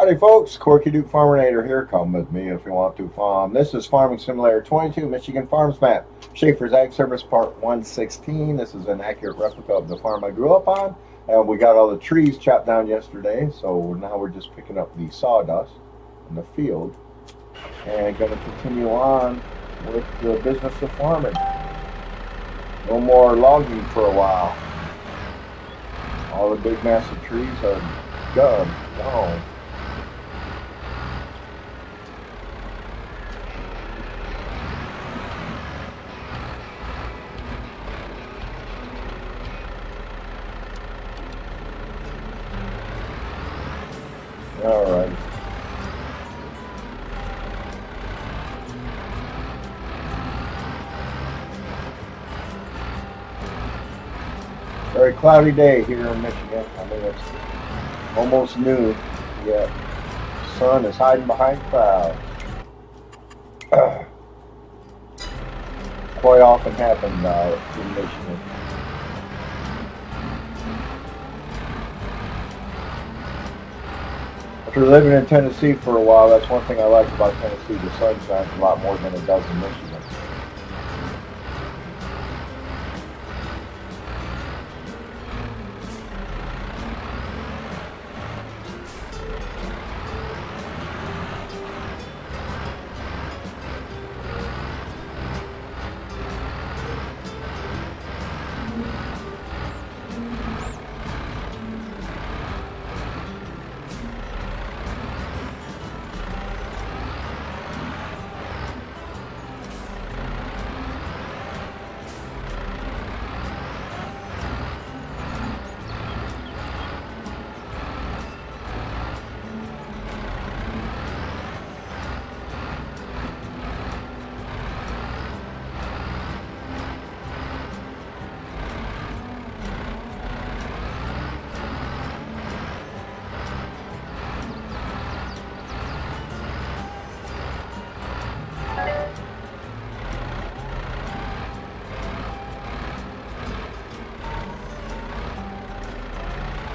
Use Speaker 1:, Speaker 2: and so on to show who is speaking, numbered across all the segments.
Speaker 1: Howdy folks, Corky Duke Farminator here. Come with me if you want to farm. This is Farming Simulator 22, Michigan Farms Map. Schafer's Ag Service Part 116. This is an accurate replica of the farm I grew up on. And we got all the trees chopped down yesterday, so now we're just picking up the sawdust in the field. And going to continue on with the business of farming. No more logging for a while. All the big massive trees are gone. All right. Very cloudy day here in Michigan. I mean, it's almost noon yet. The sun is hiding behind clouds. Quite often happen in Michigan. After living in Tennessee for a while, that's one thing I like about Tennessee. The sun shines a lot more than it does in Michigan.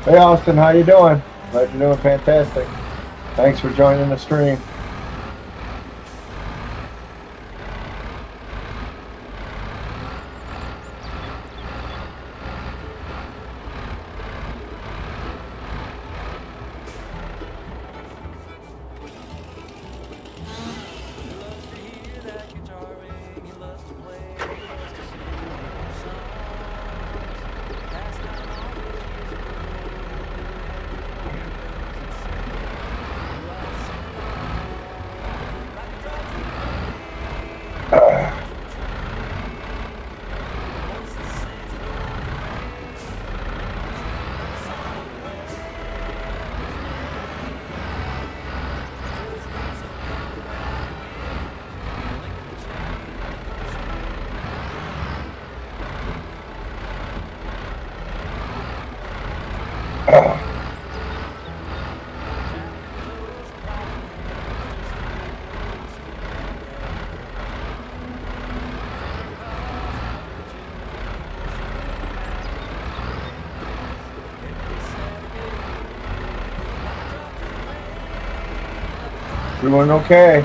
Speaker 1: Hey Austin, how you doing? Glad you're doing fantastic. Thanks for joining the stream. Doing okay.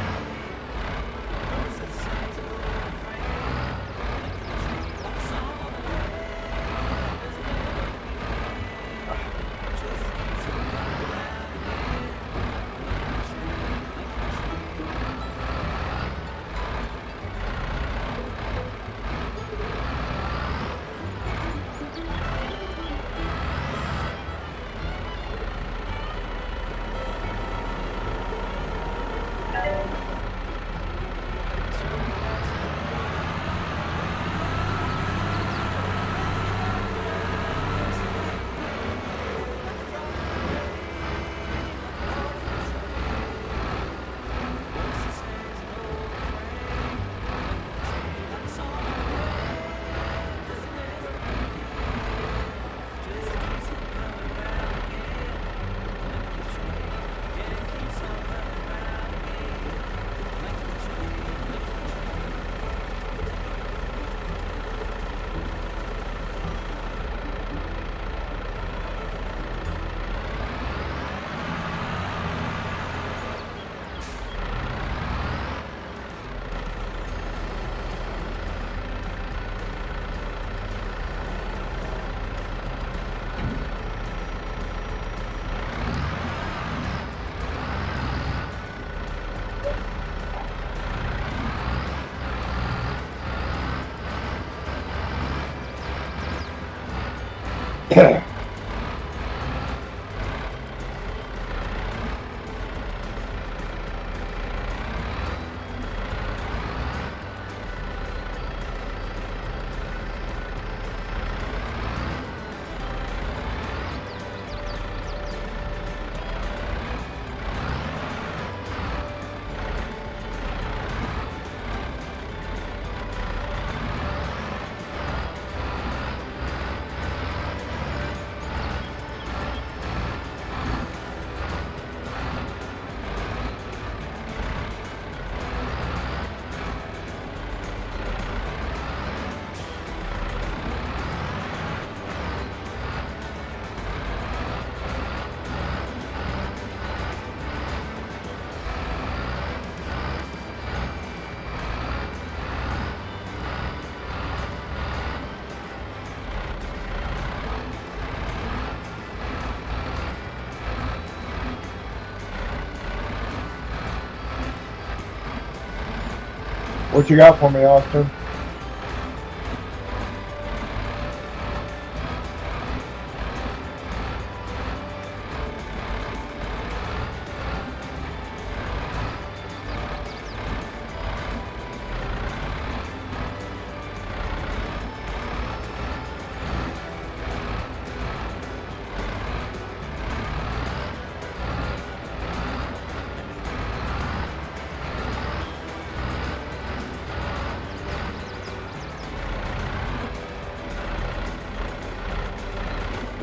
Speaker 1: What you got for me, Austin?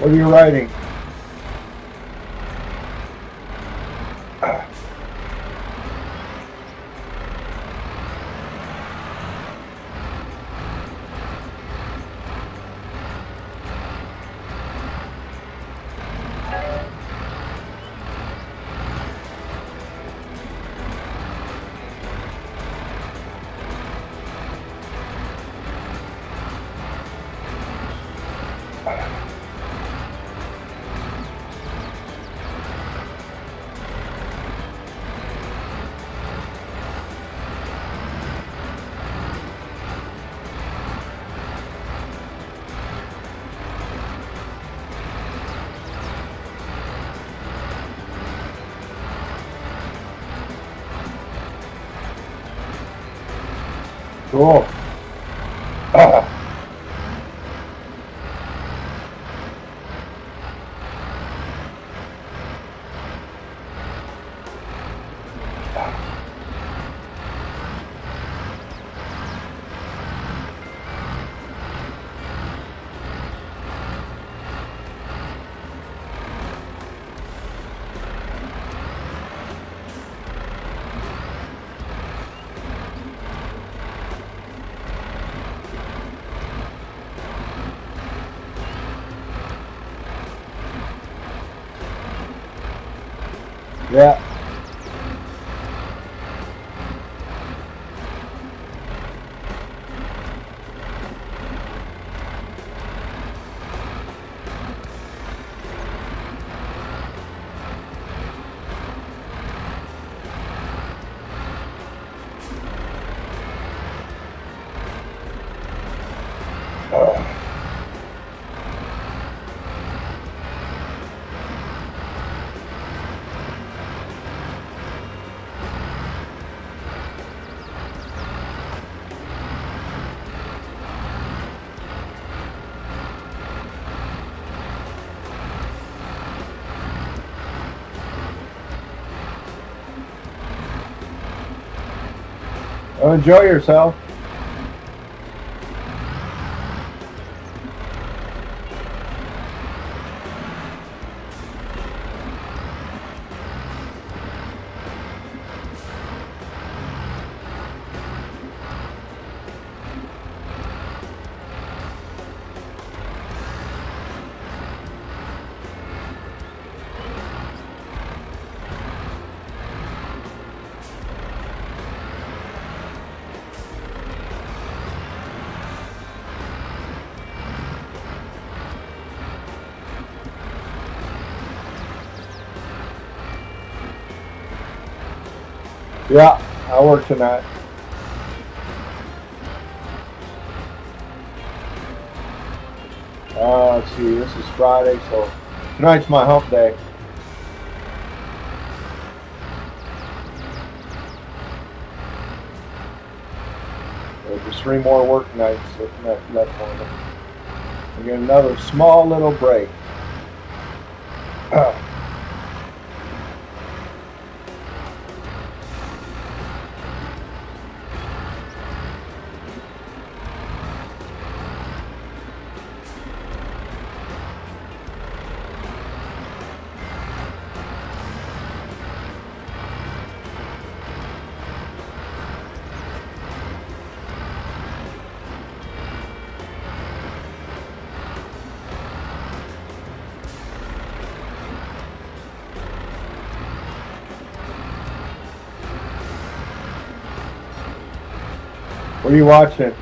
Speaker 1: What are you writing? Cool. Yeah. Well, enjoy yourself. Yeah, I work tonight. Let's see, this is Friday, so tonight's my hump day. There's 3 more work nights left for me. We get another small little break. What are you watching?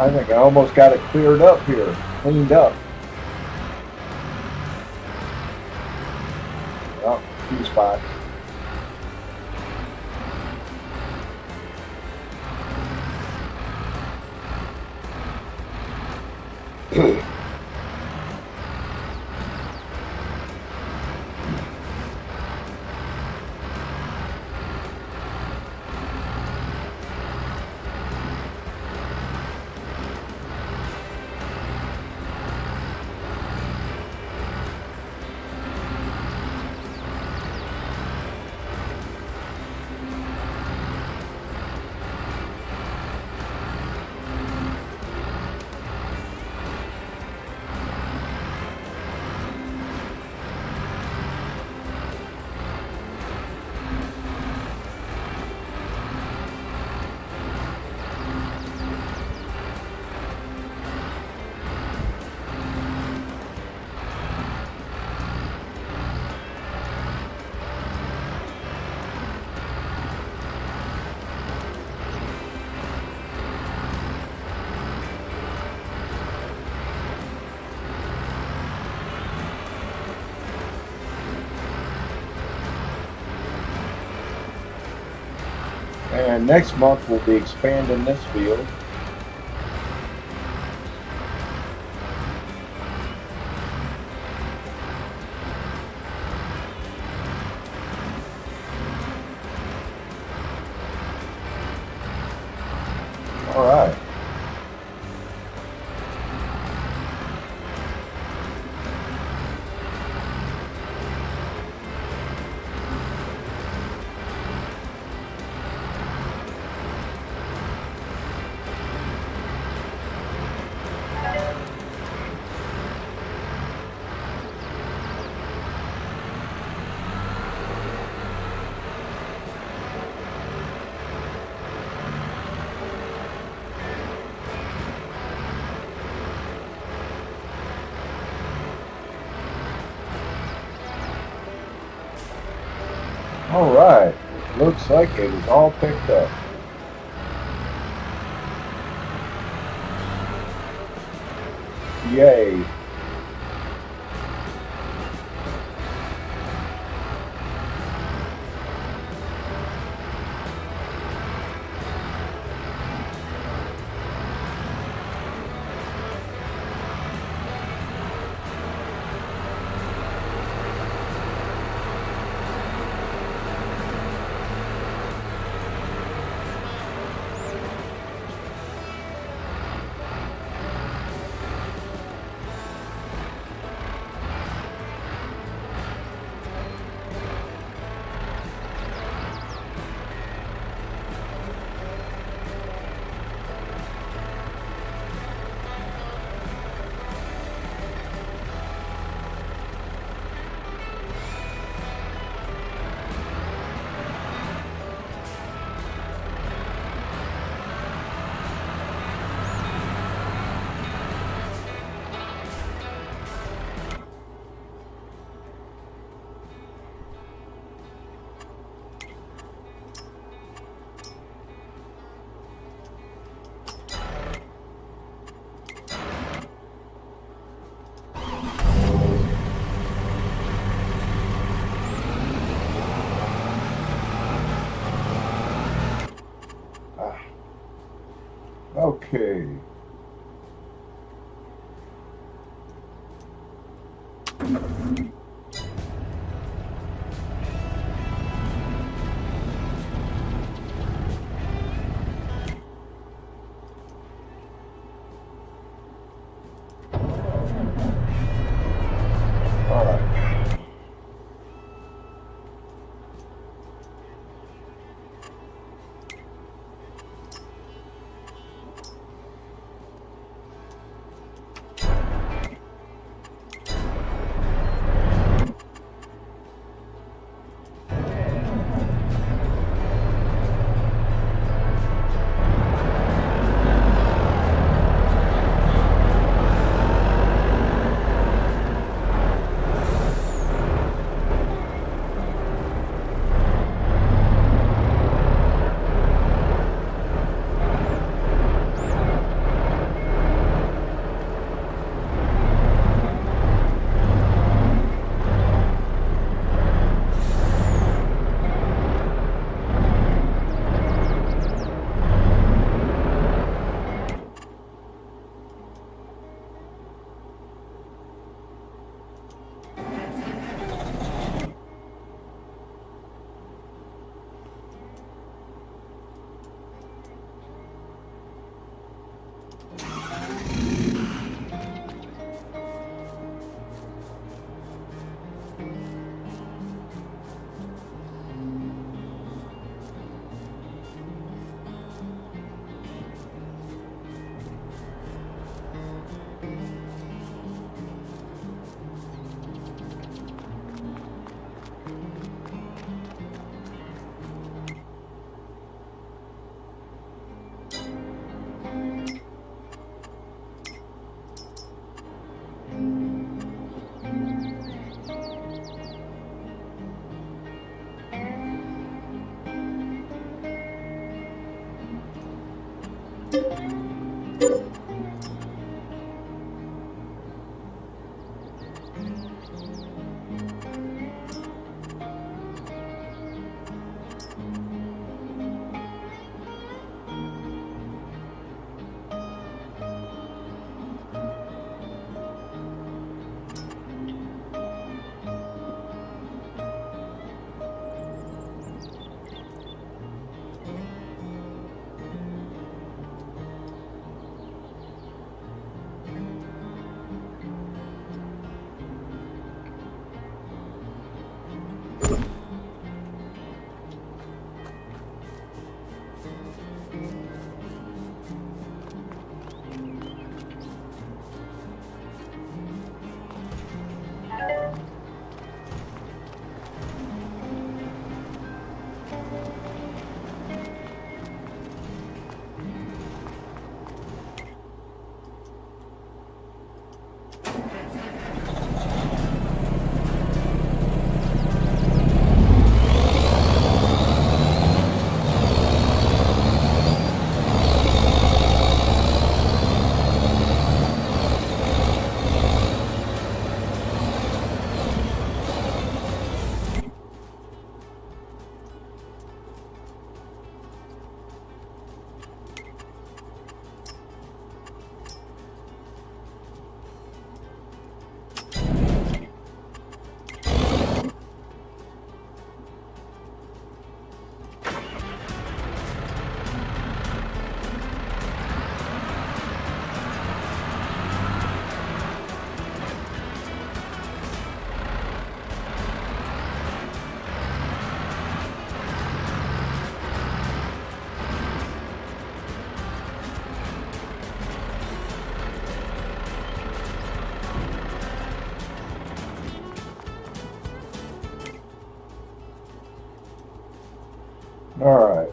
Speaker 1: I think I almost got it cleared up here, cleaned up. Oh, a few spots. And next month we'll be expanding this field. All right. All right. Looks like it is all picked up. Yay. Okay. All right. All right.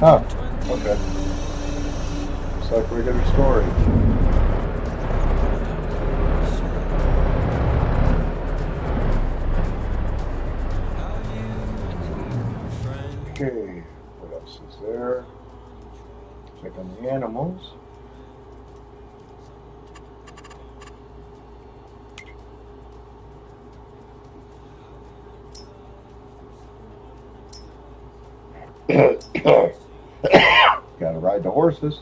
Speaker 1: Huh, okay. Looks like regular storage. Okay, what else is there? Check on the animals. Gotta ride the horses.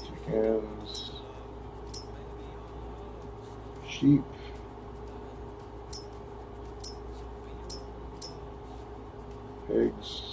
Speaker 1: Chickens. Sheep. Pigs.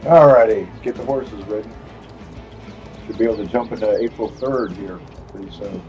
Speaker 1: Alrighty, get the horses ready. Should be able to jump into April 3rd here pretty soon.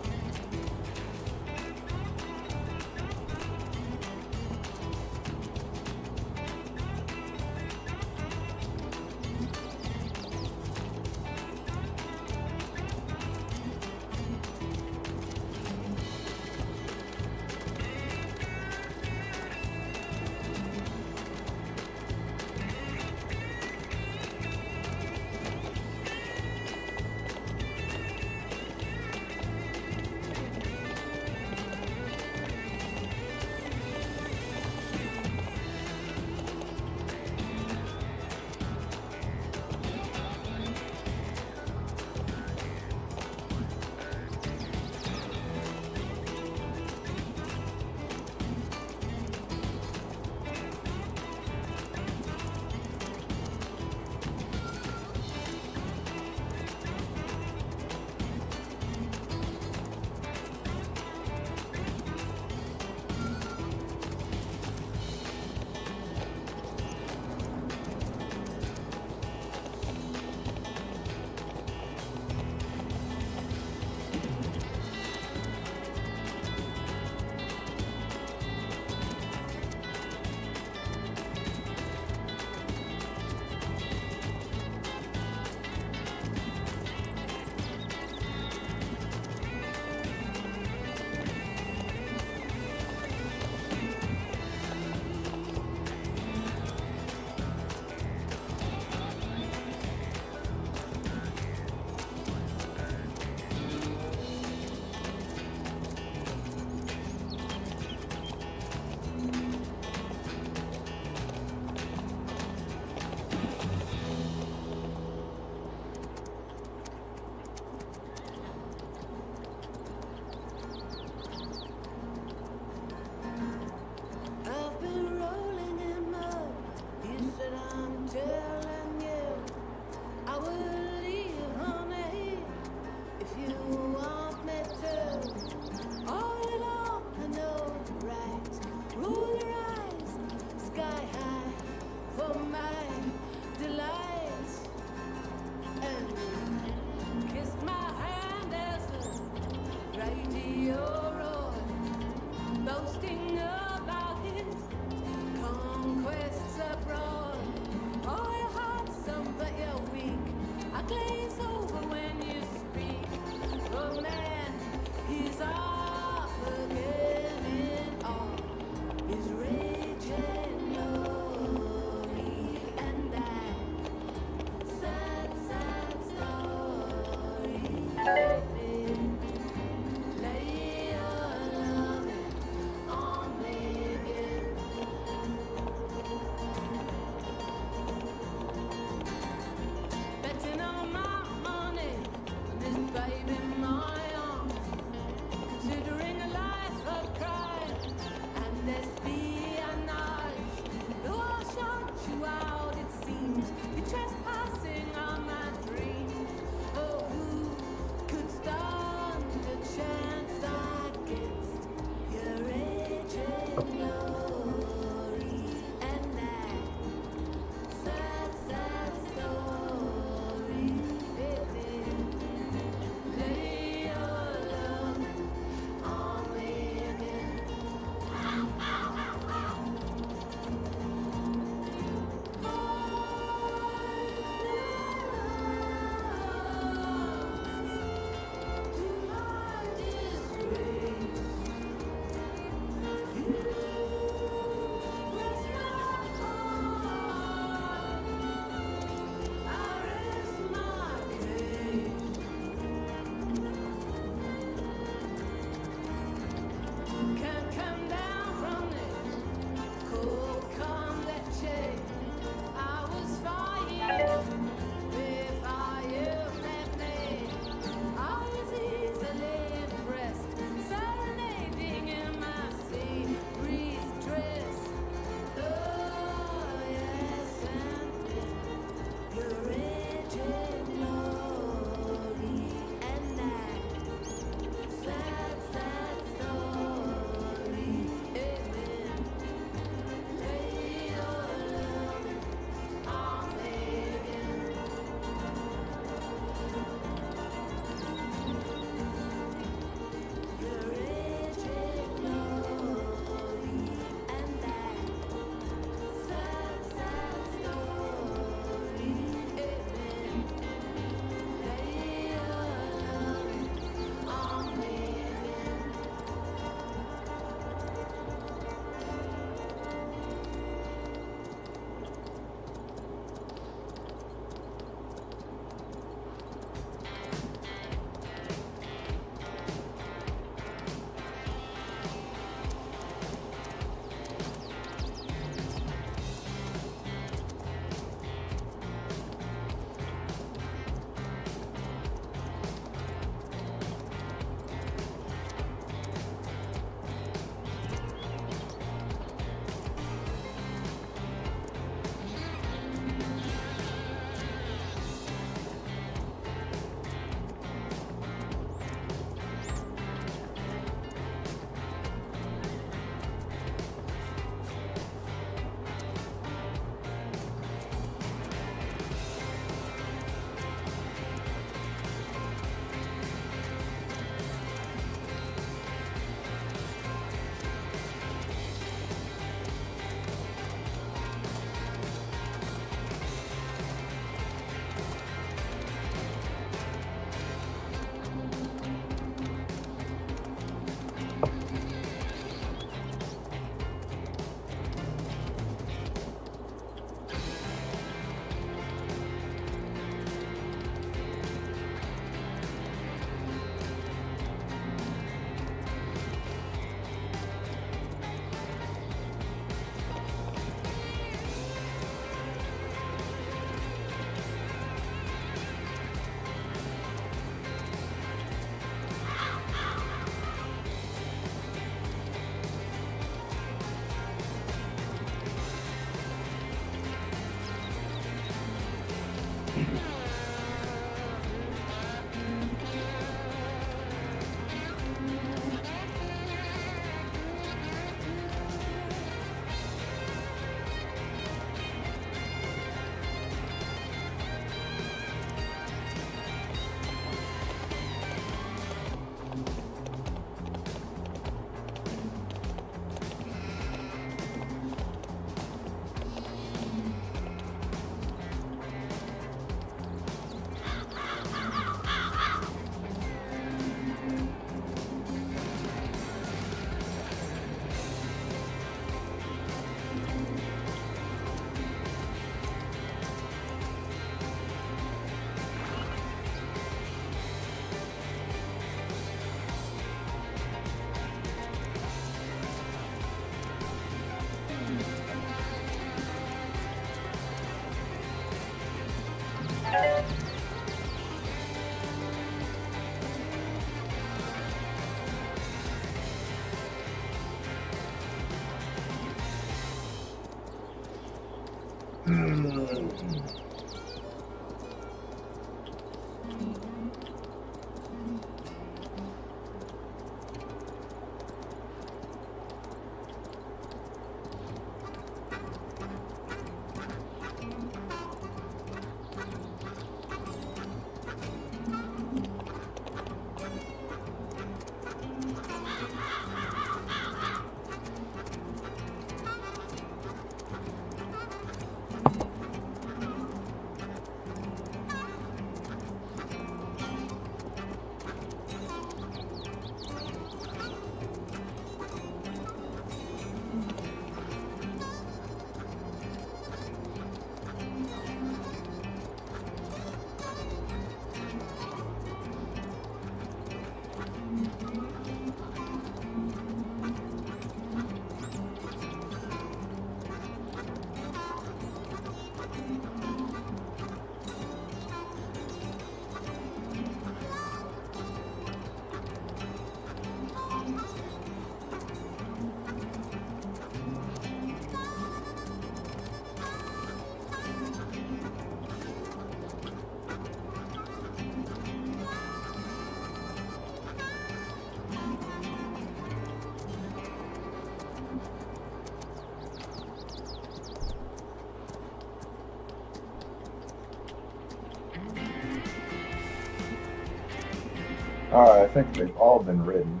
Speaker 1: Alright, I think they've all been written.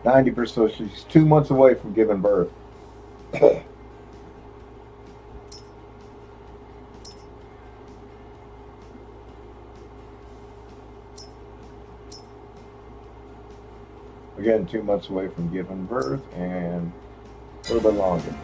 Speaker 1: %, so she's 2 months away from giving birth. Again, 2 months away from giving birth, and a little bit longer.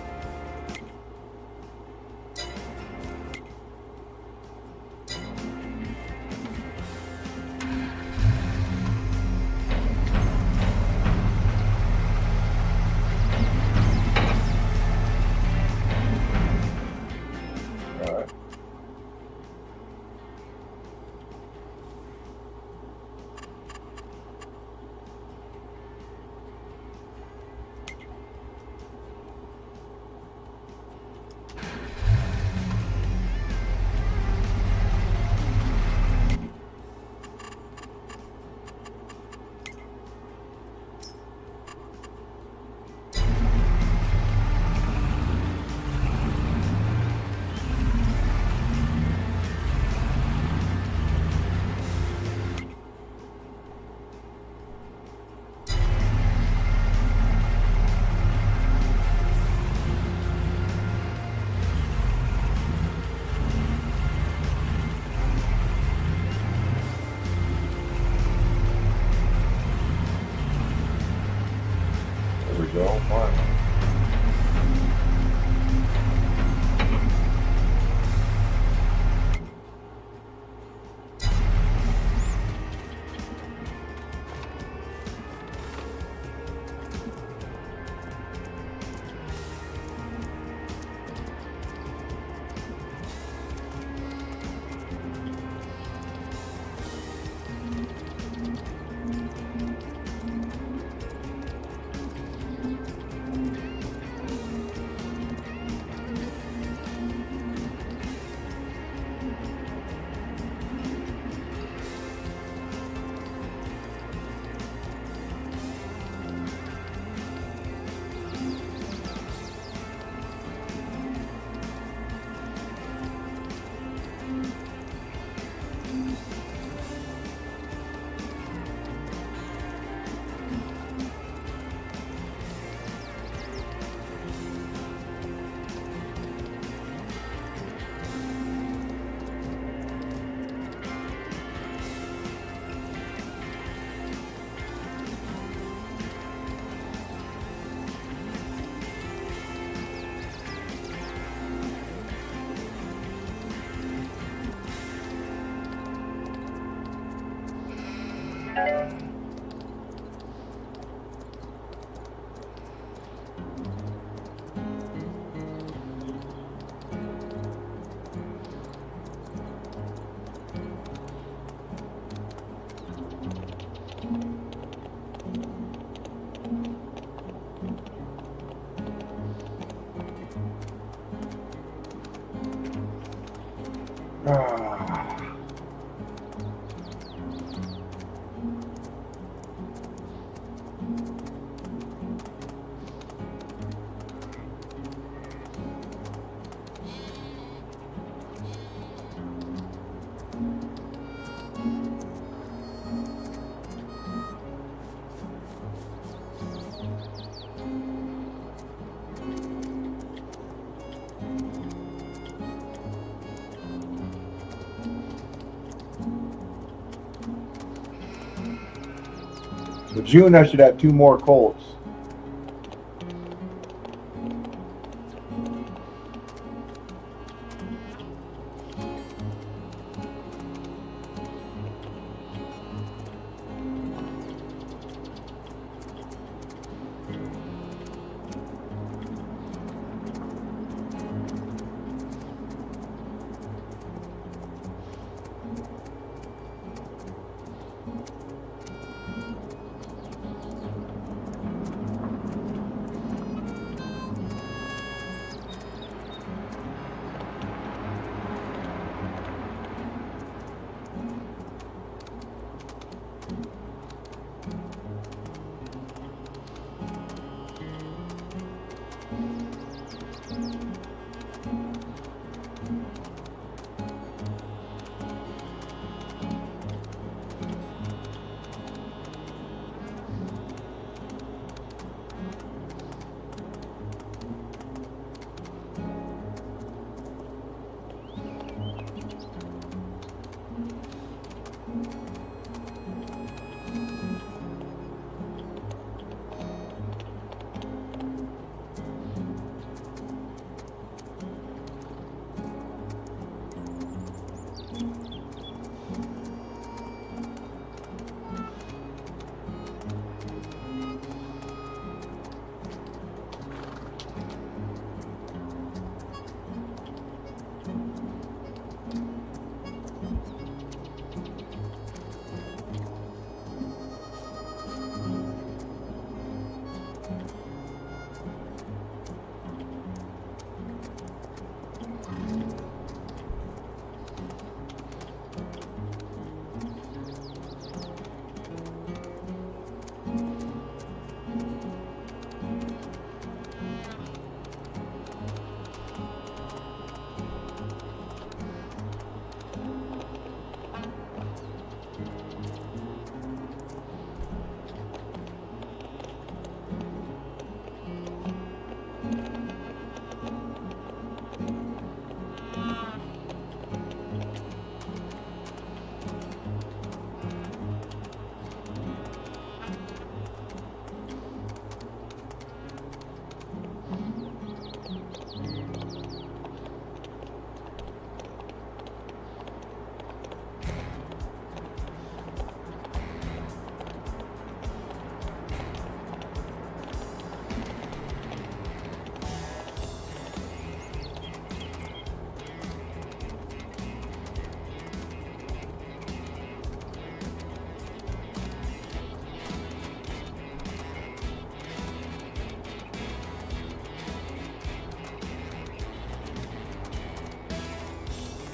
Speaker 1: we go. Wow. So June, I should have 2 more colts.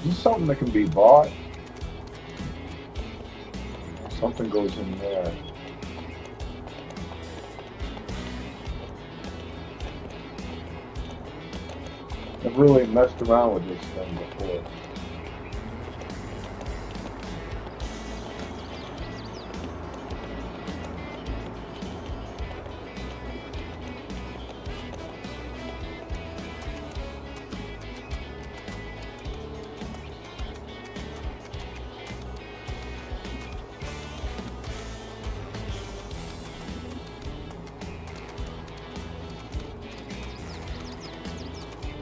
Speaker 1: This is something that can be bought. Something goes in there. I've really messed around with this thing before.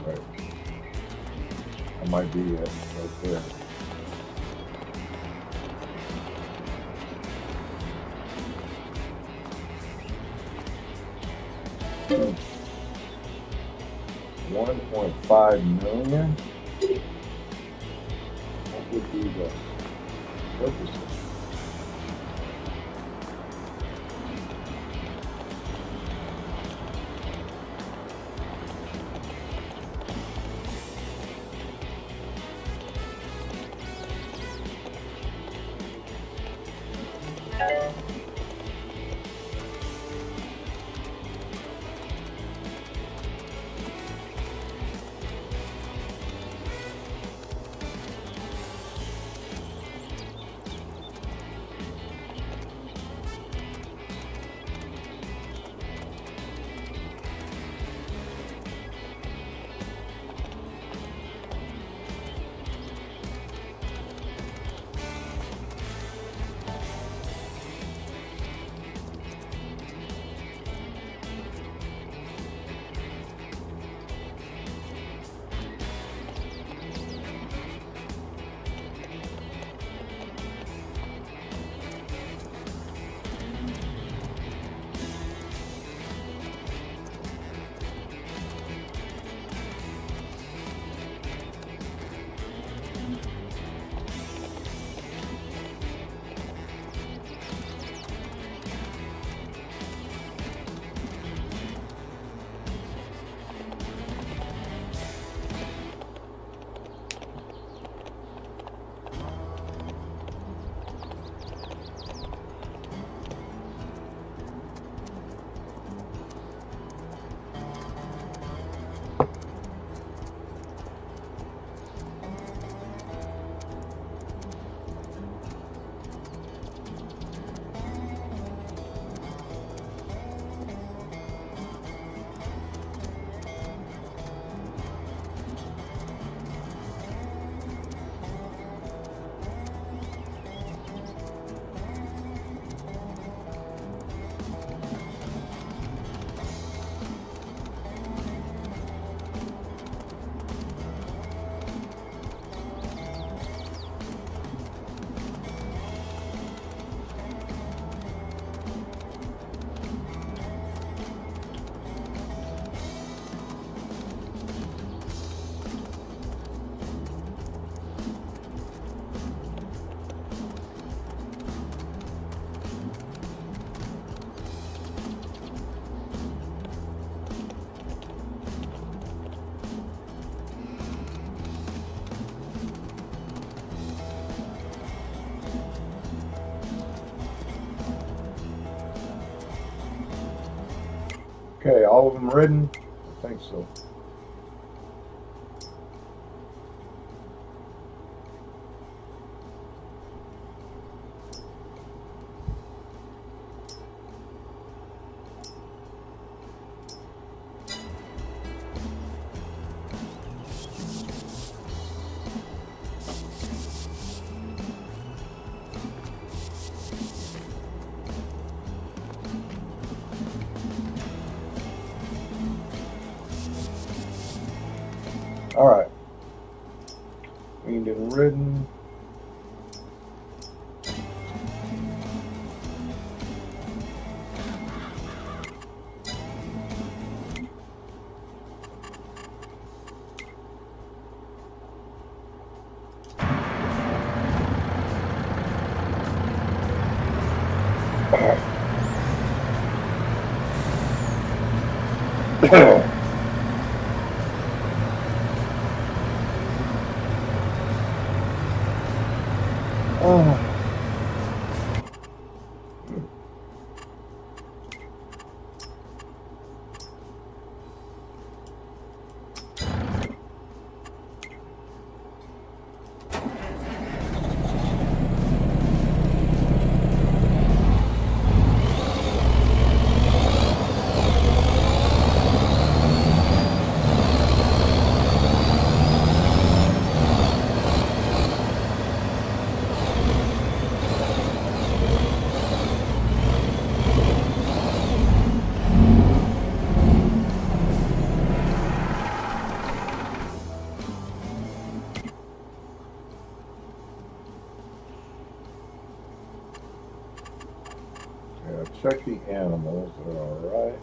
Speaker 1: Right. That might be it right there. $1.5 million. What would be the purpose of it? Okay, all of them written? I think so. All right. Read and written. Check the animals. They're all right.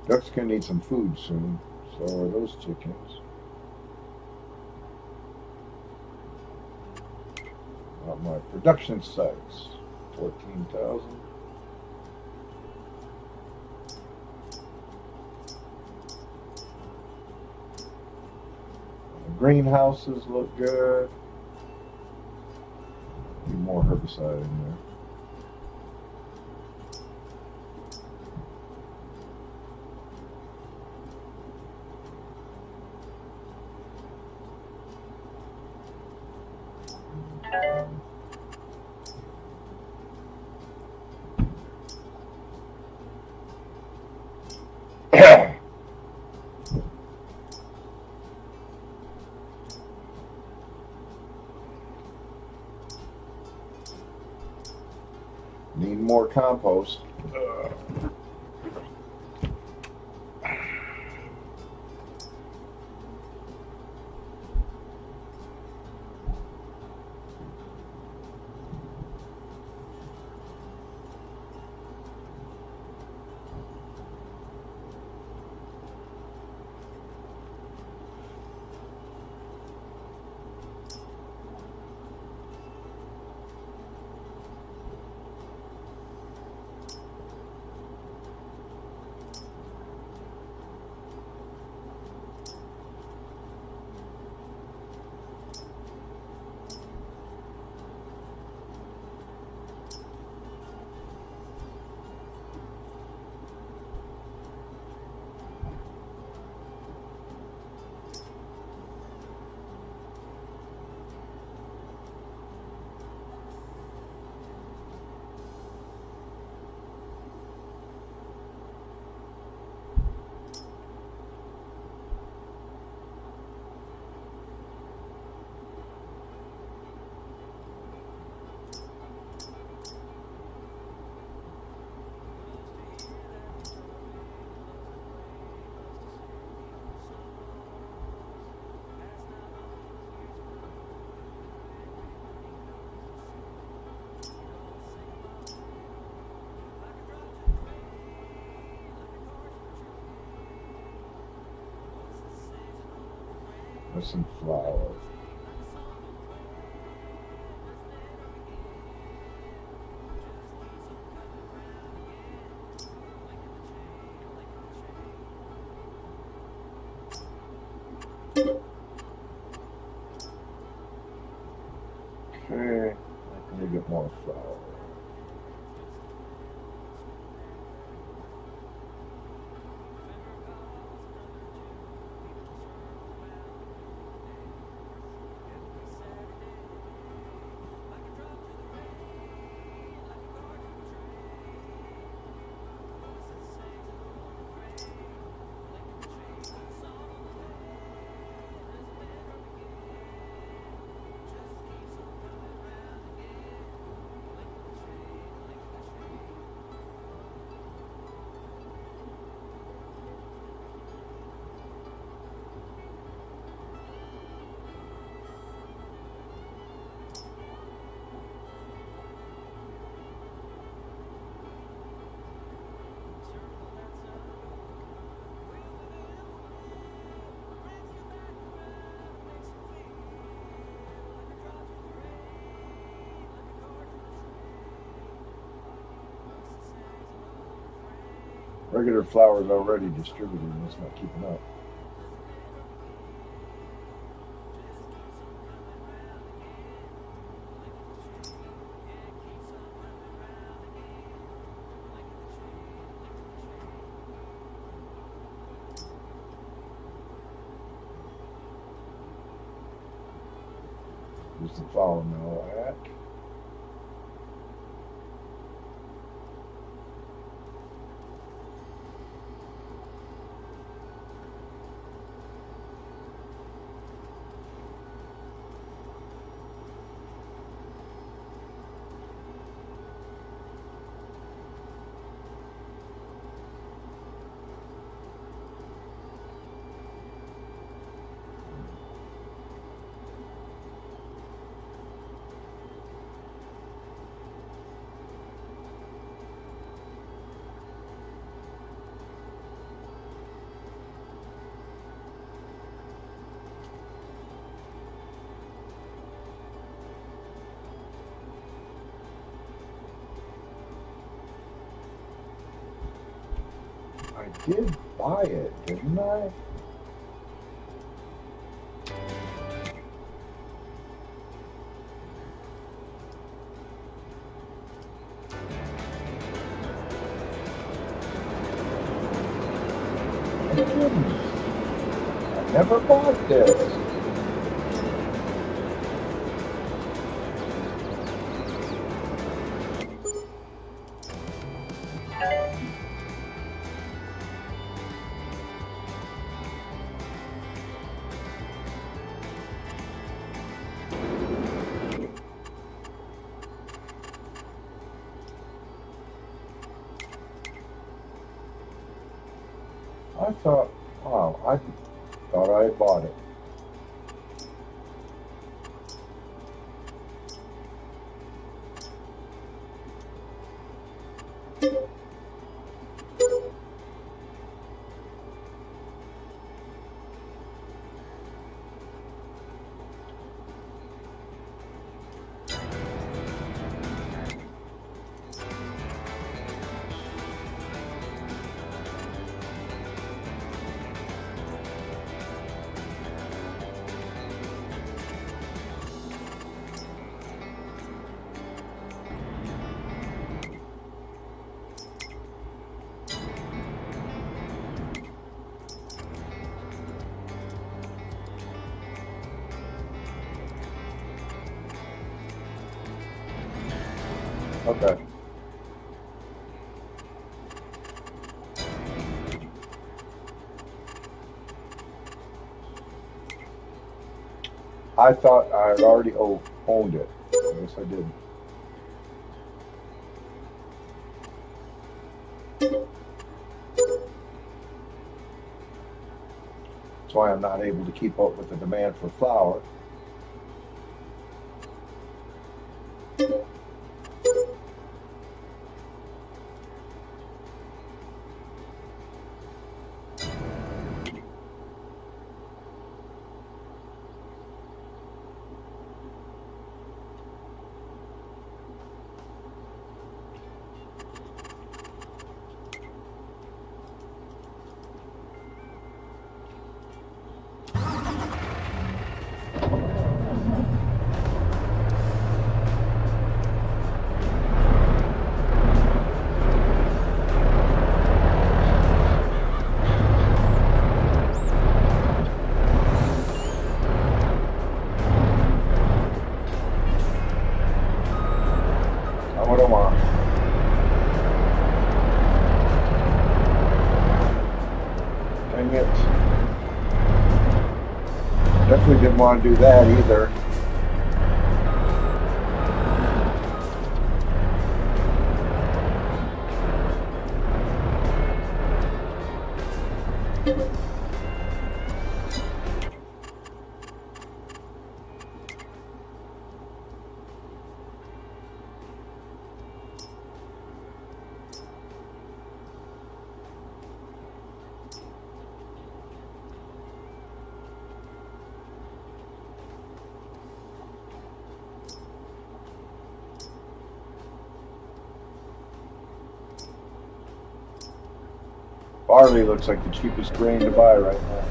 Speaker 1: Ducks gonna need some food soon. So are those chickens. My production sites, 14,000. The greenhouses look good. Need more herbicide in there. Need more compost. There's some flowers. Okay, I can get more flowers. Regular flowers already distributed, and it's not keeping up. Use the follow now at. did buy it, didn't I? I didn't. I never bought this. I thought, wow, I thought I had bought it. Okay. I thought I had already owned it. I guess I didn't. That's why I'm not able to keep up with the demand for flour. What do I want? Dang it. Definitely didn't want to do that either. Barley looks like the cheapest grain to buy right now.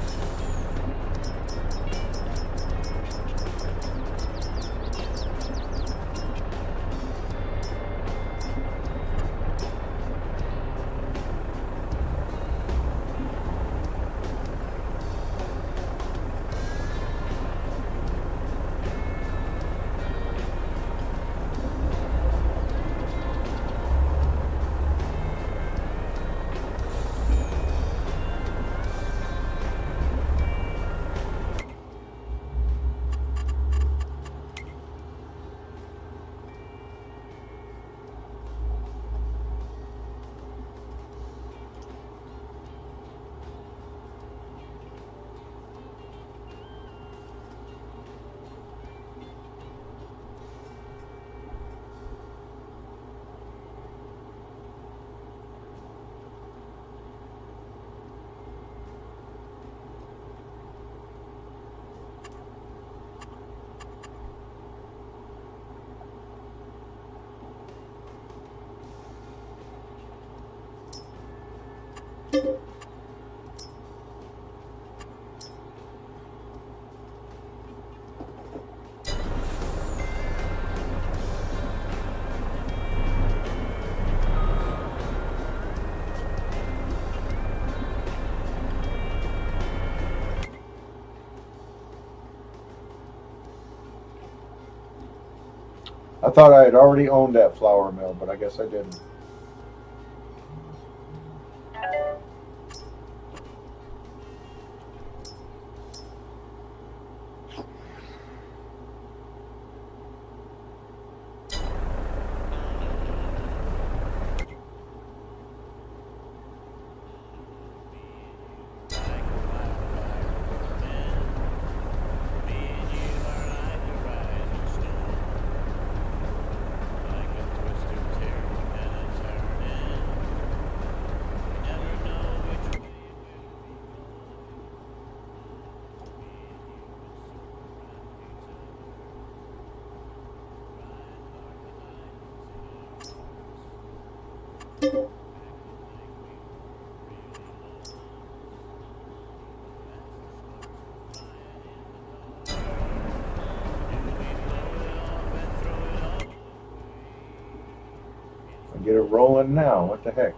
Speaker 1: I thought I had already owned that flour mill, but I guess I didn't. Get it rolling now. What the heck?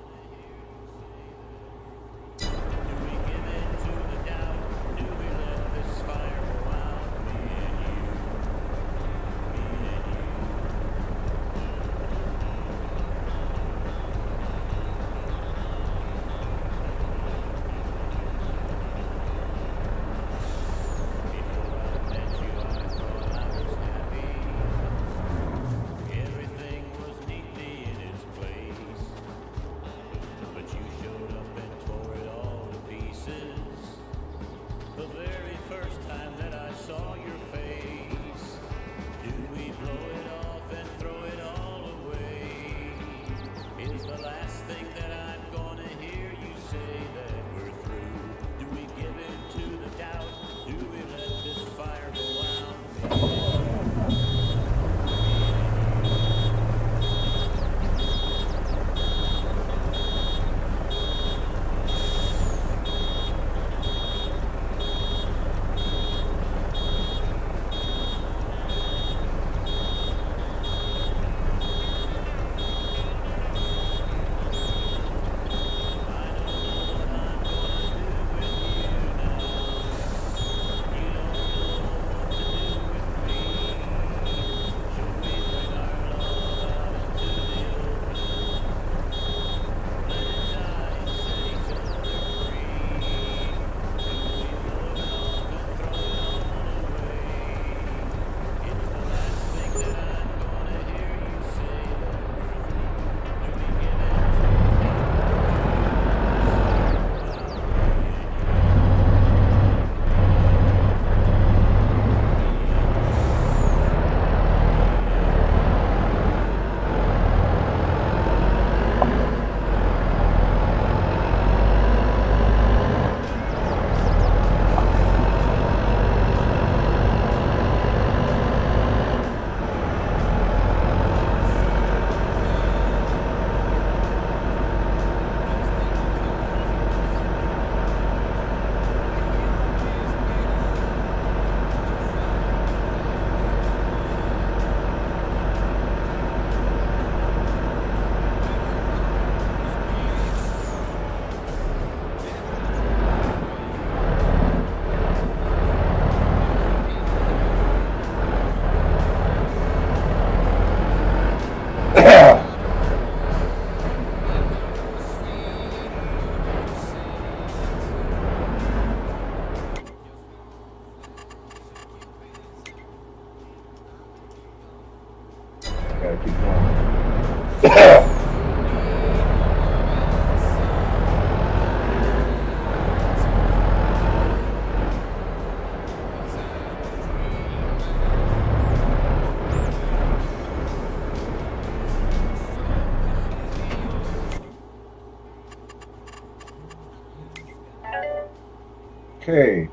Speaker 1: Gotta keep going. Okay,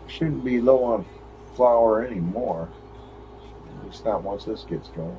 Speaker 1: shouldn't be low on flour anymore. At least not once this gets going.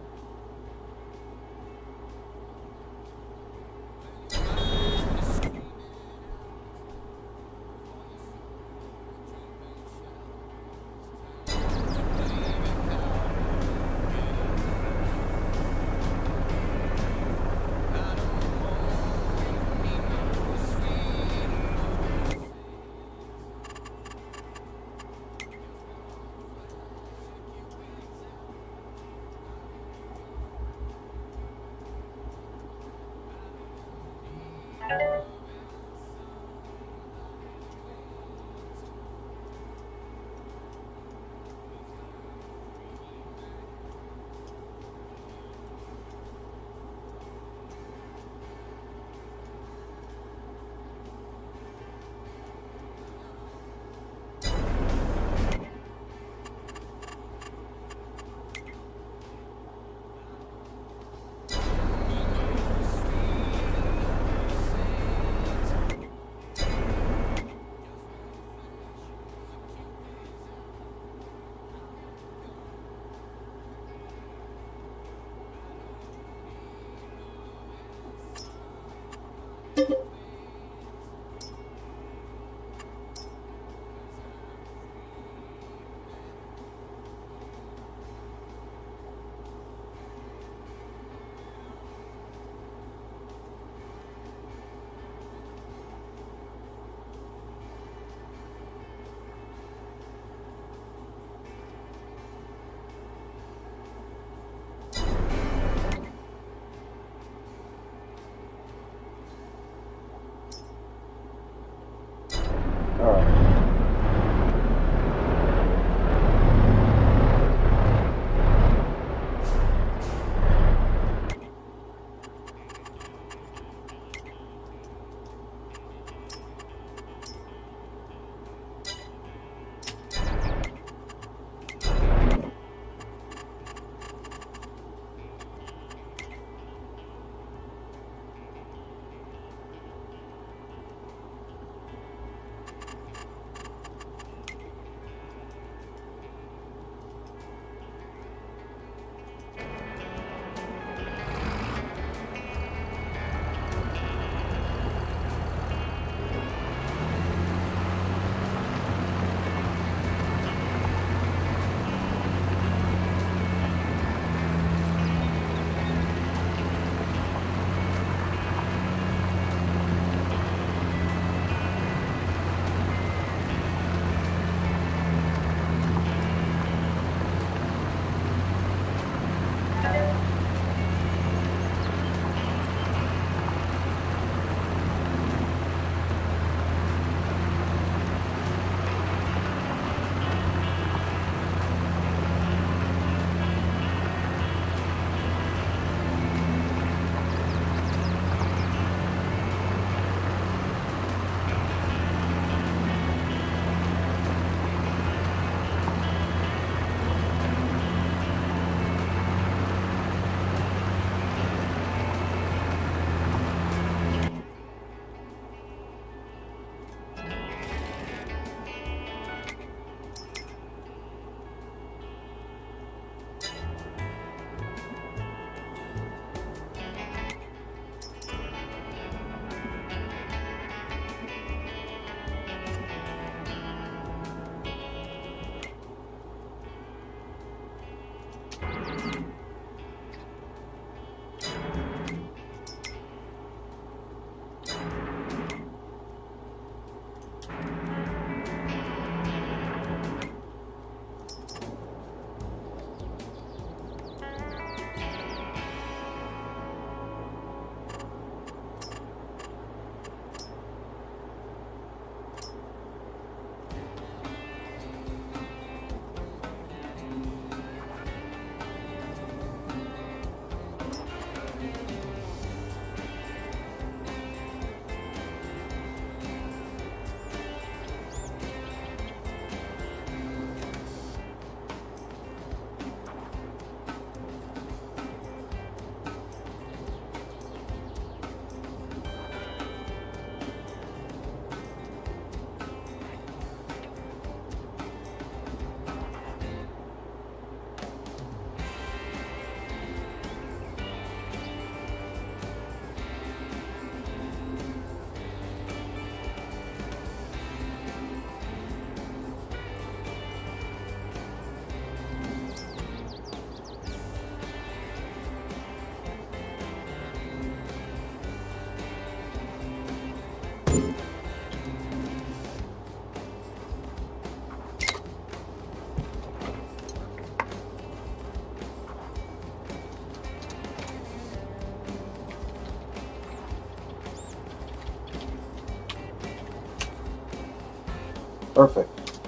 Speaker 1: Perfect.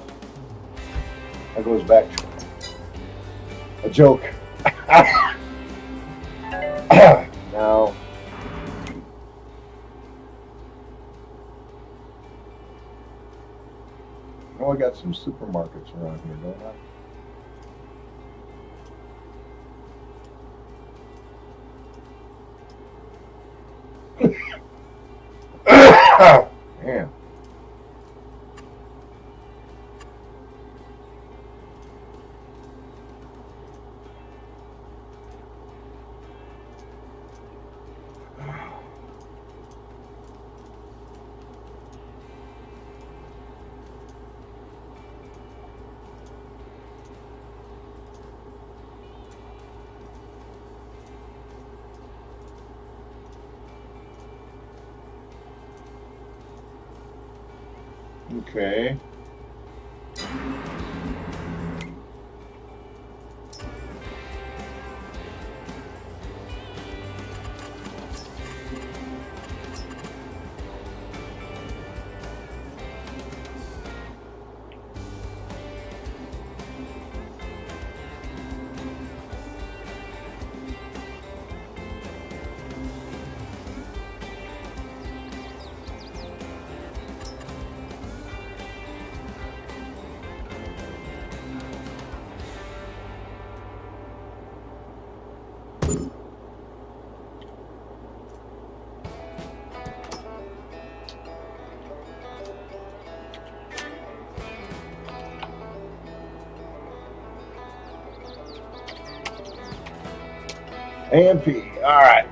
Speaker 1: That goes back to a joke. Now, I got some supermarkets around here, don't I? Man. Okay. AMP. All right.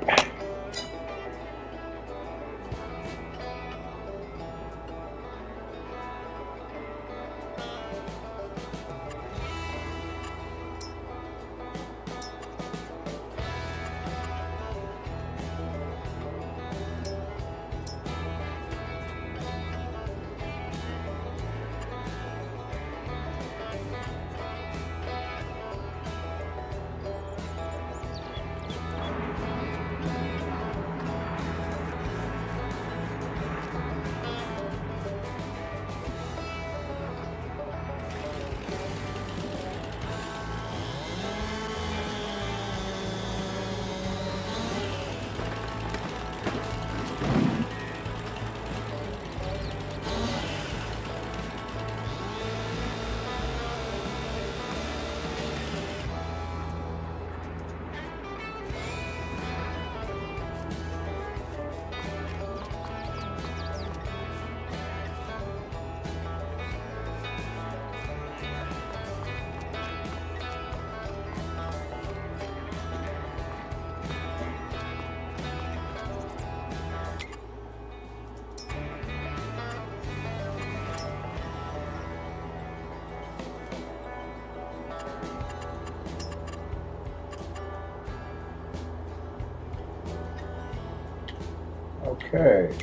Speaker 1: Okay.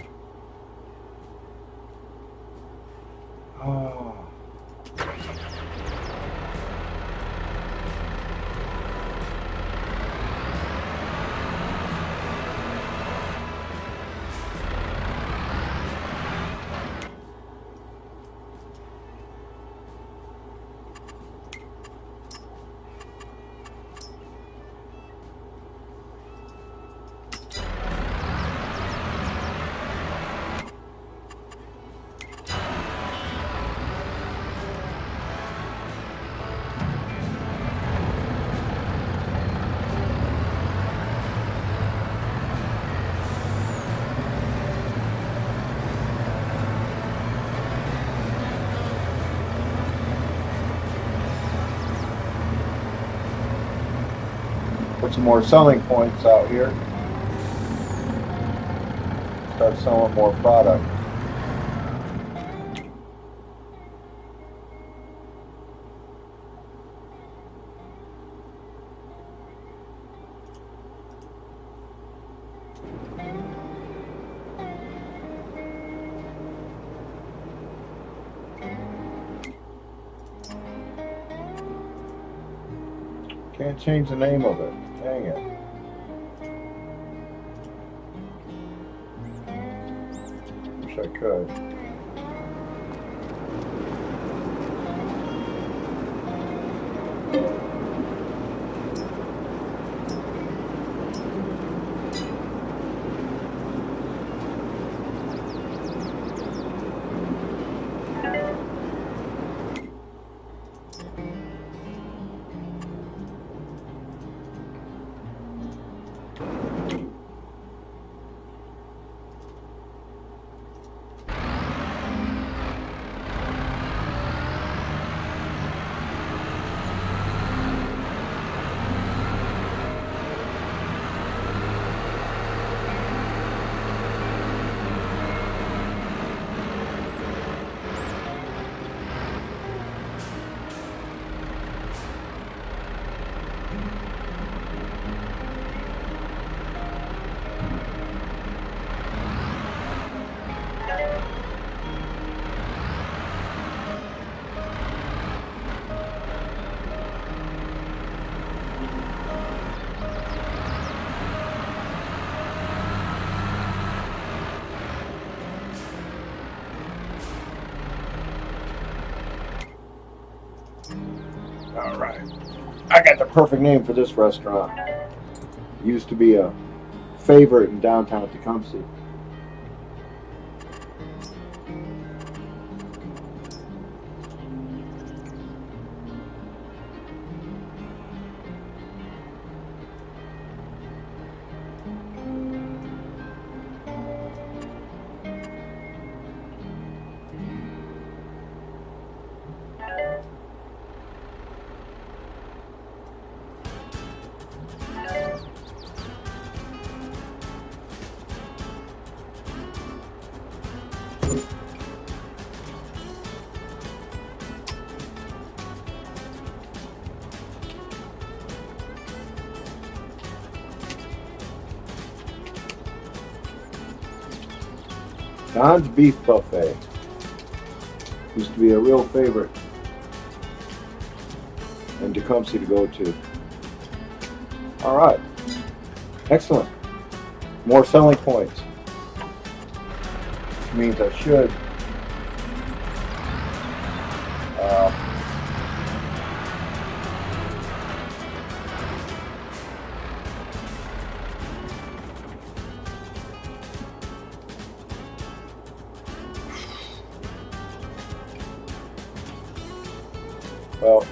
Speaker 1: Oh. Put some more selling points out here. Start selling more product. Can't change the name of it. Dang it. Wish I could. All right. I got the perfect name for this restaurant. Used to be a favorite in downtown Tecumseh. Don's Beef Buffet. Used to be a real favorite in Tecumseh to go to. All right. Excellent. More selling points. Which means I should well,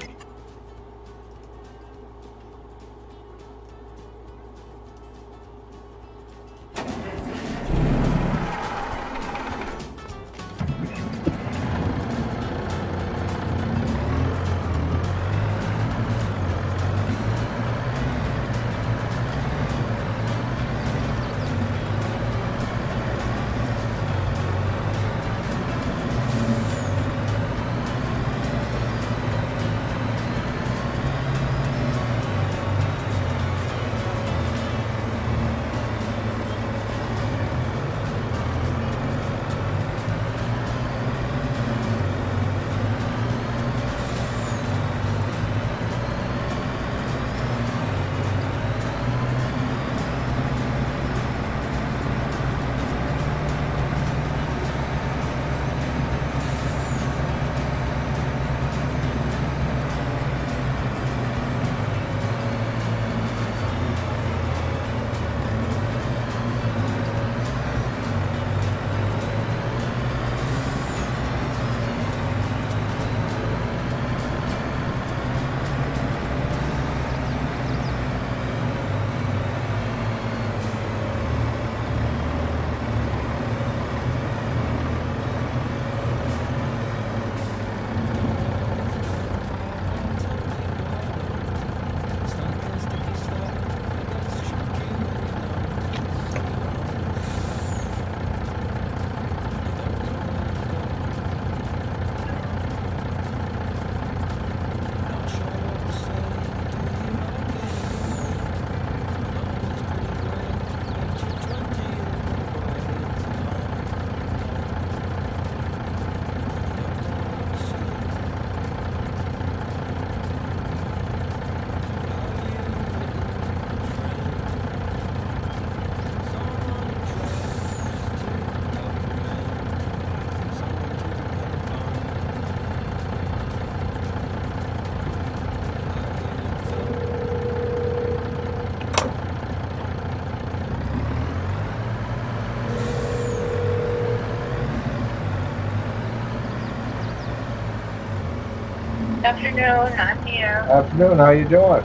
Speaker 2: Afternoon, I'm here.
Speaker 1: afternoon. How you doing?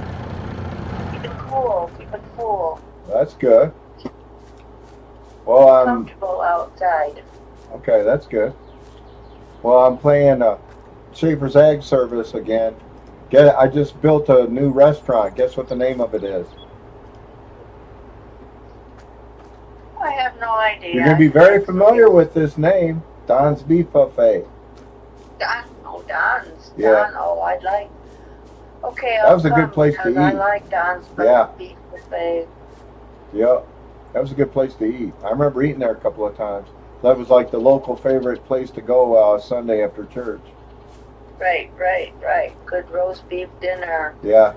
Speaker 2: Keep it cool, keep it cool.
Speaker 1: That's good. Well, I'm
Speaker 2: Comfortable outside.
Speaker 1: okay. That's good. Well, I'm playing Schafer's Egg Service again. Get it? I just built a new restaurant. Guess what the name of it is?
Speaker 2: I have no idea.
Speaker 1: You're going to be very familiar with this name, Don's Beef Buffet.
Speaker 2: Don's.
Speaker 1: Yeah.
Speaker 2: Don, oh, I'd like. Okay,
Speaker 1: That was a good place to
Speaker 2: I
Speaker 1: eat.
Speaker 2: like Don's
Speaker 1: Yeah.
Speaker 2: beef buffet.
Speaker 1: Yep, that was a good place to eat. I remember eating there a couple of times. That was like the local favorite place to go Sunday after church.
Speaker 2: Right. Good roast beef dinner,
Speaker 1: Yeah,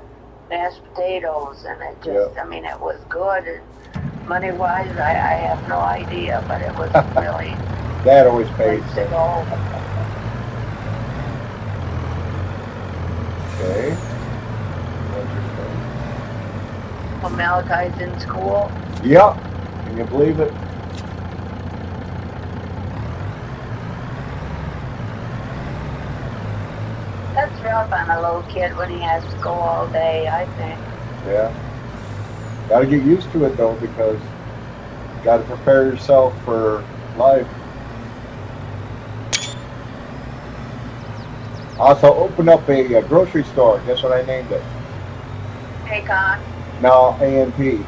Speaker 2: mashed potatoes, and it just, I mean, it was good. And money-wise, I have no idea, but it was really
Speaker 1: Dad always paid.
Speaker 2: place to go.
Speaker 1: Okay.
Speaker 2: when Malachi's in school.
Speaker 1: Yep. Can you believe it?
Speaker 2: That's rough on a little kid when he has to go all day, I think.
Speaker 1: Yeah. Got to get used to it though, because you got to prepare yourself for life. Also opened up a grocery store. Guess what I named it?
Speaker 2: Take on?
Speaker 1: No, A&P.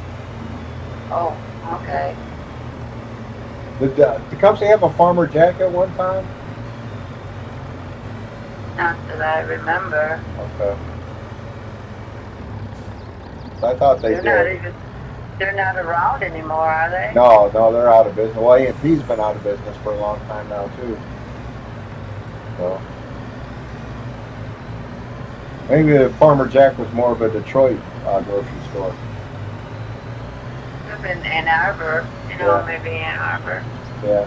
Speaker 2: Oh, okay.
Speaker 1: Did the company have a Farmer Jack at one time?
Speaker 2: Not that I remember.
Speaker 1: Okay. I thought they did.
Speaker 2: They're not around anymore, are they?
Speaker 1: No, they're out of business. Well, A&P's been out of business for a long time now too. So maybe the Farmer Jack was more of a Detroit grocery store.
Speaker 2: Could have been Ann Arbor,
Speaker 1: Yeah.
Speaker 2: maybe Ann Arbor.
Speaker 1: Yeah.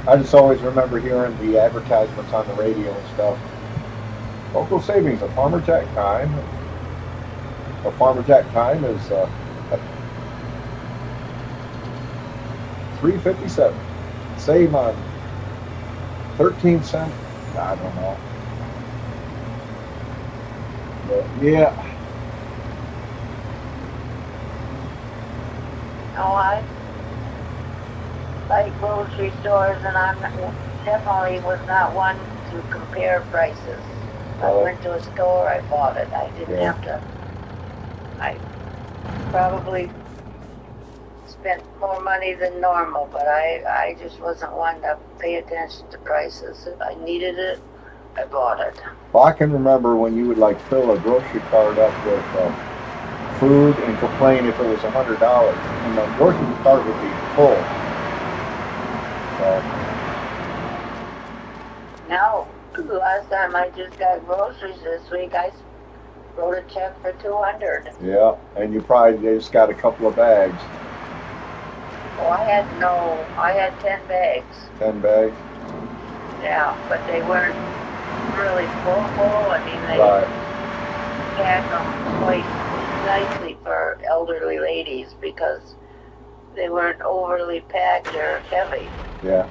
Speaker 1: I just always remember hearing the advertisements on the radio and stuff. Local savings, a Farmer Jack time. A Farmer Jack time is $3.57. Save on 13 cents. I don't know. But yeah.
Speaker 2: No, I like grocery stores, and I'm definitely was not one to compare prices. I went to a store, I bought it. I didn't have to. I probably spent more money than normal, but I just wasn't one to pay attention to prices. If I needed it, I bought it.
Speaker 1: Well, I can remember when you would like fill a grocery cart up with food and complain if it was $100, and the grocery cart would be full.
Speaker 2: Now, the last time I just got groceries this week, I wrote a check for $200.
Speaker 1: Yeah, and you probably just got a couple of bags.
Speaker 2: Oh, I had 10 bags.
Speaker 1: 10 bags?
Speaker 2: Yeah, but they weren't really full. I mean, they packed them quite nicely for elderly ladies because they weren't overly packed or heavy.
Speaker 1: Yeah.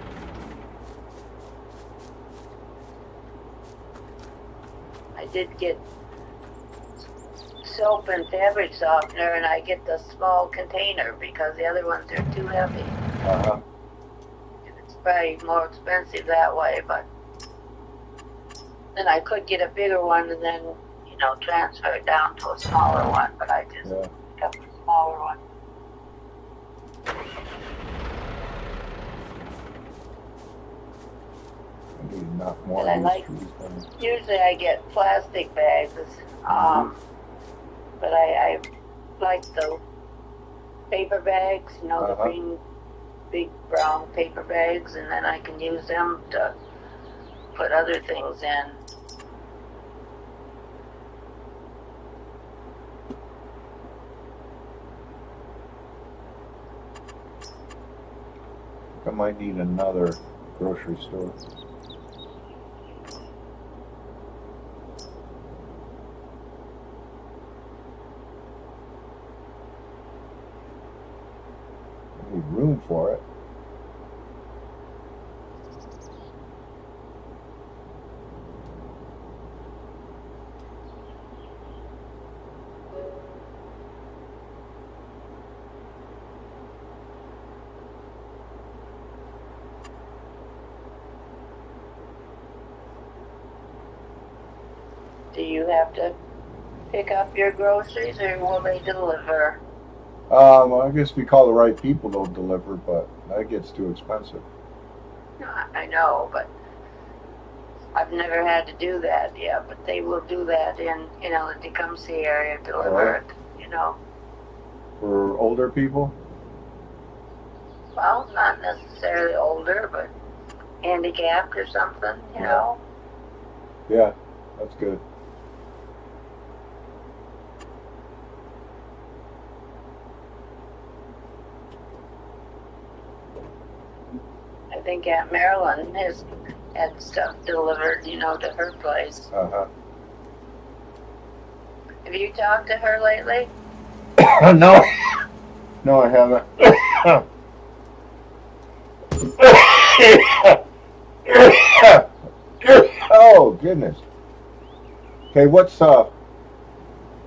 Speaker 2: I did get soap and fabric softener, and I get the small container because the other ones are too heavy.
Speaker 1: Uh-huh.
Speaker 2: It's probably more expensive that way, but then I could get a bigger one and then, transfer it down to a smaller one, but I just kept the smaller one.
Speaker 1: Not more.
Speaker 2: And usually I get plastic bags, but I like the paper bags, the green, big brown paper bags, and then I can use them to put other things in.
Speaker 1: I might need another grocery store. I need room for it.
Speaker 2: Do you have to pick up your groceries, or will they deliver?
Speaker 1: I guess if we call the right people, they'll deliver, but that gets too expensive.
Speaker 2: I know, but I've never had to do that yet. But they will do that in, the Tecumseh area, deliver it,
Speaker 1: For older people?
Speaker 2: Well, not necessarily older, but handicapped or something, know.
Speaker 1: Yeah, that's good.
Speaker 2: I think Aunt Marilyn has had stuff delivered, to her place.
Speaker 1: Uh-huh.
Speaker 2: Have you talked to her lately?
Speaker 1: No. No, I haven't. Oh, goodness. Okay,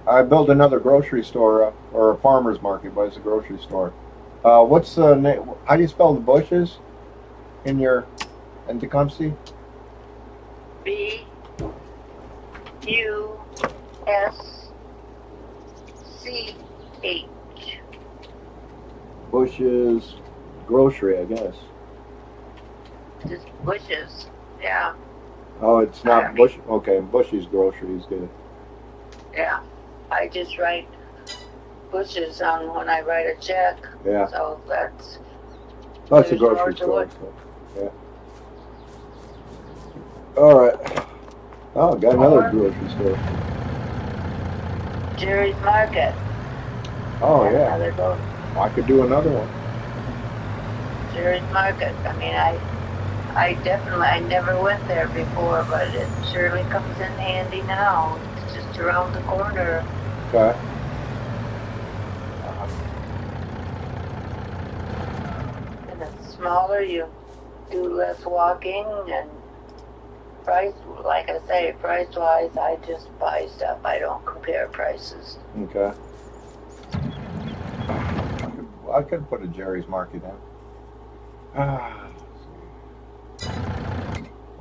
Speaker 1: I built another grocery store, or a farmer's market, but it's a grocery store. What's the name? How do you spell the bushes in Tecumseh?
Speaker 2: Busch.
Speaker 1: Bushes grocery, I guess.
Speaker 2: Just bushes. Yeah.
Speaker 1: Oh, it's not Bush. Okay, Bushy's grocery is good.
Speaker 2: Yeah. I just write bushes on when I write a check.
Speaker 1: Yeah.
Speaker 2: So that's
Speaker 1: a grocery store. So, yeah. All right. Oh, got another grocery store.
Speaker 2: Jerry's Market.
Speaker 1: Oh, yeah.
Speaker 2: Another
Speaker 1: I could do another one.
Speaker 2: Jerry's Market. I mean, I never went there before, but it surely comes in handy now. It's just around the corner.
Speaker 1: Okay.
Speaker 2: And it's smaller, you do less walking, and like I say, price-wise, I just buy stuff. I don't compare prices.
Speaker 1: Okay. I could put a Jerry's Market in.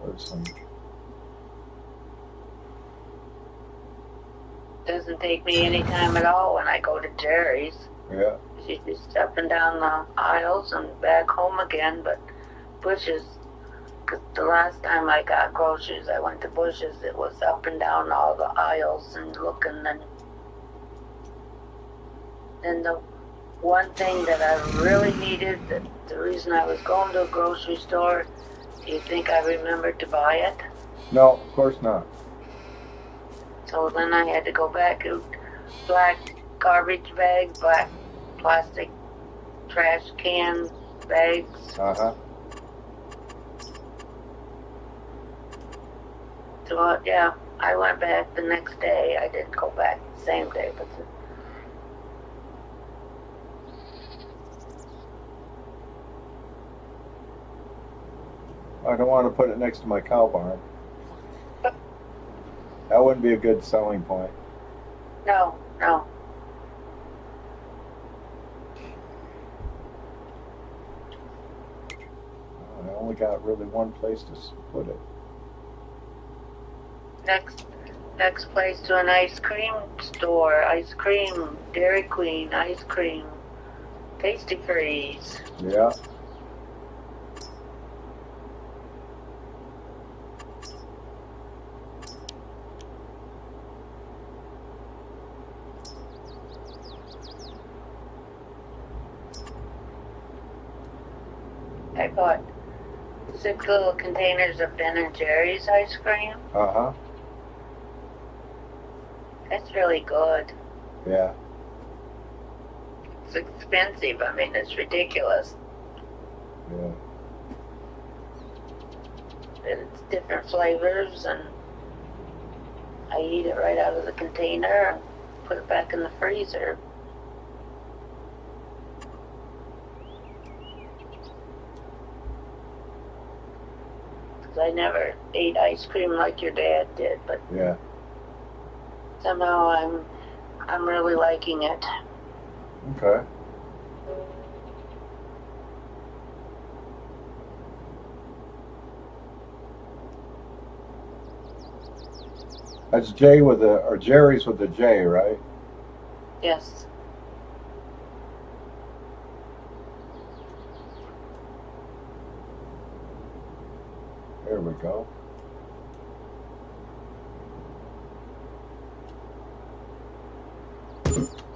Speaker 1: Where's some?
Speaker 2: Doesn't take me any time at all when I go to Jerry's.
Speaker 1: Yeah.
Speaker 2: She's just up and down the aisles and back home again. But Bush's, because the last time I got groceries, I went to Bush's. It was up and down all the aisles and looking. And the one thing that I really needed, the reason I was going to a grocery store, do you think I remembered to buy it?
Speaker 1: No, of course not.
Speaker 2: So then I had to go back to black garbage bags, black plastic trash can bags.
Speaker 1: Uh-huh.
Speaker 2: So yeah, I went back the next day. I didn't go back the same day, but
Speaker 1: I don't want to put it next to my cow barn. That wouldn't be a good selling point.
Speaker 2: no.
Speaker 1: I only got really one place to put it.
Speaker 2: Next place to an ice cream store. Ice cream, Dairy Queen, ice cream, Tasty Freeze.
Speaker 1: Yeah.
Speaker 2: I bought 6 little containers of Ben and Jerry's ice cream.
Speaker 1: Uh-huh.
Speaker 2: That's really good.
Speaker 1: Yeah.
Speaker 2: It's expensive. I mean, it's ridiculous.
Speaker 1: Yeah.
Speaker 2: And it's different flavors, and I eat it right out of the container and put it back in the freezer. I never ate ice cream like your dad did, but
Speaker 1: Yeah.
Speaker 2: somehow I'm really liking it.
Speaker 1: Okay. That's Jerry's with a J, right?
Speaker 2: Yes.
Speaker 1: There we go.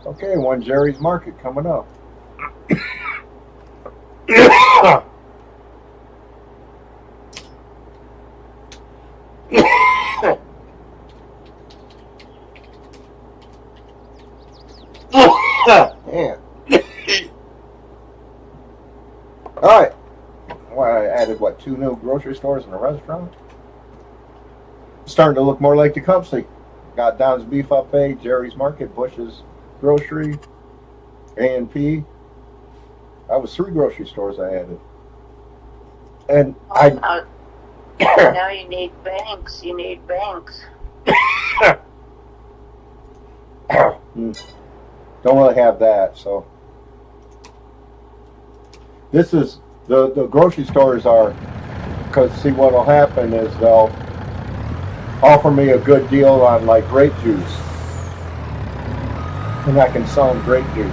Speaker 1: Okay, one Jerry's Market coming up. Man. All right. Well, I added, 2 new grocery stores and a restaurant? Starting to look more like Tecumseh. Got Don's Beef Buffet, Jerry's Market, Bush's Grocery, A&P. That was 3 grocery stores I added. And
Speaker 2: Now you need banks. You need banks.
Speaker 1: don't really have that, so. This is, the grocery stores are, because see what will happen is they'll offer me a good deal on like grape juice. And I can sell them grape juice.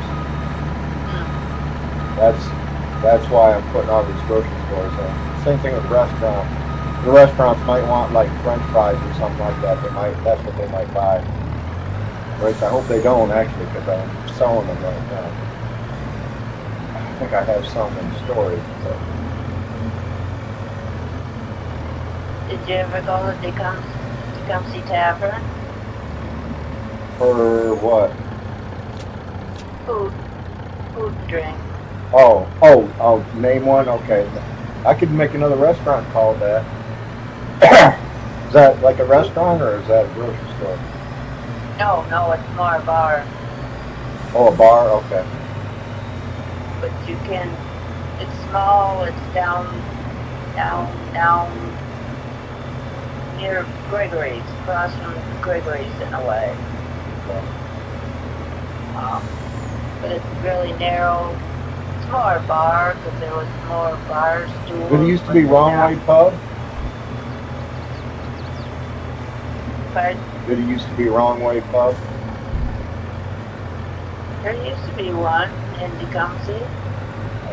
Speaker 1: That's why I'm putting all these grocery stores in. Same thing with restaurants. The restaurants might want like French fries or something like that. That's what they might buy. Right? I hope they don't actually, because I'm selling them right now. I think I have some in storage. But.
Speaker 2: Did you ever go to Tecumseh Tavern?
Speaker 1: For what?
Speaker 2: Food and drink.
Speaker 1: Oh, name one? Okay. I could make another restaurant called that. Is that like a restaurant or is that a grocery store?
Speaker 2: No, it's more a bar.
Speaker 1: Oh, a bar? Okay.
Speaker 2: But you can, it's small, it's down near Gregory's, across from Gregory's in a way.
Speaker 1: Okay.
Speaker 2: But it's really narrow. It's more a bar because there was more bar stools.
Speaker 1: Did it used to be Wrong Way Pub?
Speaker 2: Pardon?
Speaker 1: Did it used to be Wrong Way Pub?
Speaker 2: There used to be one in Tecumseh.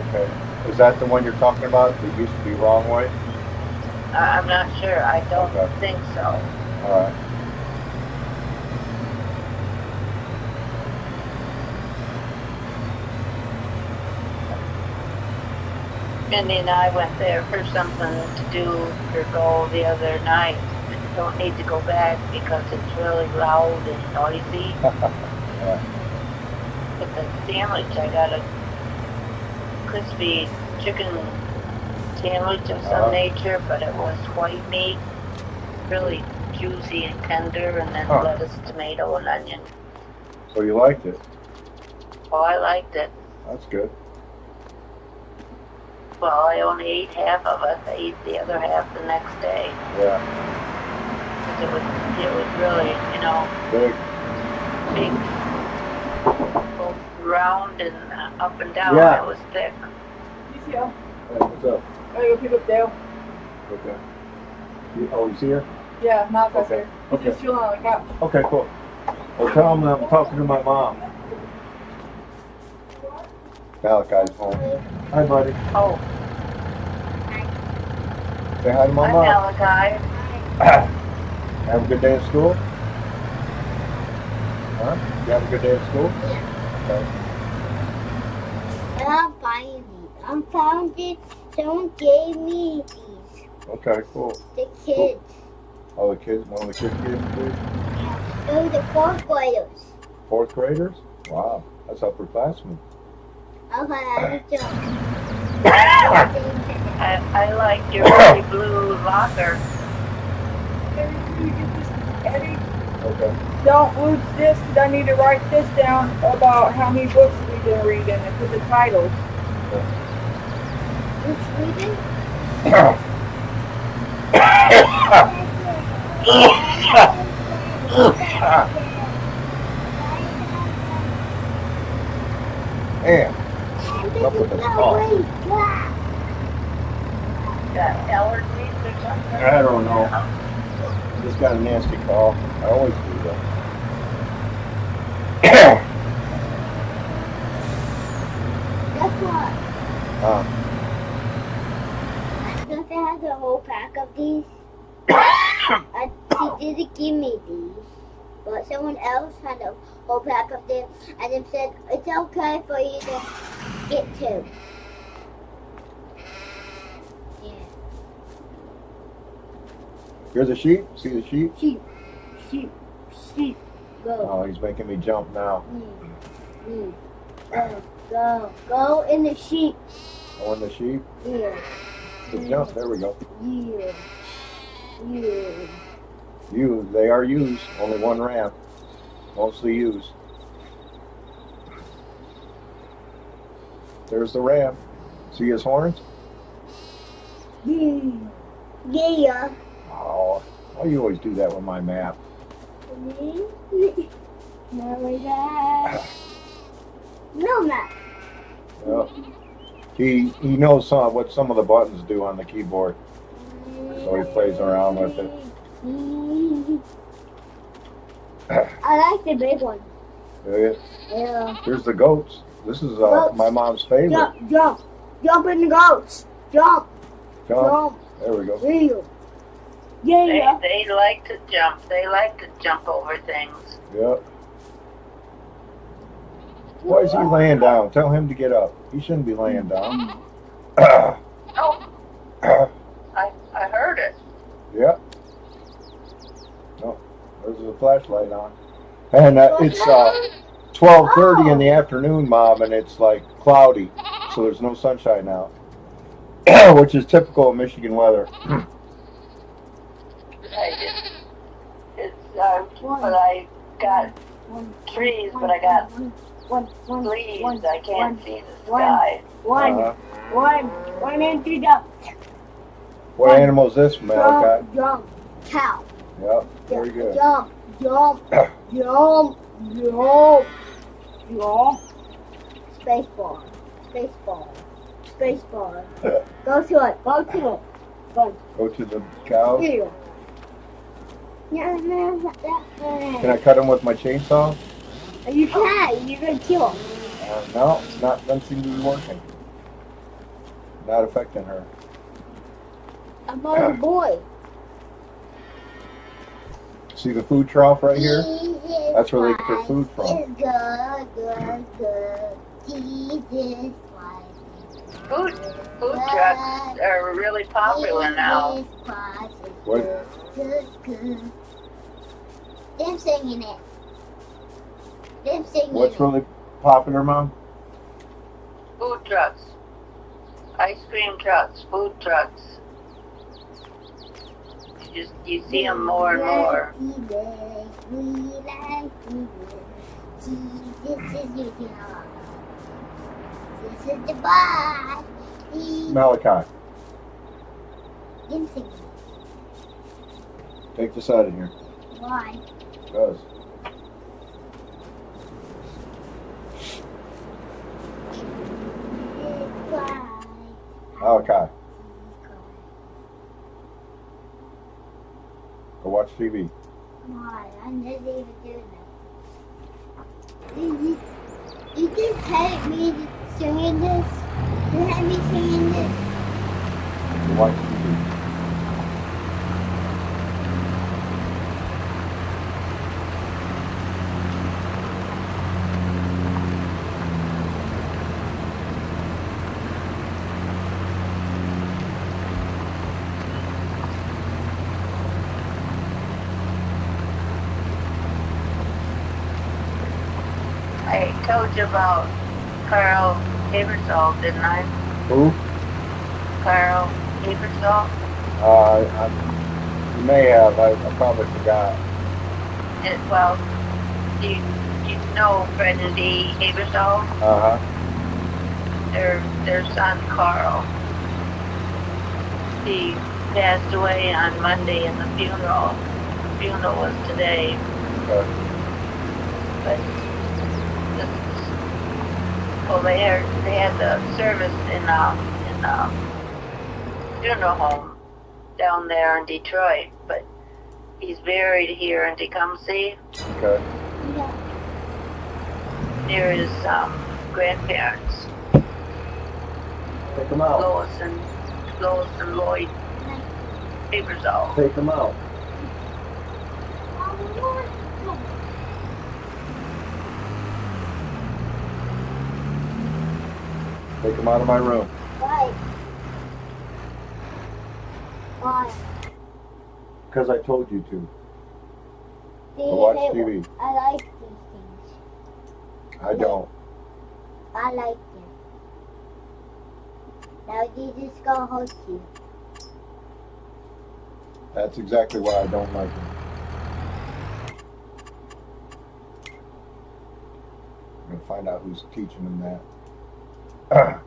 Speaker 1: Okay. Is that the one you're talking about? That used to be Wrong Way?
Speaker 2: I'm not sure. I don't
Speaker 1: Okay.
Speaker 2: think so.
Speaker 1: All right.
Speaker 2: Mindy and I went there for something to do or go the other night. Don't need to go back because it's really loud and noisy.
Speaker 1: Yeah.
Speaker 2: But the sandwich, I got a crispy chicken sandwich of some nature, but it was white meat, really juicy and tender, and then lettuce, tomato, and onion.
Speaker 1: So you liked it?
Speaker 2: Oh, I liked it.
Speaker 1: That's good.
Speaker 2: Well, I only ate half of it. I ate the other half the next day.
Speaker 1: Yeah.
Speaker 2: Because it was really,
Speaker 1: Big.
Speaker 2: big, both round and up and down.
Speaker 1: Yeah.
Speaker 2: It was thick.
Speaker 3: Yeah.
Speaker 1: Hey, what's up?
Speaker 3: I gotta go pick up Dale.
Speaker 1: Okay. You see her?
Speaker 3: Yeah, Malcolm's
Speaker 1: Okay.
Speaker 3: here. He's
Speaker 1: Okay.
Speaker 3: just chilling on the couch.
Speaker 1: Okay, cool. Well, tell him that I'm talking to my mom. Malachi's home. Hi, buddy.
Speaker 2: Oh,
Speaker 1: Say hi to my
Speaker 2: I'm
Speaker 1: mom.
Speaker 2: Malachi.
Speaker 1: Have a good day at school? Huh? You have a good day at school? Okay.
Speaker 4: And I'm finding these. I'm found it. Someone gave me these.
Speaker 1: Okay, cool.
Speaker 4: The kids.
Speaker 1: Oh, the kids, one of the kids gave it to you?
Speaker 4: Those are 4th graders.
Speaker 1: 4th graders? Wow, that's upperclassmen.
Speaker 4: Okay, I was just.
Speaker 2: I like your really blue locker.
Speaker 3: Eddie,
Speaker 1: Okay.
Speaker 3: don't lose this because I need to write this down about how many books we've been reading and put the titles.
Speaker 4: Which reading?
Speaker 1: And up with this cough.
Speaker 2: Got allergies or something?
Speaker 1: I don't know. Just got a nasty cough. I always do that.
Speaker 4: Guess what? Don't they have a whole pack of these? She didn't give me these, but someone else had a whole pack of them, and it said it's okay for you to get 2. Yeah.
Speaker 1: Here's a sheep. See the sheep?
Speaker 4: Sheep, sheep, sheep. Go.
Speaker 1: Oh, he's making me jump now.
Speaker 4: Go in the sheep.
Speaker 1: Oh, in the sheep?
Speaker 4: Yeah.
Speaker 1: Good jump. There we go.
Speaker 4: Yeah. Yeah.
Speaker 1: They are used. Only one ramp. Mostly used. There's the ramp. See his horns?
Speaker 4: Yeah.
Speaker 1: Oh, why you always do that with my map?
Speaker 4: No, Matt.
Speaker 1: Well, he knows what some of the buttons do on the keyboard, so he plays around with it.
Speaker 4: I like the big one.
Speaker 1: Yeah.
Speaker 4: Yeah.
Speaker 1: Here's the goats. This is
Speaker 4: Goats.
Speaker 1: my mom's favorite.
Speaker 4: Jump, jump. Jump in the goats. Jump,
Speaker 1: Jump.
Speaker 4: jump.
Speaker 1: There we go.
Speaker 4: Yeah.
Speaker 2: They like to jump. They like to jump over things.
Speaker 1: Yep. Why is he laying down? Tell him to get up. He shouldn't be laying down.
Speaker 2: Oh, I heard it.
Speaker 1: Yep. Oh, there's a flashlight on. And it's 12:30 in the afternoon, Mom, and it's like cloudy, so there's no sunshine out, which is typical of Michigan weather.
Speaker 2: But I got trees, but I got leaves. I can't see the sky.
Speaker 4: One empty jump.
Speaker 1: What animal is this, Malachi?
Speaker 4: Jump. Cow.
Speaker 1: Yep, very good.
Speaker 4: Jump. Jump. Jump. Jump. Jump. Spacebar. Spacebar. Spacebar. Go to it. Go to it.
Speaker 1: Go to the cows.
Speaker 4: Here. No,
Speaker 1: Can I cut him with my chainsaw?
Speaker 4: You can. You're gonna kill him.
Speaker 1: No, it's not. Doesn't seem to be working. Not affecting her.
Speaker 4: I'm not a boy.
Speaker 1: See the food trough right here? That's where they get their food from.
Speaker 2: Food trucks are really popular now.
Speaker 1: What?
Speaker 4: Them singing it. Them singing
Speaker 1: What's
Speaker 4: it.
Speaker 1: really popular, Mom?
Speaker 2: Food trucks, ice cream trucks, food trucks. You see them more and more.
Speaker 4: This is the bye.
Speaker 1: Malachi,
Speaker 4: Them singing.
Speaker 1: take this out of here.
Speaker 4: Why?
Speaker 1: Because. Malachi, go watch TV.
Speaker 4: Why? I never even do that. You just had me singing this. You had me singing this.
Speaker 1: Go watch TV.
Speaker 2: I told you about Carl Habersol, didn't I?
Speaker 1: Who?
Speaker 2: Carl Habersol.
Speaker 1: You may have. I probably forgot.
Speaker 2: Well, you know Brendan D. Habersol?
Speaker 1: Uh-huh.
Speaker 2: Their son Carl. He passed away on Monday in the funeral. The funeral was today,
Speaker 1: Okay.
Speaker 2: but they had the service in funeral home down there in Detroit, but he's buried here in Tecumseh
Speaker 1: Okay.
Speaker 2: near his grandparents,
Speaker 1: Take them out.
Speaker 2: Lois and Lloyd Habersol.
Speaker 1: Take them out. Take them out of my room.
Speaker 4: Why? Why?
Speaker 1: Because I told you to.
Speaker 4: See,
Speaker 1: Go watch TV.
Speaker 4: I like these things.
Speaker 1: I don't.
Speaker 4: I like them. Now you just go host you.
Speaker 1: That's exactly why I don't like them. find out who's teaching him that.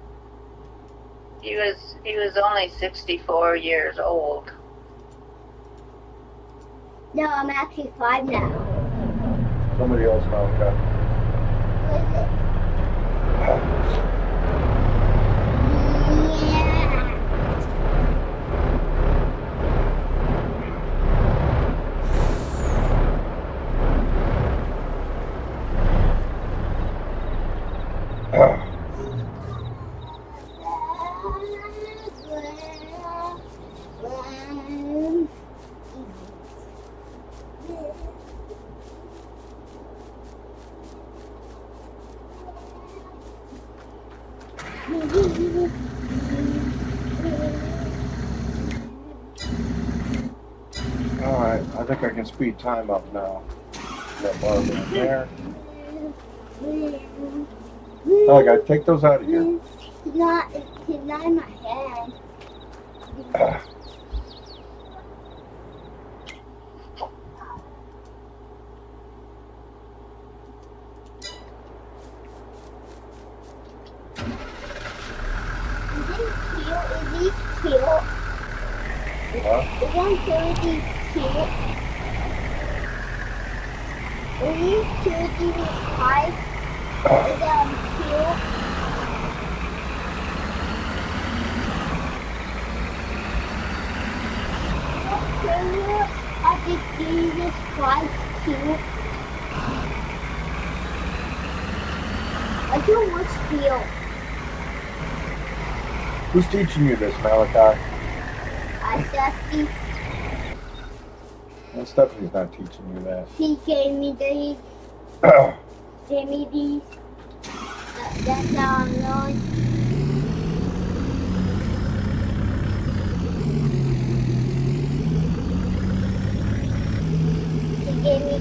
Speaker 2: He was only 64 years old.
Speaker 4: No, I'm actually 5 now.
Speaker 1: Somebody else found it.
Speaker 4: What is it?
Speaker 1: Alright, I think I can speed time up now. That bar in there. Oh, I gotta take those out of here.
Speaker 4: It's not in my hand. Is these cute?
Speaker 1: Huh?
Speaker 4: Is one these cute? Are these cute? These pies? Is cute? I think these pies cute. I don't want steel.
Speaker 1: Who's teaching you this, Malachi?
Speaker 4: Stephanie,
Speaker 1: Well, Stephanie's not teaching you that.
Speaker 4: she gave me these. Gave me these. That's how I'm knowing. She gave me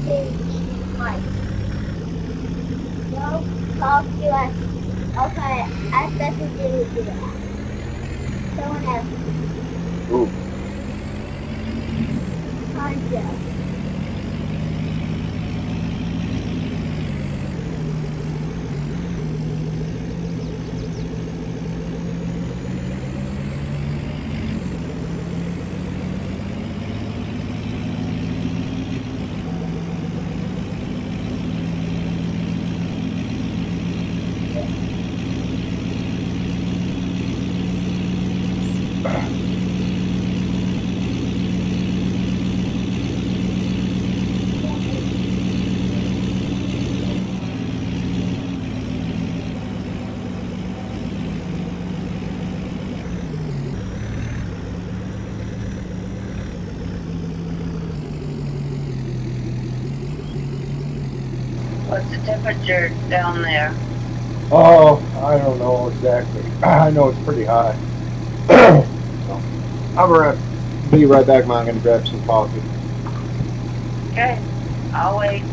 Speaker 4: these twice. No, talk to us. Okay, I Stephanie didn't do that. Someone else.
Speaker 1: Ooh.
Speaker 4: Conjure.
Speaker 2: What's the temperature down there?
Speaker 1: Oh, I don't know exactly. I know it's pretty high. So, I'm gonna be right back, Mom. I'm gonna grab some coffee.
Speaker 2: Okay, I'll wait.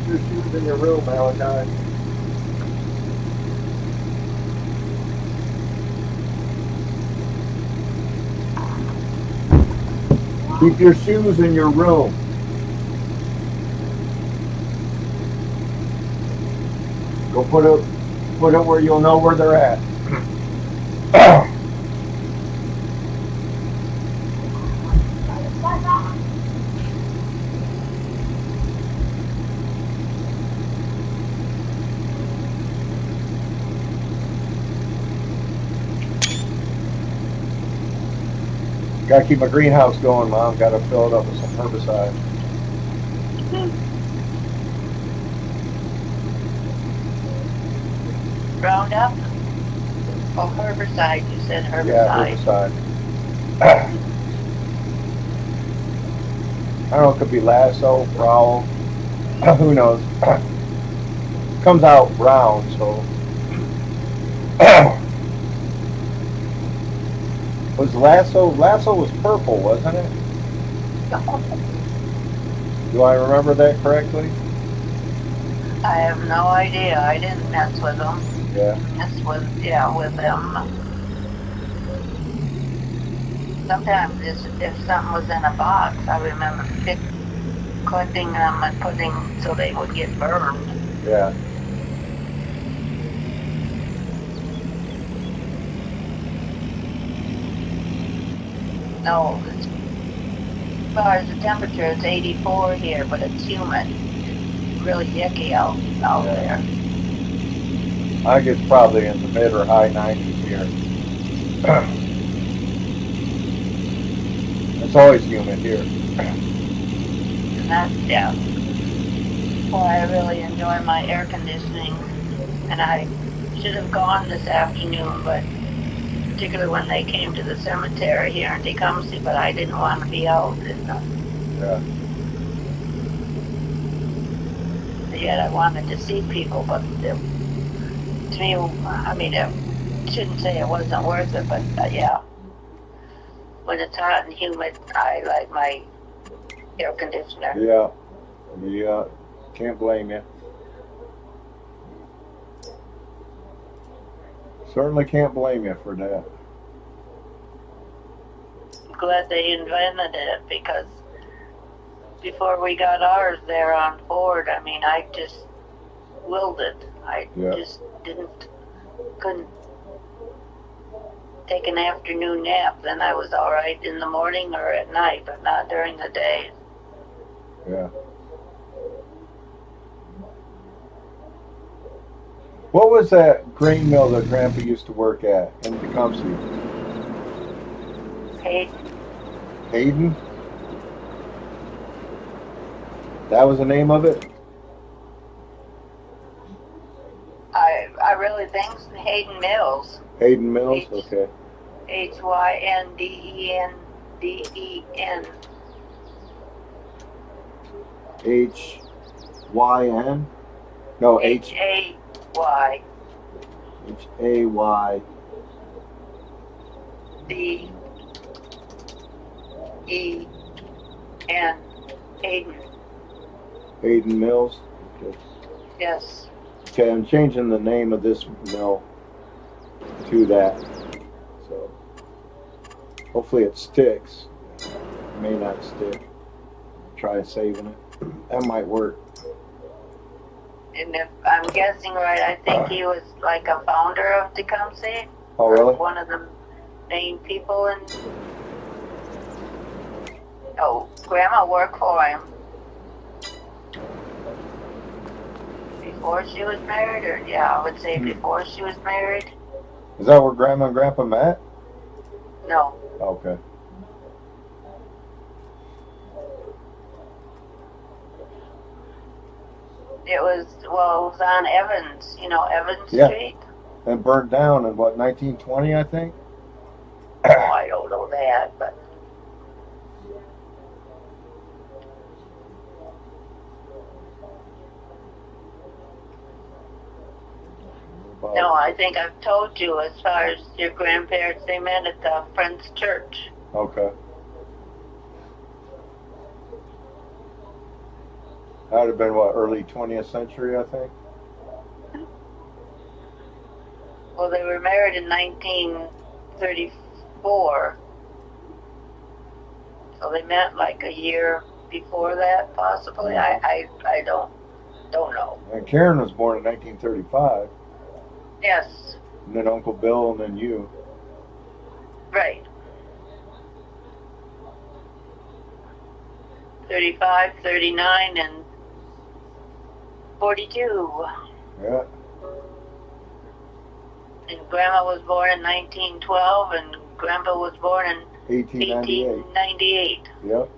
Speaker 1: Your shoes in your room, Malachi. Keep your shoes in your room. Go put it where you'll know where they're at. Gotta keep my greenhouse going, Mom. Gotta fill it up with some herbicide.
Speaker 2: Roundup? Oh, herbicide. You said
Speaker 1: Yeah,
Speaker 2: herbicide.
Speaker 1: herbicide. I don't know, it could be lasso, prowl. Who knows? Comes out round, so. Was lasso was purple, wasn't it? Do I remember that correctly?
Speaker 2: I have no idea. I didn't mess with them.
Speaker 1: Yeah.
Speaker 2: Mess with them. Sometimes if something was in a box, I remember collecting them and putting so they would get burned.
Speaker 1: Yeah.
Speaker 2: No, as far as the temperature, it's 84 here, but it's humid. It's really yucky out there.
Speaker 1: I think it's probably in the mid or high 90s here. It's always humid here.
Speaker 2: And that's, yeah. Well, I really enjoy my air conditioning, and I should have gone this afternoon, but particularly when they came to the cemetery here in Tecumseh, but I didn't want to be out.
Speaker 1: Yeah.
Speaker 2: Yet I wanted to see people, but to me, I mean, I shouldn't say it wasn't worth it, but yeah. When it's hot and humid, I like my air conditioner.
Speaker 1: Yeah. Yeah. Can't blame you. Certainly can't blame you for that.
Speaker 2: I'm glad they invented it, because before we got ours there on Ford, I mean, I just willed it. I just couldn't take an afternoon nap. Then I was all right in the morning or at night, but not during the day.
Speaker 1: Yeah. What was that grain mill that Grandpa used to work at in Tecumseh? Hayden? That was the name of it?
Speaker 2: I really think it's Hayden Mills.
Speaker 1: Hayden Mills? Okay.
Speaker 2: Hyndenden.
Speaker 1: H-Y-N? No,
Speaker 2: Hay.
Speaker 1: H-A-Y.
Speaker 2: D-E-N. Hayden.
Speaker 1: Hayden Mills? Okay.
Speaker 2: Yes.
Speaker 1: Okay, I'm changing the name of this mill to that. So hopefully it sticks. It may not stick. Try saving it. That might work.
Speaker 2: And if I'm guessing right, I think he was like a founder of Tecumseh.
Speaker 1: Oh, really?
Speaker 2: One of the main people in. Oh, Grandma worked for him before she was married, or yeah, I would say before she was married.
Speaker 1: Is that where Grandma and Grandpa met?
Speaker 2: No.
Speaker 1: Okay.
Speaker 2: It was on Evans, Evans Street.
Speaker 1: And burned down in what, 1920, I think?
Speaker 2: Oh, I don't know that, but. No, I think I've told you, as far as your grandparents, they met at the Friends Church.
Speaker 1: Okay. That would have been, what, early 20th century, I think?
Speaker 2: Well, they were married in 1934. So they met like a year before that, possibly. I don't know.
Speaker 1: And Karen was born in 1935.
Speaker 2: Yes.
Speaker 1: And then Uncle Bill, and then you.
Speaker 2: Right. 35, 39, and 42.
Speaker 1: Yeah.
Speaker 2: And Grandma was born in 1912, and Grandpa was born in
Speaker 1: 1898.
Speaker 2: 1898.
Speaker 1: Yep.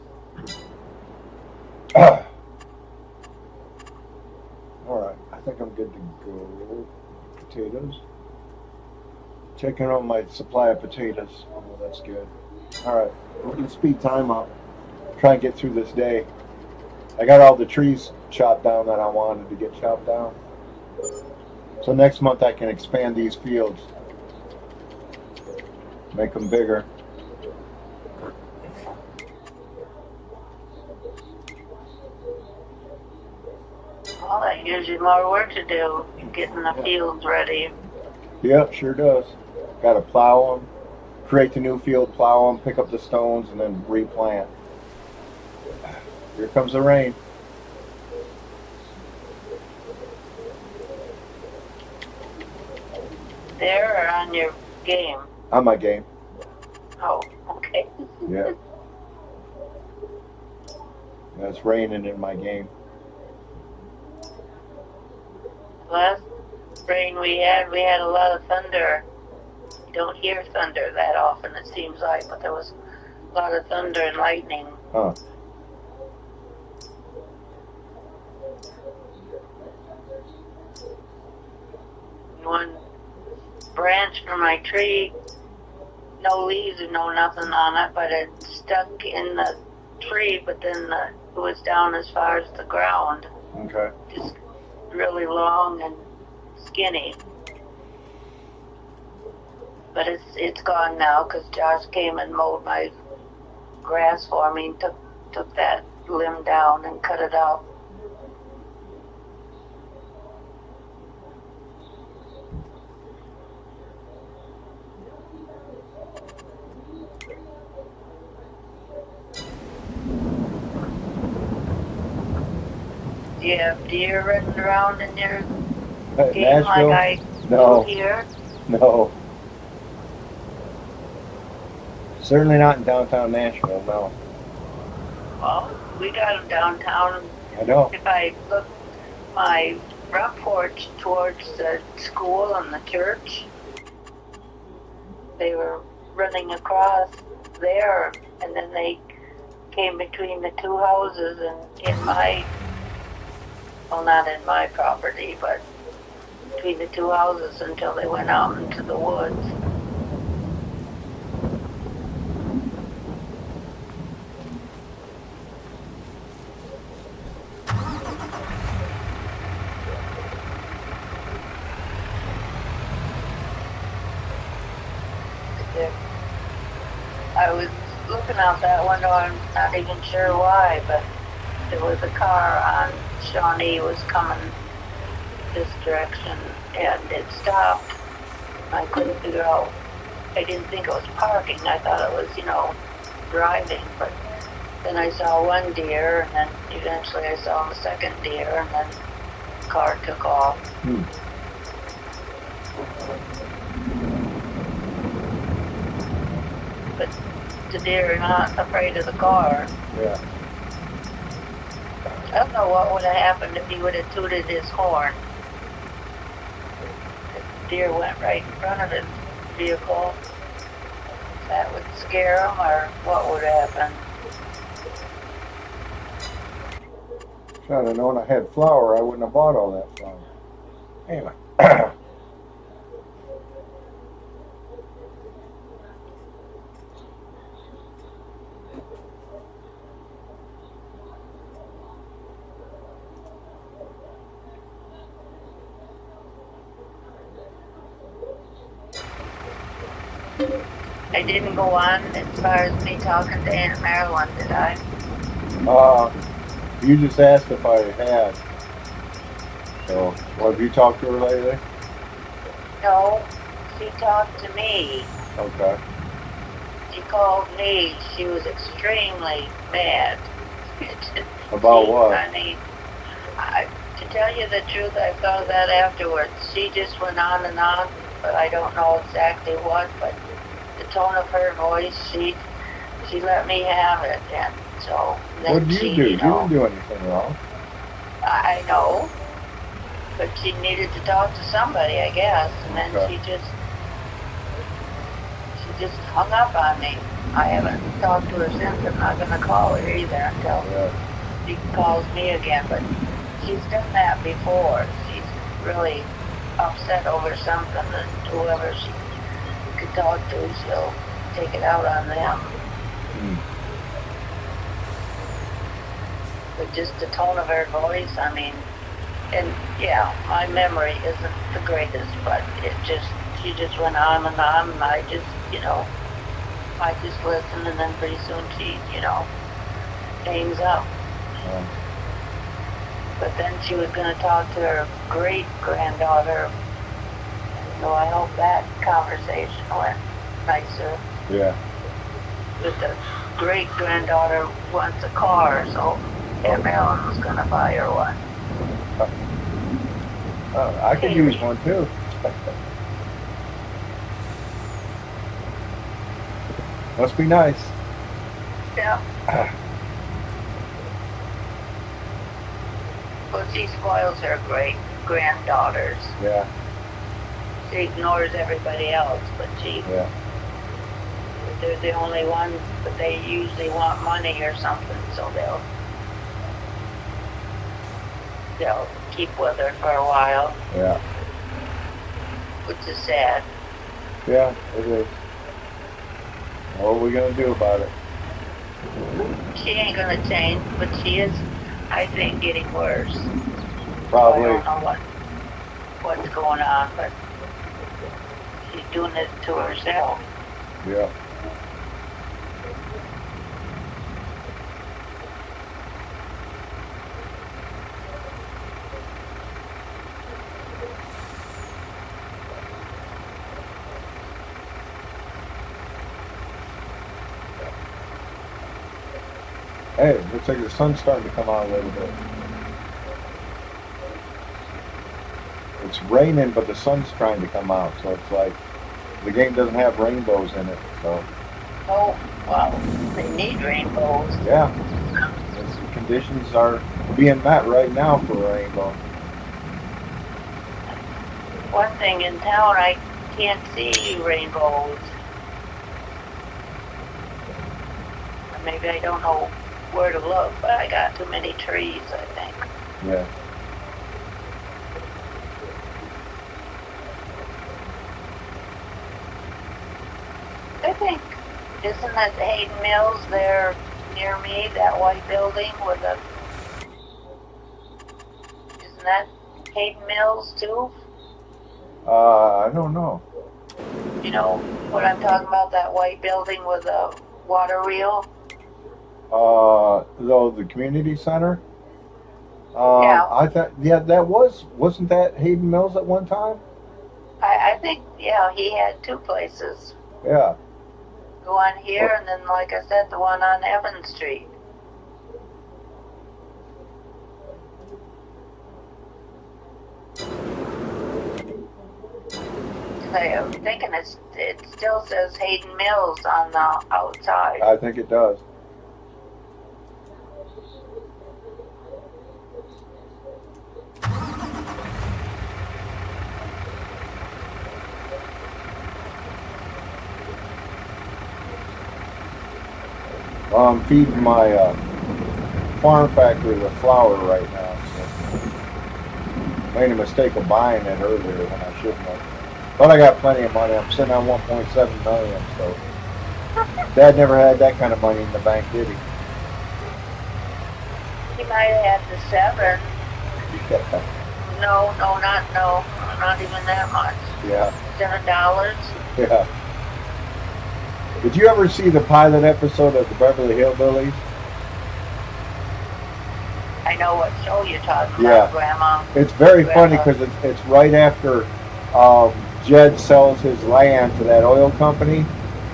Speaker 1: All right. I think I'm good to go. Potatoes. Checking on my supply of potatoes. Oh, that's good. All right. We can speed time up. Try and get through this day. I got all the trees chopped down that I wanted to get chopped down. So next month I can expand these fields. Make them bigger.
Speaker 2: Well, that gives you more work to do, getting the fields ready.
Speaker 1: Yep, sure does. Got to plow them, create the new field, plow them, pick up the stones, and then replant. Here comes the rain.
Speaker 2: There or on your game?
Speaker 1: On my game.
Speaker 2: Oh, okay.
Speaker 1: Yeah. Yeah, it's raining in my game.
Speaker 2: Last rain we had a lot of thunder. You don't hear thunder that often, it seems like, but there was a lot of thunder and lightning.
Speaker 1: Huh.
Speaker 2: One branch from my tree, no leaves and no nothing on it, but it stuck in the tree, but then it was down as far as the ground.
Speaker 1: Okay.
Speaker 2: Just really long and skinny. But it's gone now because Josh came and mowed my grass for me and took that limb down and cut it out. Do you have deer running around in your game
Speaker 1: Nashville?
Speaker 2: like I
Speaker 1: No.
Speaker 2: do here?
Speaker 1: No. Certainly not in downtown Nashville, no.
Speaker 2: Well, we got them downtown.
Speaker 1: I know.
Speaker 2: If I look my front porch towards the school and the church, they were running across there, and then they came between the two houses and in my, well, not in my property, but between the two houses until they went out into the woods. I was looking out that window, I'm not even sure why, but there was a car on Shawnee was coming this direction, and it stopped. I couldn't figure out, I didn't think it was parking, I thought it was, driving, but then I saw one deer, and then eventually I saw the second deer, and then the car took off. But the deer are not afraid of the car.
Speaker 1: Yeah.
Speaker 2: I don't know what would have happened if he would have tooted his horn. The deer went right in front of his vehicle. That would scare him, or what would happen?
Speaker 1: If I'd have known I had flour, I wouldn't have bought all that flour. Anyway.
Speaker 2: I didn't go on as far as me talking to Aunt Marilyn, did I?
Speaker 1: You just asked if I had. So, well, have you talked to her lately?
Speaker 2: No, she talked to me.
Speaker 1: Okay.
Speaker 2: She called me. She was extremely mad.
Speaker 1: About what?
Speaker 2: I mean, to tell you the truth, I thought of that afterwards. She just went on and on, but I don't know exactly what, but the tone of her voice, she let me have it, and so then
Speaker 1: What did you do? You
Speaker 2: know,
Speaker 1: didn't do anything wrong.
Speaker 2: I know, but she needed to talk to somebody, I guess, and then
Speaker 1: Okay.
Speaker 2: she just hung up on me. I haven't talked to her since. I'm not gonna call her either until
Speaker 1: Yeah.
Speaker 2: she calls me again, but she's done that before. She's really upset over something, and whoever she could talk to, she'll take it out on them. But just the tone of her voice, I mean, and yeah, my memory isn't the greatest, but she just went on, and I just, I just listened, and then pretty soon she, hangs up. But then she was going to talk to her great-granddaughter. So I hope that conversation went nicer.
Speaker 1: Yeah.
Speaker 2: But the great-granddaughter wants a car, so Aunt Marilyn was going to buy her one.
Speaker 1: I could use one too. Must be nice.
Speaker 2: Yeah. Well, she spoils her great-granddaughters.
Speaker 1: Yeah.
Speaker 2: She ignores everybody else, but
Speaker 1: Yeah.
Speaker 2: they're the only ones, but they usually want money or something, so they'll keep with her for a while,
Speaker 1: Yeah.
Speaker 2: which is sad.
Speaker 1: Yeah, it is. What are we gonna do about it?
Speaker 2: She ain't gonna change, but she is, I think, getting worse.
Speaker 1: Probably.
Speaker 2: I don't know what's going on, but she's doing it to herself.
Speaker 1: Yeah. Hey, looks like the sun's starting to come out a little bit. It's raining, but the sun's trying to come out, so it's like the game doesn't have rainbows in it. So
Speaker 2: Oh, well, they need rainbows.
Speaker 1: yeah, the conditions are being met right now for a rainbow.
Speaker 2: One thing in town, I can't see rainbows. Or maybe I don't know where to look, but I got too many trees, I think.
Speaker 1: Yeah.
Speaker 2: I think, isn't that the Hayden Mills there near me, that white building with the, isn't that Hayden Mills too?
Speaker 1: I don't know.
Speaker 2: You know what I'm talking about, that white building with a water wheel?
Speaker 1: Though the community center.
Speaker 2: Yeah.
Speaker 1: I thought, wasn't that Hayden Mills at one time?
Speaker 2: I think, yeah, he had two places.
Speaker 1: Yeah.
Speaker 2: The one here, and then, like I said, the one on Evans Street. I'm thinking it still says Hayden Mills on the outside.
Speaker 1: I think it does. Well, I'm feeding my farm factory with flour right now. So made a mistake of buying it earlier when I shouldn't have. But I got plenty of money. I'm sitting on 1.7 million. So Dad never had that kind of money in the bank, did he?
Speaker 2: He might have had the 7. No, not even that much.
Speaker 1: Yeah.
Speaker 2: $7.
Speaker 1: Yeah. Did you ever see the pilot episode of the Beverly Hillbillies?
Speaker 2: I know what show you're talking
Speaker 1: Yeah.
Speaker 2: about, Grandma.
Speaker 1: It's very funny because it's right after Jed sells his land to that oil company,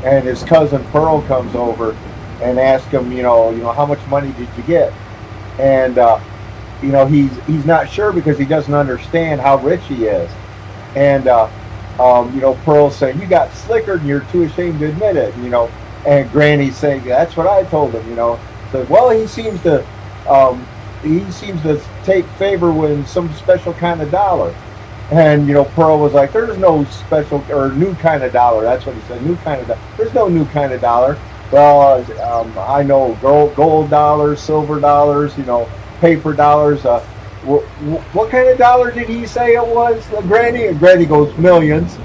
Speaker 1: and his cousin Pearl comes over and asks him, you know, how much money did you get? And he's not sure because he doesn't understand how rich he is. And Pearl's saying, you got slickered and you're too ashamed to admit it, and Granny's saying, that's what I told him, So, well, he seems to take favor with some special kind of dollar. And, Pearl was like, there's no special or new kind of dollar. That's what he said, new kind of dollar. There's no new kind of dollar. Well, I know gold dollars, silver dollars, paper dollars. What kind of dollar did he say it was, Granny? And Granny goes, millions.
Speaker 2: See,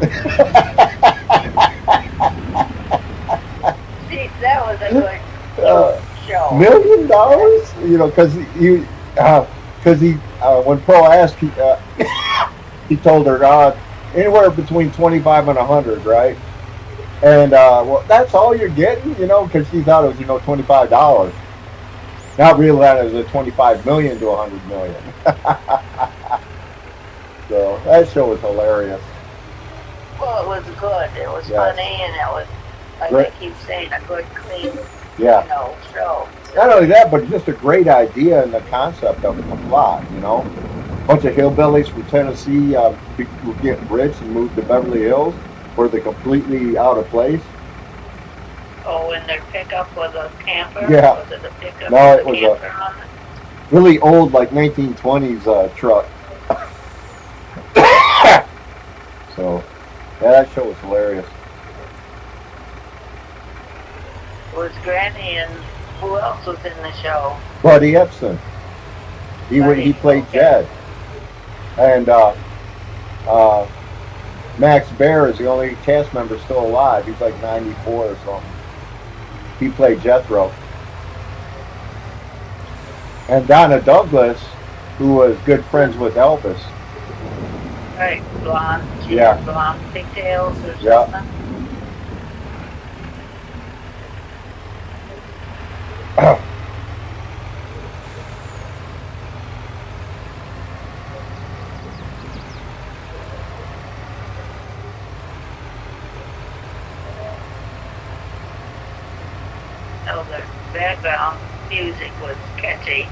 Speaker 2: that was a good show.
Speaker 1: $1 million? Because when Pearl asked, he told her anywhere between 25 and 100, right? And well, that's all you're getting, because she thought it was $25. Not realizing it was a 25 million to 100 million. So that show was hilarious.
Speaker 2: Well, it was good. It was
Speaker 1: Yes.
Speaker 2: funny, and it was, like
Speaker 1: Great.
Speaker 2: I keep saying, a good, clean,
Speaker 1: Yeah.
Speaker 2: show.
Speaker 1: Not only that, but just a great idea and the concept of it, the plot, Bunch of hillbillies from Tennessee were getting rich and moved to Beverly Hills where they're completely out of place.
Speaker 2: Oh, and their pickup was a camper?
Speaker 1: Yeah.
Speaker 2: Was it a pickup
Speaker 1: No,
Speaker 2: with
Speaker 1: it was
Speaker 2: camper on it?
Speaker 1: Really old, like 1920s truck. So, yeah, that show was hilarious.
Speaker 2: It was Granny, and who else was in the show?
Speaker 1: Buddy Epson. He
Speaker 2: Buddy,
Speaker 1: played
Speaker 2: okay.
Speaker 1: Jed. And Max Baer is the only cast member still alive. He's like 94 or something. He played Jethro. And Donna Douglas, who was good friends with Elvis.
Speaker 2: Right, blonde. She
Speaker 1: Yeah.
Speaker 2: had blonde pigtails or
Speaker 1: Yeah.
Speaker 2: something. Oh, the background music was catchy.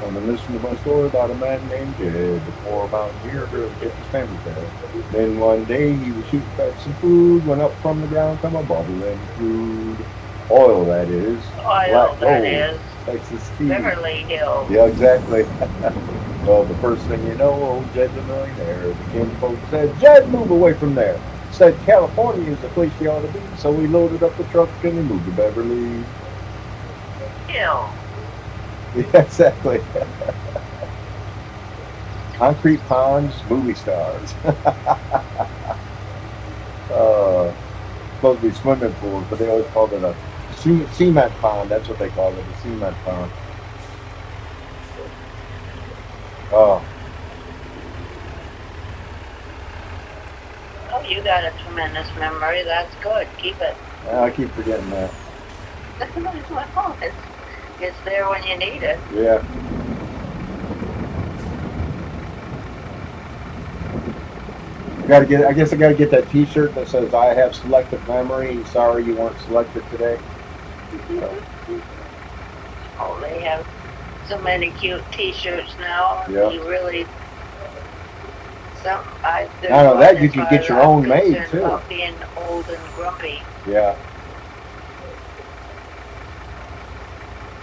Speaker 1: On the listen to my story about a man named Jed, before about a year ago, get his family dead. Then one day he was shooting at some food, went up from the ground, come a bubbling crude. Oil, that is.
Speaker 2: Oil,
Speaker 1: Black
Speaker 2: that
Speaker 1: gold.
Speaker 2: is.
Speaker 1: Texas Steve.
Speaker 2: Beverly Hills.
Speaker 1: Yeah, exactly. Well, the first thing you know, old Jed's a millionaire. The kinfolk said, Jed, move away from there. Said California is the place you ought to be, so we loaded up the truck and we moved to Beverly.
Speaker 2: Hill.
Speaker 1: Yeah, exactly. Concrete ponds, movie stars. Supposed to be swimming pools, but they always called it a cement pond. That's what they called it, a cement pond. Oh,
Speaker 2: Oh, you got a tremendous memory. That's good. Keep it.
Speaker 1: I keep forgetting that.
Speaker 2: Well, it's there when you need it.
Speaker 1: Yeah. I guess I gotta get that T-shirt that says "I have selective memory. Sorry you weren't selected today."
Speaker 2: Oh, they have so many cute T-shirts now.
Speaker 1: Yeah.
Speaker 2: You really.
Speaker 1: I know that you can get your own made too.
Speaker 2: About being old and grumpy.
Speaker 1: Yeah.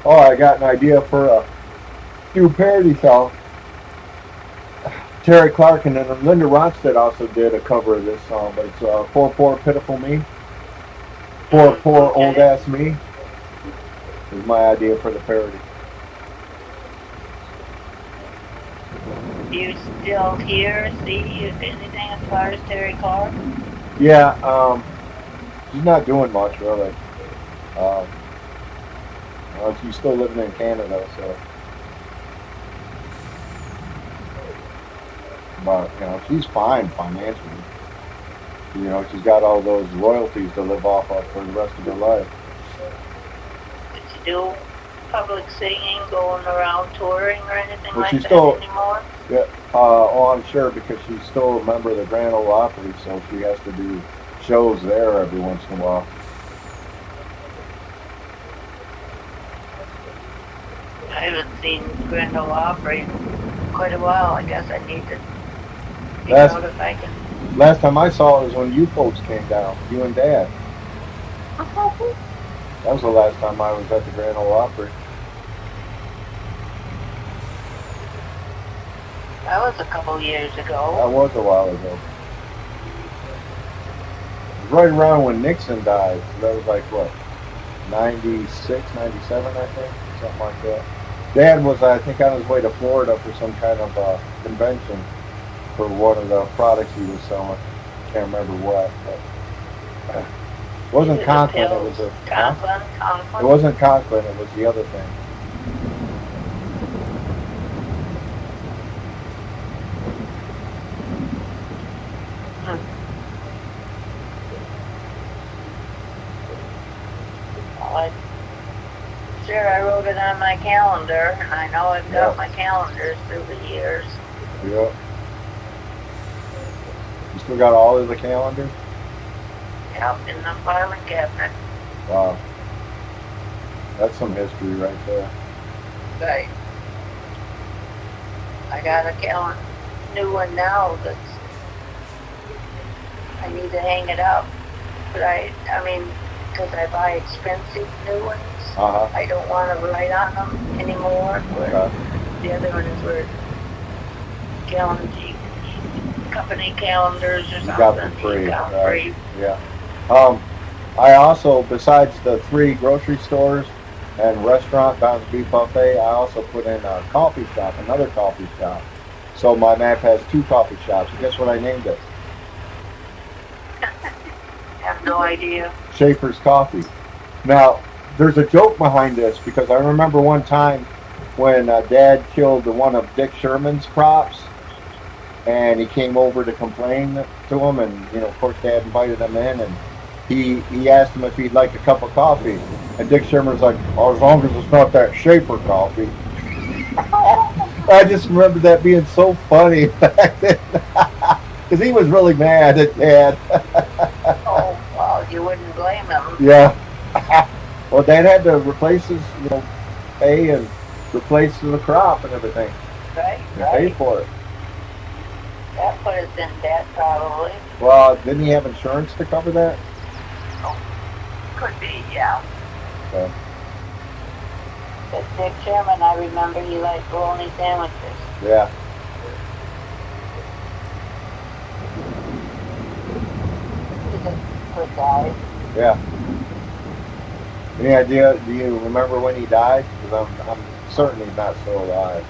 Speaker 1: Oh, I got an idea for a new parody song. Terry Clark and then Linda Ronstadt also did a cover of this song, but it's Poor Poor Pitiful Me. Poor Poor
Speaker 2: Okay.
Speaker 1: Old Ass Me is my idea for the parody.
Speaker 2: You still hear, see anything as far as Terry Clark?
Speaker 1: Yeah, she's not doing much really. Well, she's still living in Canada, so. But, she's fine financially. She's got all those royalties to live off of for the rest of her life.
Speaker 2: Did you do public singing, going around touring or anything
Speaker 1: Well,
Speaker 2: like
Speaker 1: she's
Speaker 2: that
Speaker 1: still-
Speaker 2: anymore?
Speaker 1: Yeah, I'm sure because she's still a member of the Grand Ole Opry, so she has to do shows there every once in a while.
Speaker 2: I haven't seen Grand Ole Opry in quite a while. I guess I need to figure
Speaker 1: That's-
Speaker 2: out if I can.
Speaker 1: Last time I saw it was when you folks came down, you and Dad. That was the last time I was at the Grand Ole Opry.
Speaker 2: That was a couple years
Speaker 1: That
Speaker 2: ago.
Speaker 1: was a while ago. It was right around when Nixon died. So that was like, what, 96, 97, I think? Something like that. Dad was, I think, on his way to Florida for some kind of convention for one of the products he was selling. Can't remember what. But, it wasn't
Speaker 2: The
Speaker 1: Conklin. It
Speaker 2: pills.
Speaker 1: was
Speaker 2: Conklin.
Speaker 1: It wasn't Conklin. It was the other thing.
Speaker 2: Sure, I have it on my calendar, and I know I've got
Speaker 1: Yeah.
Speaker 2: my calendars through the years.
Speaker 1: Yeah. You still got all of the calendars?
Speaker 2: Yep, in the filing cabinet.
Speaker 1: Wow. That's some history right there.
Speaker 2: Right. I got a new one now that's, I need to hang it up. But I mean, because I buy expensive new ones, I don't want to write on them anymore.
Speaker 1: Okay.
Speaker 2: The other ones were company calendars or
Speaker 1: You
Speaker 2: something.
Speaker 1: got for free.
Speaker 2: You got
Speaker 1: Right.
Speaker 2: free.
Speaker 1: Yeah. I also, besides the 3 grocery stores and restaurant, Don's Beef Buffet, I also put in a coffee shop, another coffee shop. So my map has 2 coffee shops. And guess what I named it?
Speaker 2: Have no idea.
Speaker 1: Schafer's Coffee. Now, there's a joke behind this because I remember one time when Dad killed one of Dick Sherman's crops, and he came over to complain to him, and of course, Dad invited him in, and he asked him if he'd like a cup of coffee, and Dick Sherman's like, "Oh, as long as it's not that Schafer coffee." I just remember that being so funny back then because he was really mad at Dad.
Speaker 2: Oh, well, you wouldn't blame him.
Speaker 1: Yeah. Well, Dad had to replace his, pay and replace the crop and everything.
Speaker 2: Right,
Speaker 1: And pay
Speaker 2: right.
Speaker 1: for it.
Speaker 2: That put us in debt, probably.
Speaker 1: Well, didn't he have insurance to cover that?
Speaker 2: Could be, yeah.
Speaker 1: Okay.
Speaker 2: But Dick Sherman, I remember he liked bologna sandwiches.
Speaker 1: Yeah.
Speaker 2: He's a good guy.
Speaker 1: Yeah. Any idea? Do you remember when he died? Because I'm certain he's not still alive.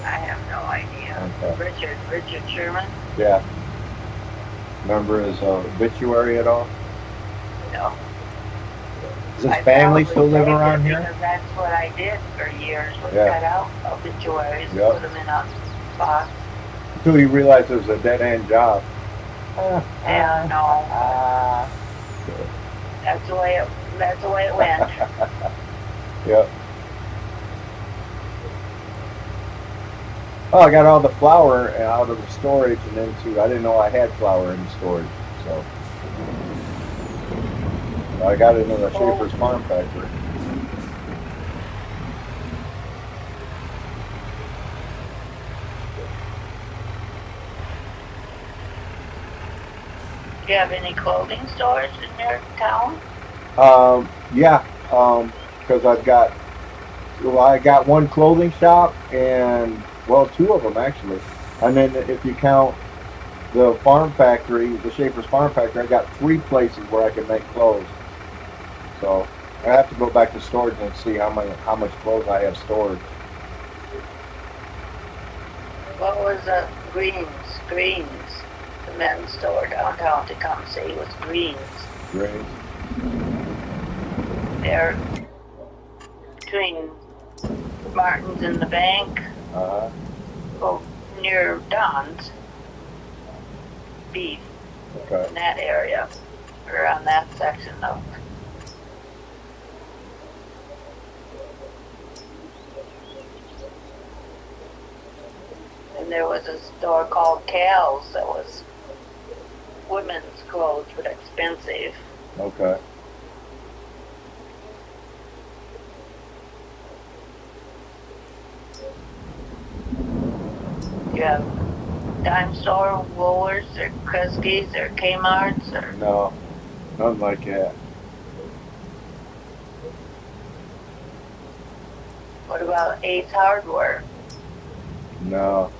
Speaker 2: I have no idea.
Speaker 1: Okay.
Speaker 2: Richard Sherman?
Speaker 1: Yeah. Remember his obituary at all?
Speaker 2: No.
Speaker 1: Does his
Speaker 2: I
Speaker 1: family
Speaker 2: probably
Speaker 1: still live
Speaker 2: saved
Speaker 1: around
Speaker 2: it
Speaker 1: here?
Speaker 2: Because that's what I did for years, was
Speaker 1: Yeah.
Speaker 2: cut out obituaries
Speaker 1: Yep.
Speaker 2: and put them in a box.
Speaker 1: Until you realized it was a dead end job.
Speaker 2: Yeah, no. That's the way it went.
Speaker 1: Yep. Oh, I got all the flour out of the storage and into. I didn't know I had flour in storage, so I got it in the Schafer's Farm Factory.
Speaker 2: Do you have any clothing stores in your town?
Speaker 1: Yeah, because I got one clothing shop and, well, 2 of them actually. And then if you count the farm factory, the Schafer's Farm Factory, I got 3 places where I can make clothes. So I have to go back to storage and see how much clothes I have stored.
Speaker 2: What was Greens, the men's store downtown to come see was Greens.
Speaker 1: Great.
Speaker 2: They're between Martin's and the bank, near Don's Beef,
Speaker 1: Okay.
Speaker 2: in that area, around that section of. And there was a store called Cal's that was women's clothes, but expensive.
Speaker 1: Okay.
Speaker 2: You have dime store, Woolworths, or Kresge's, or Kmart's, or
Speaker 1: No, nothing like that.
Speaker 2: what about Ace Hardware?
Speaker 1: No.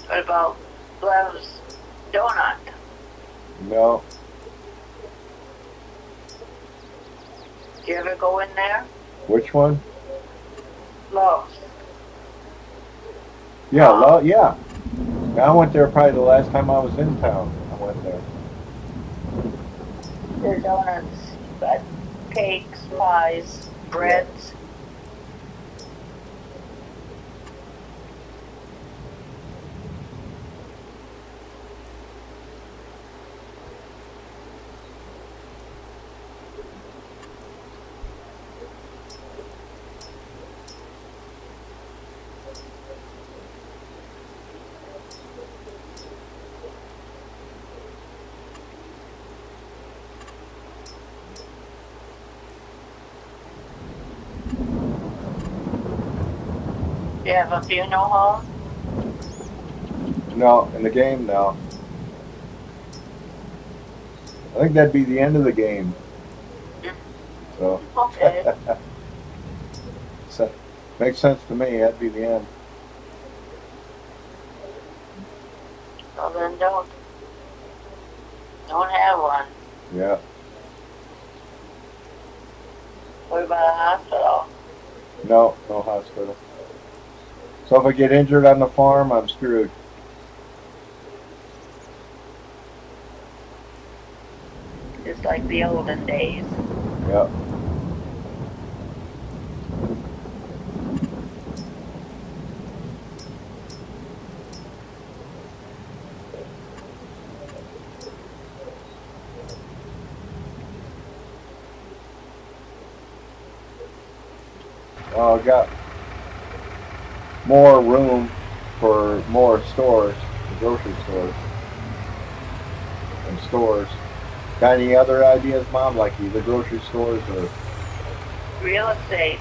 Speaker 2: What about Love's Donut?
Speaker 1: No.
Speaker 2: Do you ever go in there?
Speaker 1: Which one?
Speaker 2: Love's.
Speaker 1: Yeah, yeah. I went there probably the last time I was in town. I went there.
Speaker 2: Their donuts, but cakes, pies, breads. You have a funeral home?
Speaker 1: No, in the game, no. I think that'd be the end of the game. So,
Speaker 2: Okay.
Speaker 1: so makes sense to me. That'd be the end.
Speaker 2: Well then don't have one.
Speaker 1: Yeah.
Speaker 2: What about a hospital?
Speaker 1: No, no hospital. So if I get injured on the farm, I'm screwed.
Speaker 2: Just like the olden days.
Speaker 1: Yep. Well, I got more room for more stores, grocery stores, and stores. Got any other ideas, Mom? Like either grocery stores or?
Speaker 2: Real estate.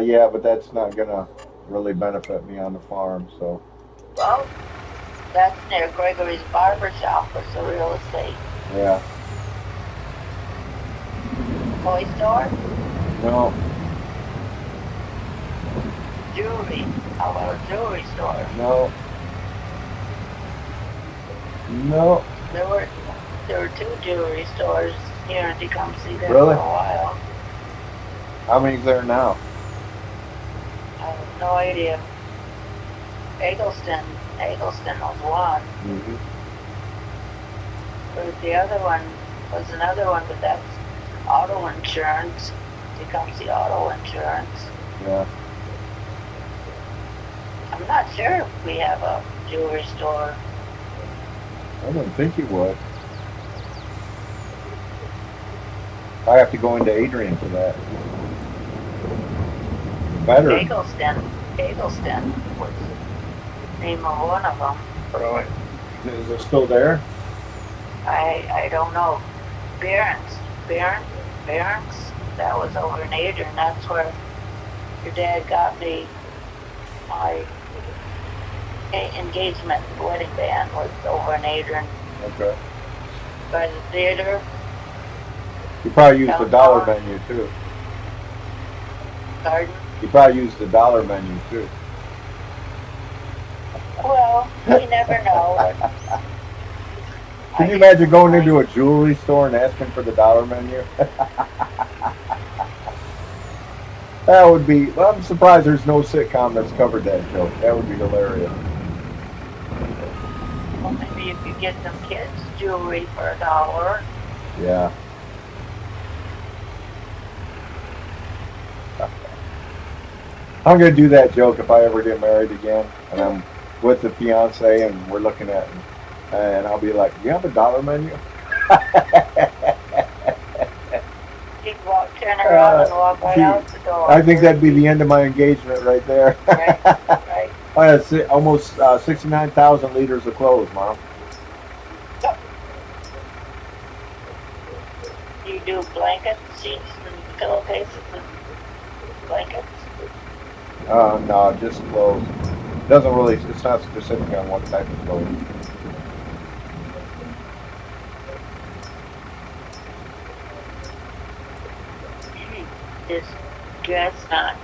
Speaker 1: Yeah, but that's not gonna really benefit me on the farm. So.
Speaker 2: Well, that's near Gregory's barber shop for the real estate.
Speaker 1: Yeah.
Speaker 2: Toy store?
Speaker 1: No.
Speaker 2: Jewelry. How about a jewelry store?
Speaker 1: No. No.
Speaker 2: There were 2 jewelry stores here in Tecumseh there
Speaker 1: Really?
Speaker 2: for a while.
Speaker 1: How many's there now?
Speaker 2: I have no idea. Eggleston was one.
Speaker 1: Mm-hmm.
Speaker 2: But the other one was another one, but that's auto insurance. Tecumseh Auto Insurance.
Speaker 1: Yeah.
Speaker 2: I'm not sure if we have a jewelry store.
Speaker 1: I didn't think you would. I have to go into Adrian for that. Better.
Speaker 2: Eggleston was the name of one of them.
Speaker 1: Really? Is it still there?
Speaker 2: I don't know. Barron's, that was over in Adrian. That's where your dad got me my engagement wedding band was over in Adrian
Speaker 1: Okay.
Speaker 2: by the theater.
Speaker 1: You probably used the dollar
Speaker 2: California.
Speaker 1: menu too.
Speaker 2: Garden.
Speaker 1: You probably used the dollar menu too.
Speaker 2: Well, you never know.
Speaker 1: Can you imagine going into a jewelry store and asking for the dollar menu? That would be, well, I'm surprised there's no sitcom that's covered that joke. That would be hilarious.
Speaker 2: Well, maybe you could get some kids jewelry for $1.
Speaker 1: Yeah. I'm going to do that joke if I ever get married again and I'm with the fiance and we're looking at it. And I'll be like, you have a dollar menu?
Speaker 2: You'd turn around and walk right out the door.
Speaker 1: I think that'd be the end of my engagement right there.
Speaker 2: Right.
Speaker 1: I had almost 69,000 liters of clothes, Mom.
Speaker 2: You do blankets, sheets, and pillowcases and blankets?
Speaker 1: No, just clothes. Doesn't really, it's not specific on what type of clothes.
Speaker 2: Just dress, not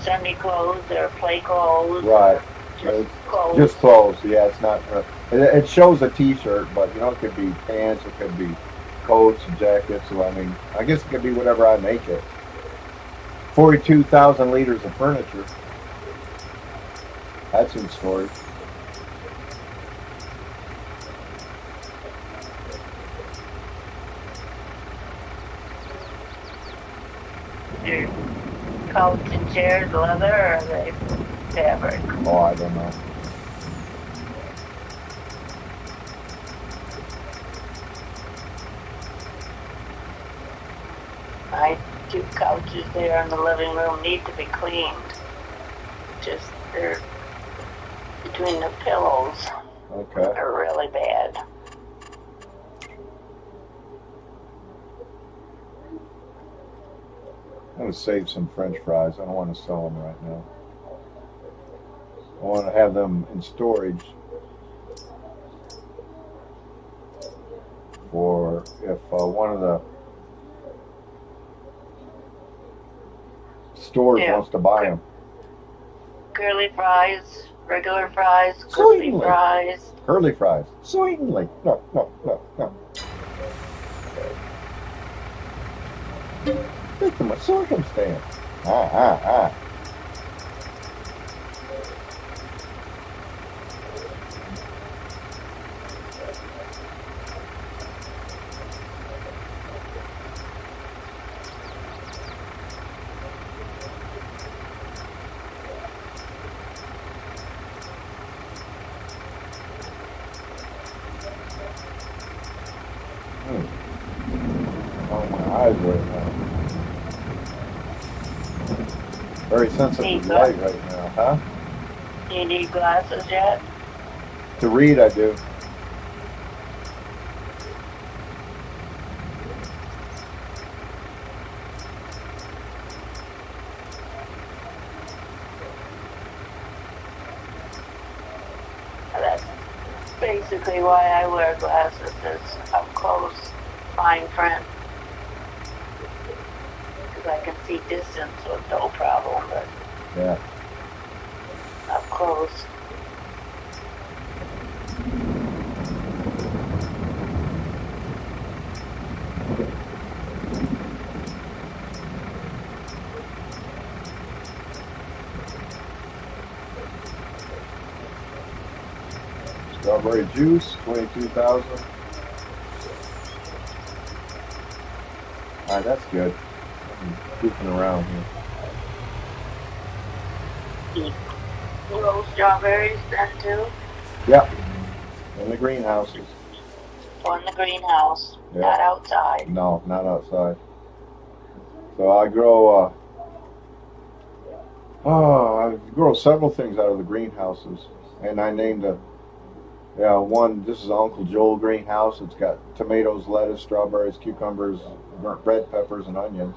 Speaker 2: Sunday clothes or play clothes.
Speaker 1: Right.
Speaker 2: Just clothes.
Speaker 1: Just clothes, yeah, it's not, it shows a t-shirt, but you know, it could be pants, it could be coats, jackets, so I mean, I guess it could be whatever I make it. 42,000 liters of furniture. That's in storage.
Speaker 2: Your couch and chairs leather or are they fabric?
Speaker 1: Oh, I don't know.
Speaker 2: My 2 couches there in the living room need to be cleaned. Just they're between the pillows.
Speaker 1: Okay.
Speaker 2: They're really bad.
Speaker 1: going to save some French fries. I don't want to sell them right now. I want to have them in storage for if one of the stores wants to buy them.
Speaker 2: Curly fries, regular fries, crispy
Speaker 1: Certainly.
Speaker 2: fries.
Speaker 1: Curly fries. Certainly. No. Victim of circumstance. Ah. Oh, my eyes right now. Very sensitive to light right now, huh?
Speaker 2: Do you need glasses yet?
Speaker 1: To read, I do.
Speaker 2: That's basically why I wear glasses, is up close, fine print. Because I can see distance with no problem, but
Speaker 1: Yeah.
Speaker 2: up close.
Speaker 1: Strawberry juice, 22,000. Alright, that's good. I'm goofing around here.
Speaker 2: Grow strawberries then too?
Speaker 1: Yep. In the greenhouses.
Speaker 2: Or in the greenhouse,
Speaker 1: Yeah.
Speaker 2: not outside.
Speaker 1: No, not outside. So I grow, I grow several things out of the greenhouses. And I named one, this is Uncle Joel greenhouse. It's got tomatoes, lettuce, strawberries, cucumbers, red peppers, and onions.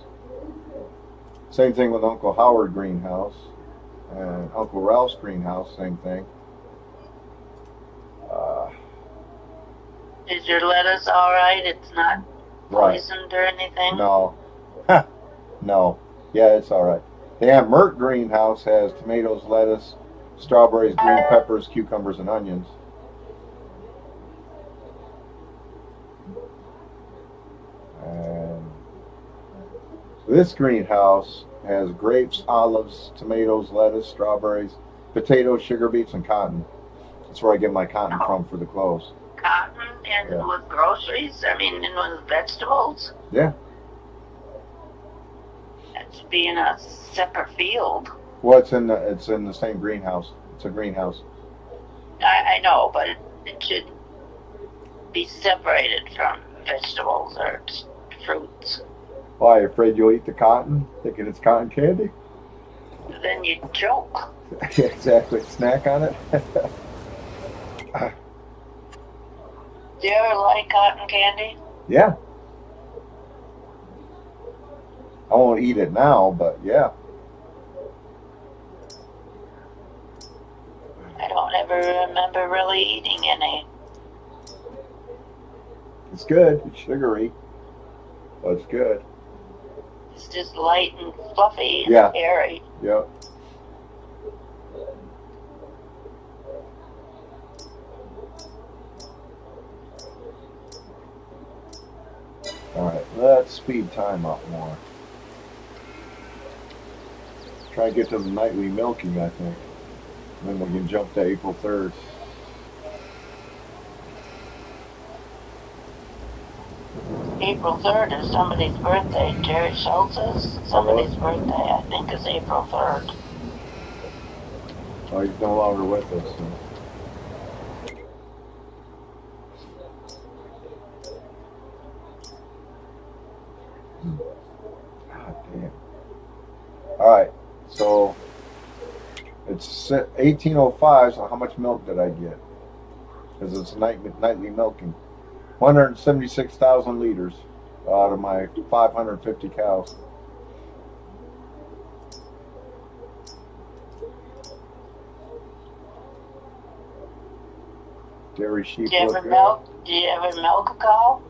Speaker 1: Same thing with Uncle Howard greenhouse. And Uncle Ralph's greenhouse, same thing.
Speaker 2: Is your lettuce alright? It's not
Speaker 1: Right.
Speaker 2: poisoned or anything?
Speaker 1: No. No. Yeah, it's alright. The Aunt Mert greenhouse has tomatoes, lettuce, strawberries, green peppers, cucumbers, and onions. And this greenhouse has grapes, olives, tomatoes, lettuce, strawberries, potatoes, sugar beets, and cotton. That's where I get my cotton from for the clothes.
Speaker 2: Cotton and
Speaker 1: Yeah.
Speaker 2: with groceries? I mean, and with vegetables?
Speaker 1: Yeah.
Speaker 2: That's being a separate field.
Speaker 1: Well, it's in the same greenhouse. It's a greenhouse.
Speaker 2: I know, but it should be separated from vegetables or fruits.
Speaker 1: Why, you afraid you'll eat the cotton, thinking it's cotton candy?
Speaker 2: Then you choke.
Speaker 1: Yeah, exactly. Snack on it.
Speaker 2: Do you ever like cotton candy?
Speaker 1: Yeah. I won't eat it now, but yeah.
Speaker 2: I don't ever remember really eating any.
Speaker 1: It's good. It's sugary, but it's good.
Speaker 2: It's just light and fluffy and
Speaker 1: Yeah.
Speaker 2: airy.
Speaker 1: Yep. Alright, let's speed time up more. Try to get to the nightly milking, I think. Then we can jump to April 3rd.
Speaker 2: April 3rd is somebody's birthday. Jerry Schultz's. Somebody's birthday, I think, is April 3rd.
Speaker 1: Oh, he's no longer with us. So. God damn. Alright, so it's 1805, so how much milk did I get? Because it's nightly milking. 176,000 liters out of my 550 cows. Dairy sheep
Speaker 2: Do you
Speaker 1: look
Speaker 2: ever
Speaker 1: good.
Speaker 2: milk? Do you ever milk a cow?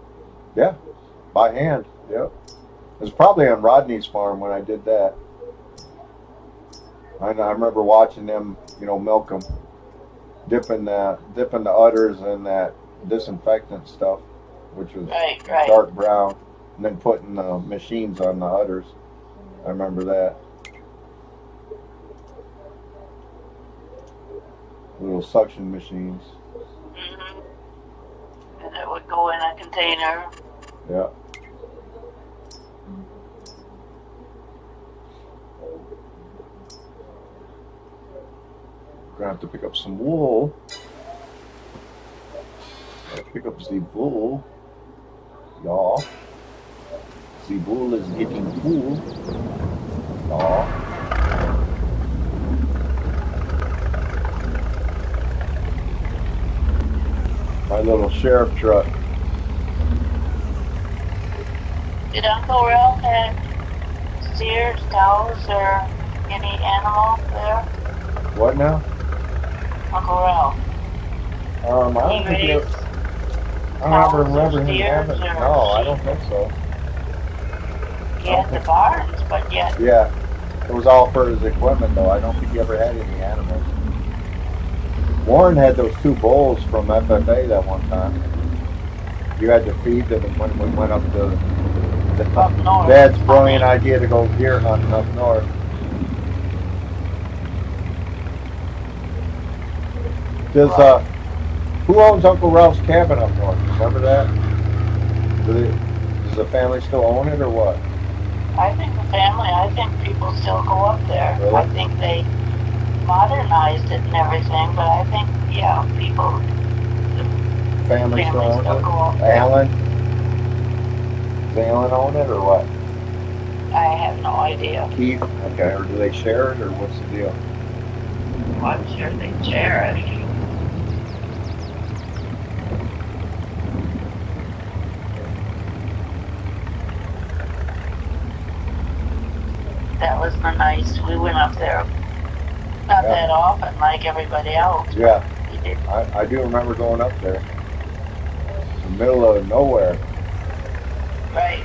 Speaker 1: By hand, yep. It was probably on Rodney's farm when I did that. I remember watching them, milk them, dipping the udders in that disinfectant stuff, which was
Speaker 2: Right.
Speaker 1: dark brown, and then putting the machines on the udders. I remember that. Little suction machines.
Speaker 2: Mhm. And it would go in a container.
Speaker 1: Yeah. Gonna have to pick up some wool. Pick up the wool. Y'all. The wool is getting full. Y'all. My little sheriff truck.
Speaker 2: Did Uncle Ralph have steers, cows, or any animal there?
Speaker 1: What now?
Speaker 2: Uncle Ralph.
Speaker 1: I don't think he
Speaker 2: raised
Speaker 1: I don't ever
Speaker 2: cows or
Speaker 1: remember him
Speaker 2: steers
Speaker 1: having.
Speaker 2: or
Speaker 1: No, I
Speaker 2: sheep?
Speaker 1: don't think so.
Speaker 2: He had the barns, but yet.
Speaker 1: Yeah, it was all for his equipment though. I don't think he ever had any animals. Warren had those 2 bulls from FFA that one time. You had to feed them when we went up to
Speaker 2: Up north.
Speaker 1: Dad's brilliant idea to go deer hunting up north. Who owns Uncle Ralph's cabin up north? Remember that? Does the family still own it or what?
Speaker 2: I think people still go up there.
Speaker 1: Really?
Speaker 2: I think they modernized it and everything, but I think, people,
Speaker 1: Family still owns
Speaker 2: still
Speaker 1: it?
Speaker 2: go up there.
Speaker 1: Alan? Does Alan own it or what?
Speaker 2: I have no idea.
Speaker 1: Keith? Okay, or do they share it or what's the deal?
Speaker 2: I'm sure they share it. That was we went up there not that often like everybody else.
Speaker 1: Yeah,
Speaker 2: We did.
Speaker 1: I do remember going up there. In the middle of nowhere.
Speaker 2: Right.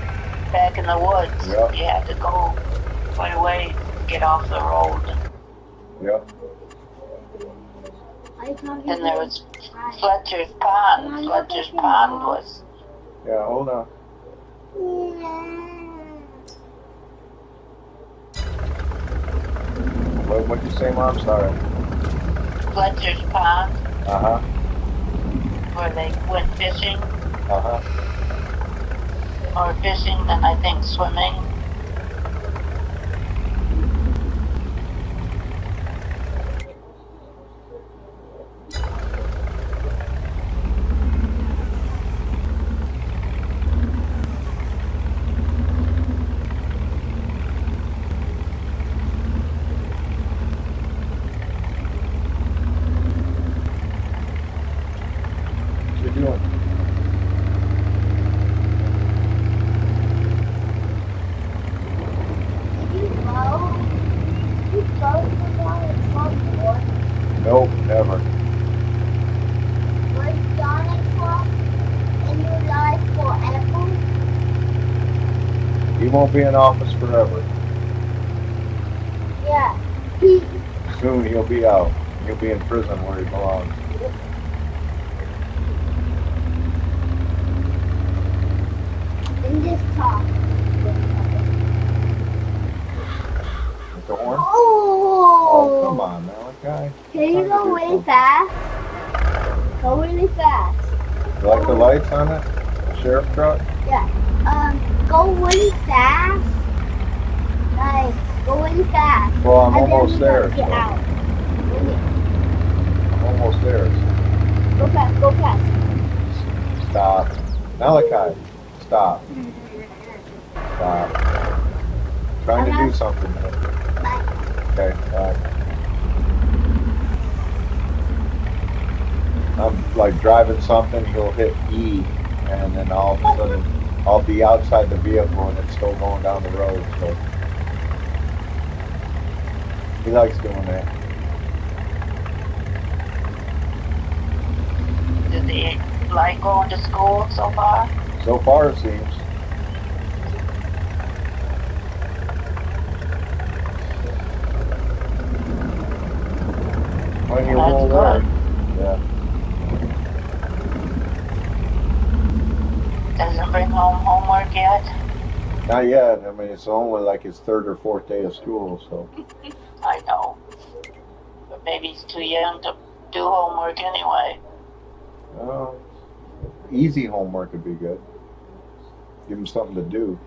Speaker 2: Back in the woods.
Speaker 1: Yeah.
Speaker 2: You had to go quite a way to get off the road.
Speaker 1: Yep.
Speaker 2: And there was Fletcher's Pond. Fletcher's Pond was.
Speaker 1: Yeah, hold on. What'd you say, Mom? Sorry.
Speaker 2: Fletcher's Pond,
Speaker 1: Uh-huh.
Speaker 2: where they went fishing,
Speaker 1: Uh-huh.
Speaker 2: or fishing, then I think swimming.
Speaker 1: What you doing? Nope, never.
Speaker 4: Was Donald Trump in your life forever?
Speaker 1: He won't be in office forever.
Speaker 4: Yeah.
Speaker 1: Soon he'll be out. He'll be in prison where he belongs.
Speaker 4: And just talk.
Speaker 1: With the horn?
Speaker 4: Oh!
Speaker 1: Oh, come on, Malachi.
Speaker 4: Can you go really fast? Go really fast.
Speaker 1: You like the lights on it? The sheriff truck?
Speaker 4: Yeah. Go really fast. Like, go really fast.
Speaker 1: Well, I'm
Speaker 4: And then
Speaker 1: almost
Speaker 4: we
Speaker 1: there.
Speaker 4: gotta Get out.
Speaker 1: I'm almost there.
Speaker 4: Go fast, go fast.
Speaker 1: Stop. Malachi, stop. Stop. Trying to do something. Okay, I'm like driving something, he'll hit E, and then all of a sudden I'll be outside the vehicle and it's still going down the road, so he likes doing that.
Speaker 2: they like going to school so far?
Speaker 1: So far, it seems. Plenty of
Speaker 2: That's
Speaker 1: will
Speaker 2: good.
Speaker 1: there. Yeah.
Speaker 2: Doesn't bring home homework yet?
Speaker 1: Not yet. I mean, it's only like his third or fourth day of school, so.
Speaker 2: I know. But maybe he's too young to do homework anyway.
Speaker 1: Easy homework would be good. Give him something to do.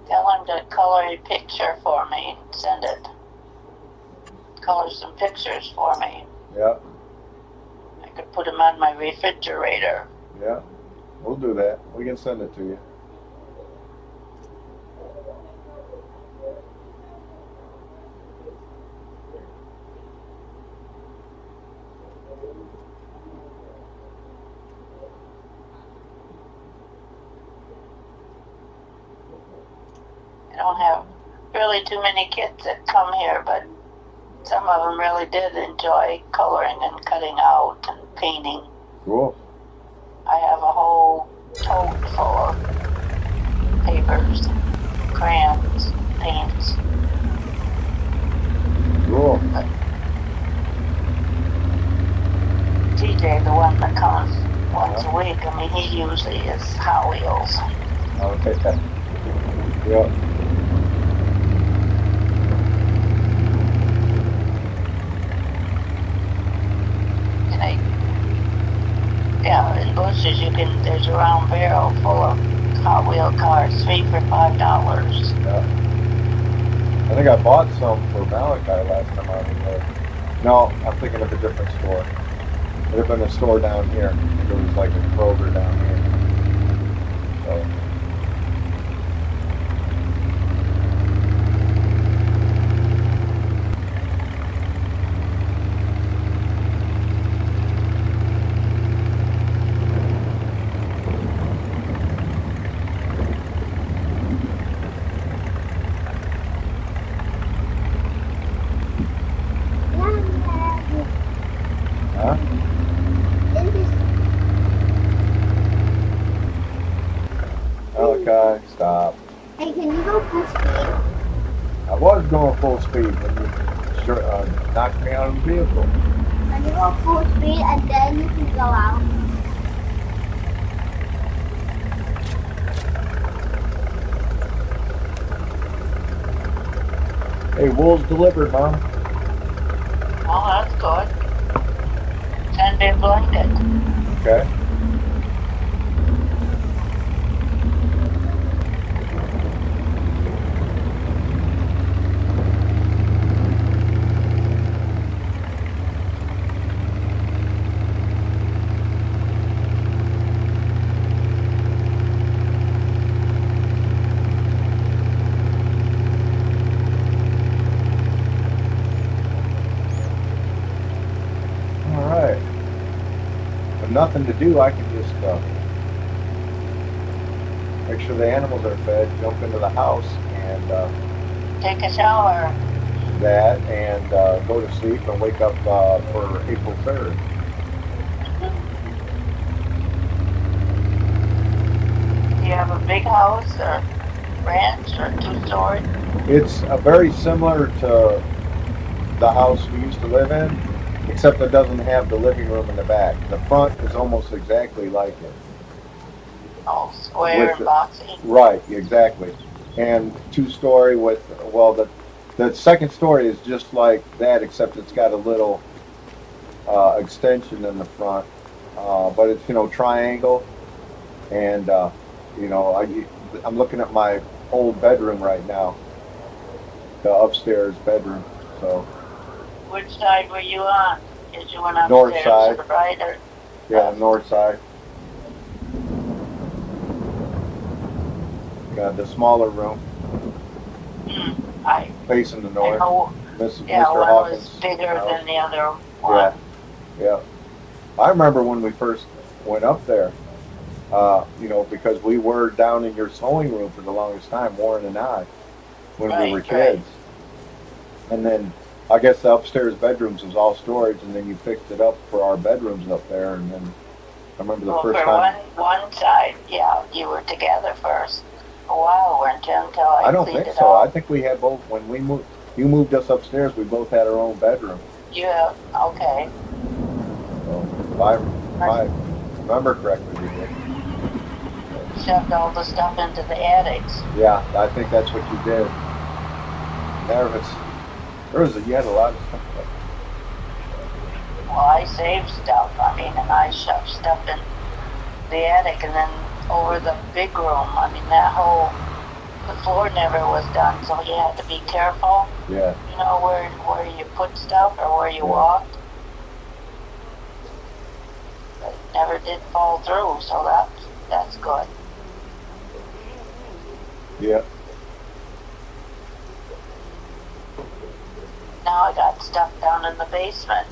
Speaker 2: Tell him to color a picture for me and send it. Color some pictures for me.
Speaker 1: Yeah,
Speaker 2: I could put them on my refrigerator.
Speaker 1: yeah. We'll do that. We can send it to you.
Speaker 2: I don't have really too many kids that come here, but some of them really did enjoy coloring and cutting out and painting.
Speaker 1: Cool.
Speaker 2: I have a whole tote full of papers, crayons, paints.
Speaker 1: Cool.
Speaker 2: TJ, the one that comes once a week, I mean, he usually is Hot Wheels.
Speaker 1: Okay. Yeah.
Speaker 2: Yeah, in Bush's there's a round barrel full of Hot Wheel cars, 3 for $5.
Speaker 1: Yeah. I think I bought some for Malachi last time I was there. No, I'm thinking of a different store. It would have been a store down here. I think it was like a Kroger down here. So. Huh? Malachi, stop.
Speaker 4: Hey, can you go full speed?
Speaker 1: I was going full speed when you knocked me out of the vehicle.
Speaker 4: Can you go full speed and then you can go out?
Speaker 1: Hey, wool's delivered, Mom.
Speaker 2: Oh, that's good. 10-day blanket.
Speaker 1: Okay. Nothing to do, I can just make sure the animals are fed, jump into the house, and
Speaker 2: Take a shower.
Speaker 1: that, and go to sleep and wake up for April 3rd.
Speaker 2: Do you have a big house or ranch or 2-story?
Speaker 1: It's very similar to the house we used to live in, except it doesn't have the living room in the back. The front is almost exactly like it.
Speaker 2: Oh, square and boxy.
Speaker 1: Right, exactly. And 2-story with, well, the second story is just like that, except it's got a little extension in the front. But it's, triangle. And, I'm looking at my old bedroom right now, the upstairs bedroom. So.
Speaker 2: Which side were you on? Did you went upstairs
Speaker 1: North side.
Speaker 2: to the right or?
Speaker 1: Yeah, north side. Got the smaller room facing the north.
Speaker 2: I know,
Speaker 1: Mr.
Speaker 2: yeah,
Speaker 1: Mr.
Speaker 2: one
Speaker 1: Hawkins'
Speaker 2: was bigger
Speaker 1: house.
Speaker 2: than the other one.
Speaker 1: Yeah. I remember when we first went up there, because we were down in your sewing room for the longest time, Warren and I, when we were kids. And then I guess the upstairs bedrooms was all storage, and then you fixed it up for our bedrooms up there, and then I remember the
Speaker 2: Well,
Speaker 1: first
Speaker 2: for
Speaker 1: time.
Speaker 2: one side, yeah, you were together first a while, weren't you? Until I
Speaker 1: don't
Speaker 2: cleaned
Speaker 1: think
Speaker 2: it
Speaker 1: so.
Speaker 2: up.
Speaker 1: I think we had both when we moved. You moved us upstairs. We both had our own bedroom.
Speaker 2: Yeah, okay.
Speaker 1: So if I remember correctly, we did.
Speaker 2: Shoved all the stuff into the attics.
Speaker 1: Yeah, I think that's what you did. You had a lot of stuff.
Speaker 2: Well, I saved stuff. I mean, and I shoved stuff in the attic, and then over the big room. I mean, the floor never was done, so you had to be careful.
Speaker 1: Yeah.
Speaker 2: You know where you put stuff or where you
Speaker 1: Yeah.
Speaker 2: walked. But it never did fall through, so that's good.
Speaker 1: Yeah.
Speaker 2: Now I got stuff down in the basement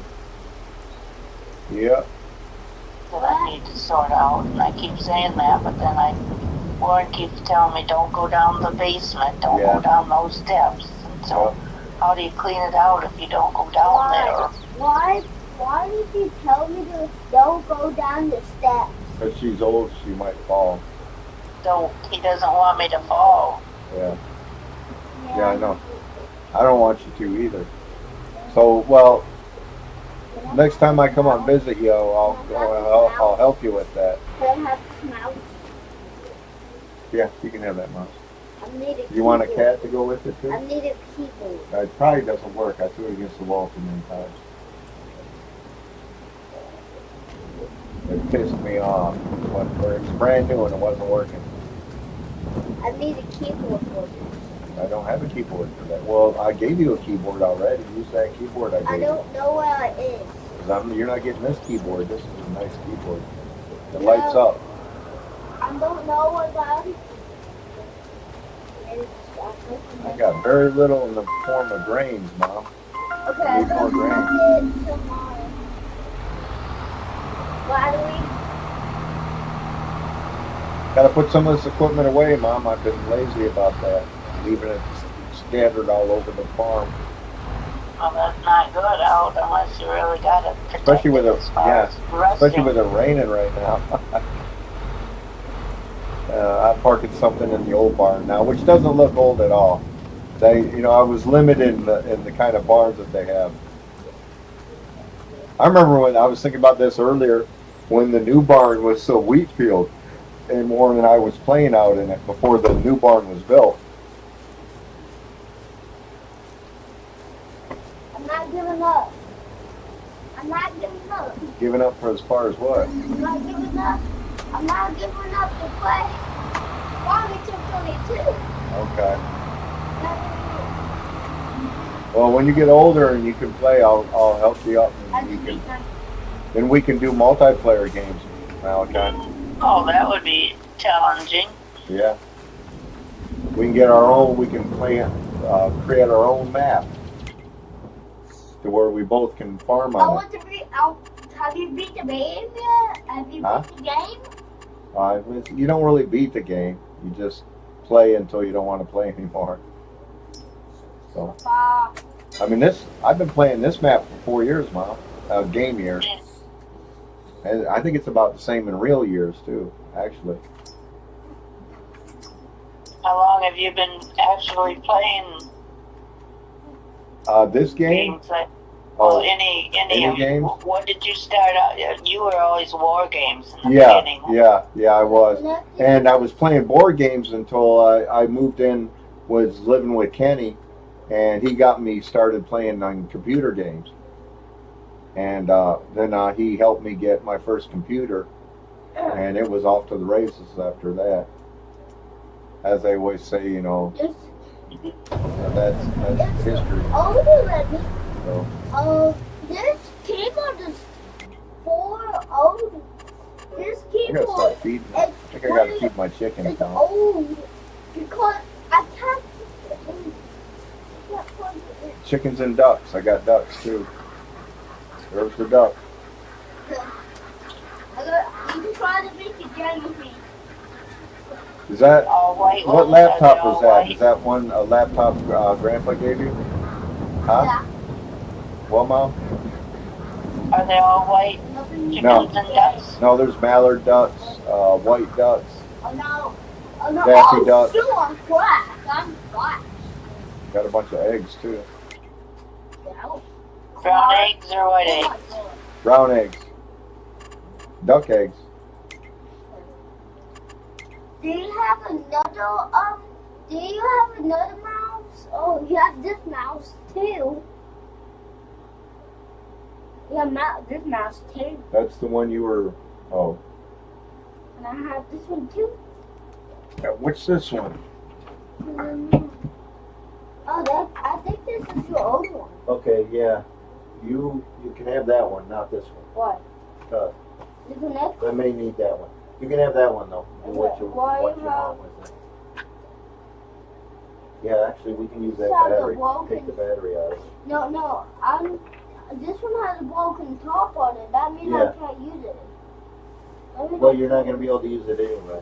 Speaker 1: Yeah.
Speaker 2: that I need to sort out, and I keep saying that, but then Warren keeps telling me don't go down the basement, don't
Speaker 1: Yeah.
Speaker 2: go down those steps. And so how do you clean it out if you don't go down there?
Speaker 4: Why did you tell me to don't go down the steps?
Speaker 1: Because she's old, she might fall.
Speaker 2: He doesn't want me to fall.
Speaker 1: Yeah. Yeah, I know. I don't want you to either. So, well, next time I come out and visit you, I'll help you with that.
Speaker 4: Can I have this mouse?
Speaker 1: Yeah, you can have that mouse.
Speaker 4: I need a
Speaker 1: You want a
Speaker 4: keyboard.
Speaker 1: cat to go with it
Speaker 4: I
Speaker 1: too?
Speaker 4: need a keyboard.
Speaker 1: It probably doesn't work. I threw it against the wall too many times. It pissed me off when it was brand new and it wasn't working.
Speaker 4: I need a keyboard for this.
Speaker 1: I don't have a keyboard for that. Well, I gave you a keyboard already. Use that keyboard I
Speaker 4: I
Speaker 1: gave you.
Speaker 4: don't know where it is.
Speaker 1: 'Cause you're not getting this keyboard. This is a nice keyboard. It lights up.
Speaker 4: I don't know where that is.
Speaker 1: I got very little in the form of grains, Mom.
Speaker 4: Okay, I
Speaker 1: Need more
Speaker 4: don't
Speaker 1: grain.
Speaker 4: have it tomorrow. Battery.
Speaker 1: Gotta put some of this equipment away, Mom. I've been lazy about that. Leaving it scattered all over the farm.
Speaker 2: Well, that's not good out unless you really got it protected.
Speaker 1: Especially with
Speaker 2: as far as
Speaker 1: Especially
Speaker 2: rusting.
Speaker 1: with it raining right now. I'm parking something in the old barn now, which doesn't look old at all. I was limited in the kind of barns that they have. I remember when I was thinking about this earlier, when the new barn was a wheat field, and Warren and I was playing out in it before the new barn was built.
Speaker 4: I'm not giving up. I'm not giving up.
Speaker 1: Giving up for as far as what?
Speaker 4: I'm not giving up. I'm not giving up to play. Farming Sim 22.
Speaker 1: Okay.
Speaker 4: Not giving
Speaker 1: Well, when you get older and you can play, I'll help you up,
Speaker 4: up. I
Speaker 1: and
Speaker 4: can beat my
Speaker 1: then we can do multiplayer games, Malachi.
Speaker 2: Oh, that would be challenging.
Speaker 1: Yeah. We can get our own. We can create our own map to where we both can farm
Speaker 4: I
Speaker 1: on it.
Speaker 4: want to beat. Have you beat the game yet? Have you
Speaker 1: Huh?
Speaker 4: beat the game?
Speaker 1: You don't really beat the game. You just play until you don't want to play anymore. So, I mean, I've been playing this map for 4 years, Mom. Game years. And I think it's about the same in real years too, actually.
Speaker 2: How long have you been actually playing
Speaker 1: This game.
Speaker 2: games? Well,
Speaker 1: Oh,
Speaker 2: any
Speaker 1: games?
Speaker 2: What did you start out? You were always war games in the
Speaker 1: yeah,
Speaker 2: beginning.
Speaker 1: yeah, I was. And I was playing board games until I moved in, was living with Kenny, and he got me started playing on computer games. And then he helped me get my first computer, and it was off to the races after that. As they always say, that's history.
Speaker 4: Already.
Speaker 1: So,
Speaker 4: This keyboard is 4 old. This
Speaker 1: I gotta
Speaker 4: keyboard
Speaker 1: start feeding. I think I gotta keep my chickens
Speaker 4: is
Speaker 1: down.
Speaker 4: old because I can't.
Speaker 1: Chickens and ducks. I got ducks too. There's the duck.
Speaker 4: You can try to make a game with me.
Speaker 1: Is that
Speaker 2: All white
Speaker 1: what
Speaker 2: ones,
Speaker 1: laptop
Speaker 2: are they
Speaker 1: was
Speaker 2: all
Speaker 1: that?
Speaker 2: white?
Speaker 1: Is that a laptop Grandpa gave you? Huh?
Speaker 4: Yeah.
Speaker 1: Well, Mom?
Speaker 2: Are they all white chickens
Speaker 1: No.
Speaker 2: and ducks?
Speaker 1: No, there's mallard ducks, white ducks,
Speaker 4: Oh no. Oh no.
Speaker 1: Daffy
Speaker 4: Oh
Speaker 1: duck.
Speaker 4: shoot, I'm black. I'm black.
Speaker 1: Got a bunch of eggs too.
Speaker 4: Yeah.
Speaker 2: Brown eggs or white
Speaker 4: Oh my
Speaker 2: eggs?
Speaker 4: God.
Speaker 1: Brown eggs. Duck eggs.
Speaker 4: Do you have another do you have another mouse? Oh, you have this mouse too. You have this mouse too.
Speaker 1: That's the one you were. Oh.
Speaker 4: And I have this one too.
Speaker 1: What's this one?
Speaker 4: Oh, I think this is your old one.
Speaker 1: Okay, yeah. You can have that one, not this one.
Speaker 4: What? This one next?
Speaker 1: I may need that one. You can have that one though. Do what you
Speaker 4: Why
Speaker 1: want
Speaker 4: you have-
Speaker 1: with it. Yeah, actually, we can use that
Speaker 4: It's
Speaker 1: battery.
Speaker 4: broken.
Speaker 1: Take the battery out of it.
Speaker 4: No, this one has a broken top on it. That means
Speaker 1: Yeah.
Speaker 4: I can't use it. Let me
Speaker 1: Well,
Speaker 4: go-
Speaker 1: you're not gonna be able to use it anyway.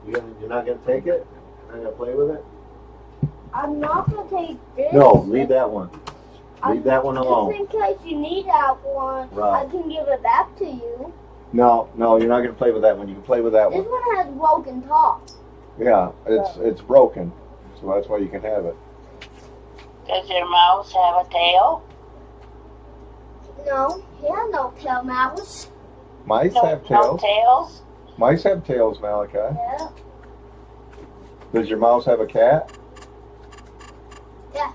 Speaker 1: You're not gonna take it? You're not gonna play with it?
Speaker 4: I'm not gonna take this.
Speaker 1: No, leave that one. Leave that one
Speaker 4: Just
Speaker 1: alone.
Speaker 4: in case you need that one,
Speaker 1: Right.
Speaker 4: I can give it back to you.
Speaker 1: No, you're not gonna play with that one. You can play with that
Speaker 4: This
Speaker 1: one.
Speaker 4: one has broken top.
Speaker 1: Yeah, it's broken, so that's why you can have it.
Speaker 2: Does your mouse have a tail?
Speaker 4: No, he has no tail mouse.
Speaker 1: Mice
Speaker 2: No,
Speaker 1: have
Speaker 2: no
Speaker 1: tails.
Speaker 2: tails?
Speaker 1: Mice have tails, Malachi.
Speaker 4: Yeah.
Speaker 1: Does your mouse have a cat?
Speaker 4: Yeah.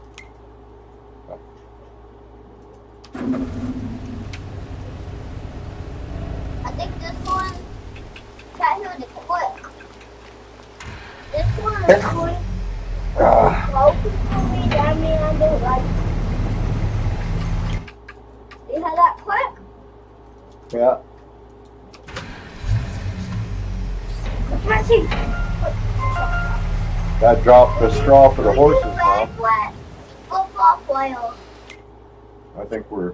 Speaker 4: I think this one got here to quick. This one is quick. Broken for me, that means I don't like it. You heard that quick?
Speaker 1: Yeah.
Speaker 4: Let's see.
Speaker 1: That dropped the straw for the horses, Mom.
Speaker 4: Football player.
Speaker 1: I think we're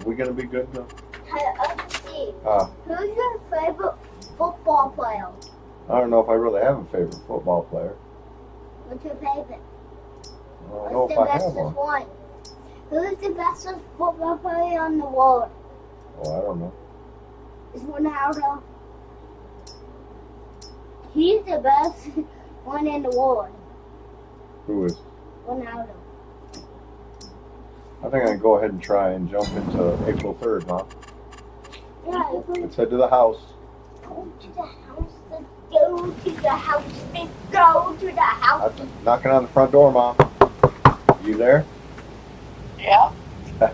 Speaker 1: we gonna be good now?
Speaker 4: Let's see.
Speaker 1: Uh,
Speaker 4: Who's your favorite football player?
Speaker 1: I don't know if I really have a favorite football player.
Speaker 4: What's your favorite?
Speaker 1: I don't know
Speaker 4: What's
Speaker 1: if
Speaker 4: the
Speaker 1: I have
Speaker 4: bestest
Speaker 1: one.
Speaker 4: one? Who's the bestest football player in the world?
Speaker 1: Oh, I don't know.
Speaker 4: Is Ronaldo. He's the best one in the world.
Speaker 1: Who is?
Speaker 4: Ronaldo.
Speaker 1: I think I can go ahead and try and jump into April 3rd, Mom.
Speaker 4: Yeah, you can
Speaker 1: Let's head to the house.
Speaker 4: go to the house. Let's go to the house. Let's go to the house.
Speaker 1: I'm knocking on the front door, Mom. You there?
Speaker 2: Yeah. I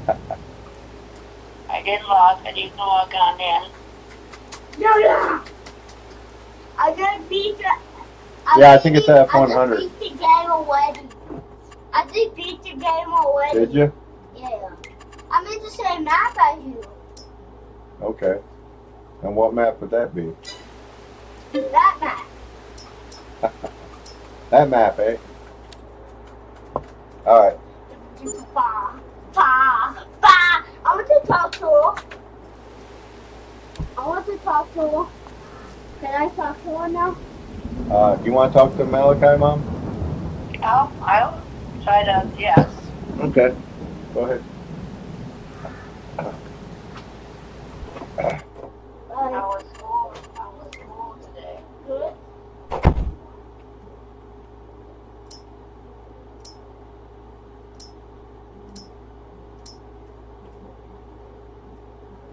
Speaker 2: didn't lock it. You can walk on in.
Speaker 4: No. I just beat the.
Speaker 1: Yeah, I think it's at
Speaker 4: I
Speaker 1: 100.
Speaker 4: just beat the game already. I just beat the game already.
Speaker 1: Did you?
Speaker 4: Yeah. I'm in the same map as you.
Speaker 1: Okay. And what map would that be?
Speaker 4: That map.
Speaker 1: That map, eh? Alright.
Speaker 4: Ba. I want to talk to her. I want to talk to her. Can I talk to her now?
Speaker 1: You want to talk to Malachi, Mom?
Speaker 2: I'll try to, yes.
Speaker 1: Okay. Go ahead.
Speaker 2: How was school today?
Speaker 4: Good.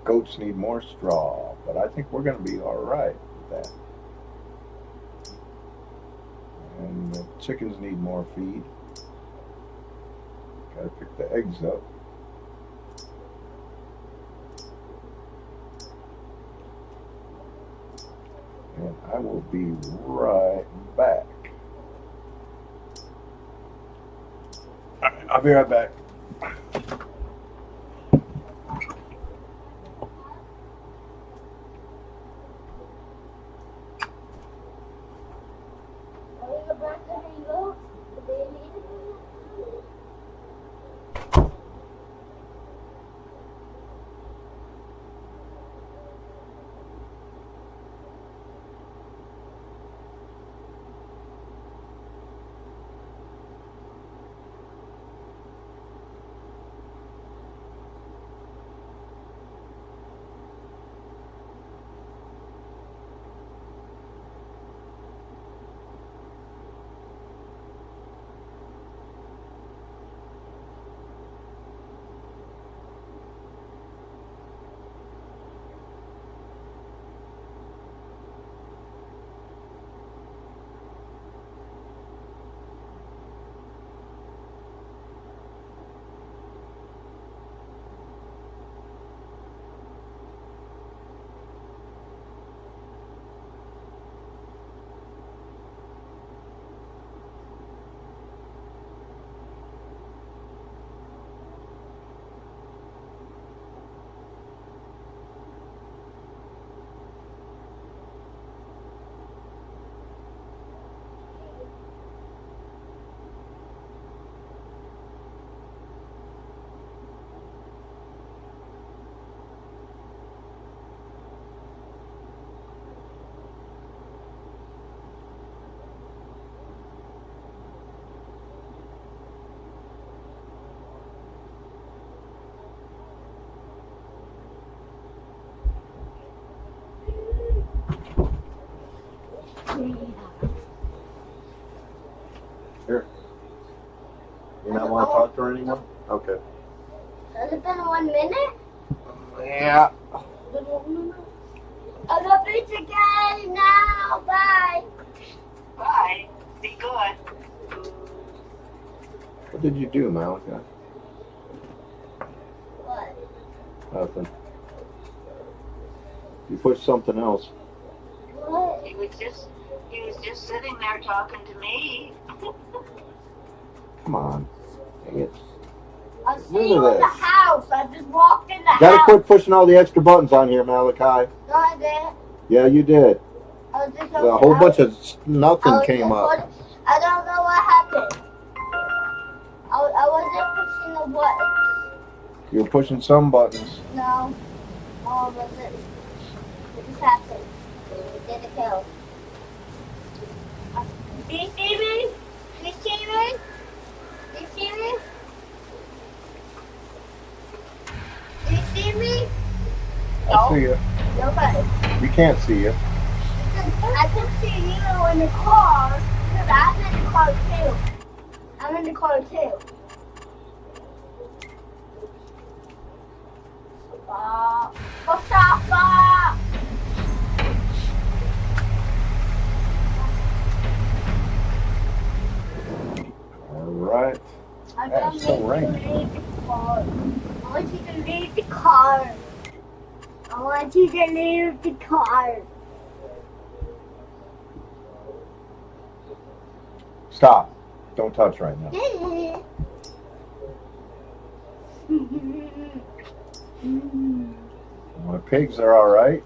Speaker 1: Goats need more straw, but I think we're going to be alright with that. And the chickens need more feed. Gotta pick the eggs up. And I will be right back. Alright, I'll be right back.
Speaker 4: Are you about to hang up? Do they need it?
Speaker 1: Here. You not want to talk to her anymore? Okay.
Speaker 4: Has it been 1 minute?
Speaker 1: Yeah.
Speaker 4: I love you again now. Bye.
Speaker 2: Bye. Be good.
Speaker 1: What did you do, Malika?
Speaker 4: What?
Speaker 1: Nothing. You pushed something else.
Speaker 4: What?
Speaker 2: He was just sitting there talking to me.
Speaker 1: Come on. Dang it.
Speaker 4: I see
Speaker 1: Look
Speaker 4: you
Speaker 1: at
Speaker 4: in the
Speaker 1: this.
Speaker 4: house. I just walked in the
Speaker 1: Gotta
Speaker 4: house.
Speaker 1: quit pushing all the extra buttons on here, Malachi.
Speaker 4: No, I didn't.
Speaker 1: Yeah, you did.
Speaker 4: I was just
Speaker 1: A whole bunch of nothing came up.
Speaker 4: I don't know what happened. I wasn't pushing the buttons.
Speaker 1: You were pushing some buttons.
Speaker 4: No. No, I wasn't. It just happened. It didn't kill. Do you see me? Do you see me? Do you see me? Do you see me?
Speaker 1: I see you.
Speaker 4: Nobody.
Speaker 1: We can't see you.
Speaker 4: I can see you in the car because I'm in the car too. I'm in the car too. Stop. Oh, stop.
Speaker 1: All right.
Speaker 4: I
Speaker 1: Yeah,
Speaker 4: don't
Speaker 1: it's still
Speaker 4: want you to
Speaker 1: raining.
Speaker 4: leave the car. I want you to leave the car. I want you to leave the car.
Speaker 1: Stop. Don't touch right now. My pigs are all right.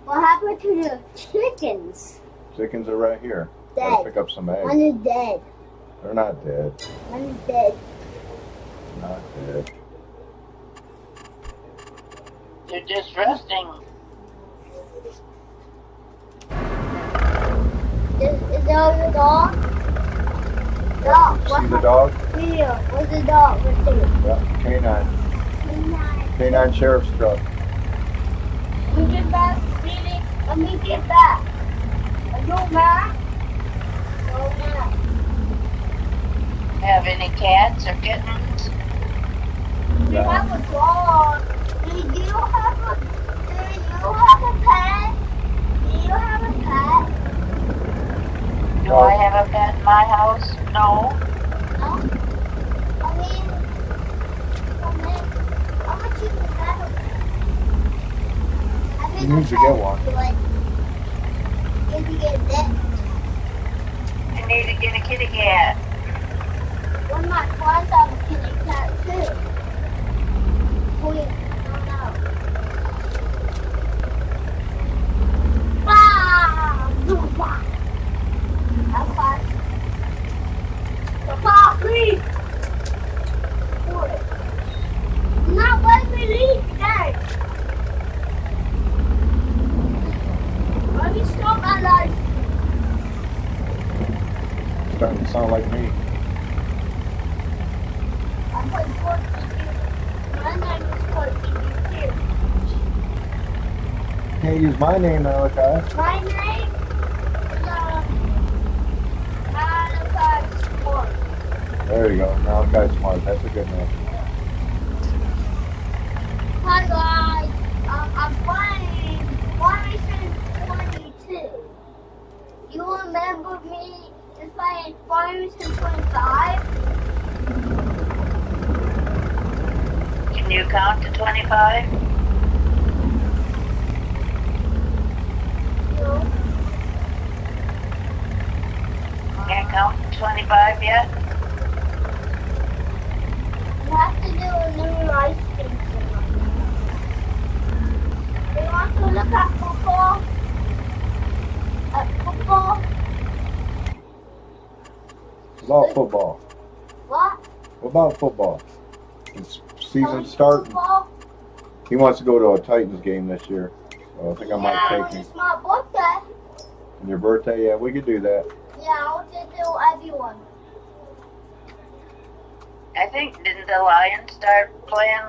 Speaker 4: What happened to the chickens?
Speaker 1: Chickens are right here.
Speaker 4: Dead.
Speaker 1: Gotta pick up some eggs.
Speaker 4: One is dead.
Speaker 1: They're not dead.
Speaker 4: One is dead.
Speaker 1: Not dead.
Speaker 2: They're just resting.
Speaker 4: Is there a dog? Dog.
Speaker 1: See the dog?
Speaker 4: Here. Where's the dog? Right there.
Speaker 1: Yeah, canine. Canine sheriff's truck.
Speaker 4: Let me get back, Speedy. Let me get back. Are you mad? No, mad.
Speaker 2: Have any cats or kittens?
Speaker 4: We have a dog. Do you have a pet? Do you have a pet?
Speaker 2: Do I have a pet in my house? No.
Speaker 4: No? I mean, how much you can have a pet?
Speaker 1: You need to get one.
Speaker 4: If you get that,
Speaker 2: I need to get a kitty cat.
Speaker 4: one of my friends have a kitty cat too. Wait, no, no. Ah! Papa! Papa! Papa, please! Not let me leave today! Let me stop my life!
Speaker 1: Starting to sound like me.
Speaker 4: I'm playing sports with you. My name is sports with you too.
Speaker 1: Can't use my name, Malachi.
Speaker 4: My name is Malachi Sport.
Speaker 1: There you go. Malachi Smart. That's a good name.
Speaker 4: Hi guys, I'm playing Farmington 22. You remember me just playing Farmington 25?
Speaker 2: Can you count to 25?
Speaker 4: No.
Speaker 2: Can't count to 25 yet?
Speaker 4: You have to do a new life station. You want to look at football? At football?
Speaker 1: What about football?
Speaker 4: What?
Speaker 1: What about football? It's season starting.
Speaker 4: Football?
Speaker 1: He wants to go to a Titans game this year. So I think I might take him.
Speaker 4: It's my birthday.
Speaker 1: On your birthday? Yeah, we could do that.
Speaker 4: Yeah, I want to do everyone.
Speaker 2: I think, didn't the Lions start playing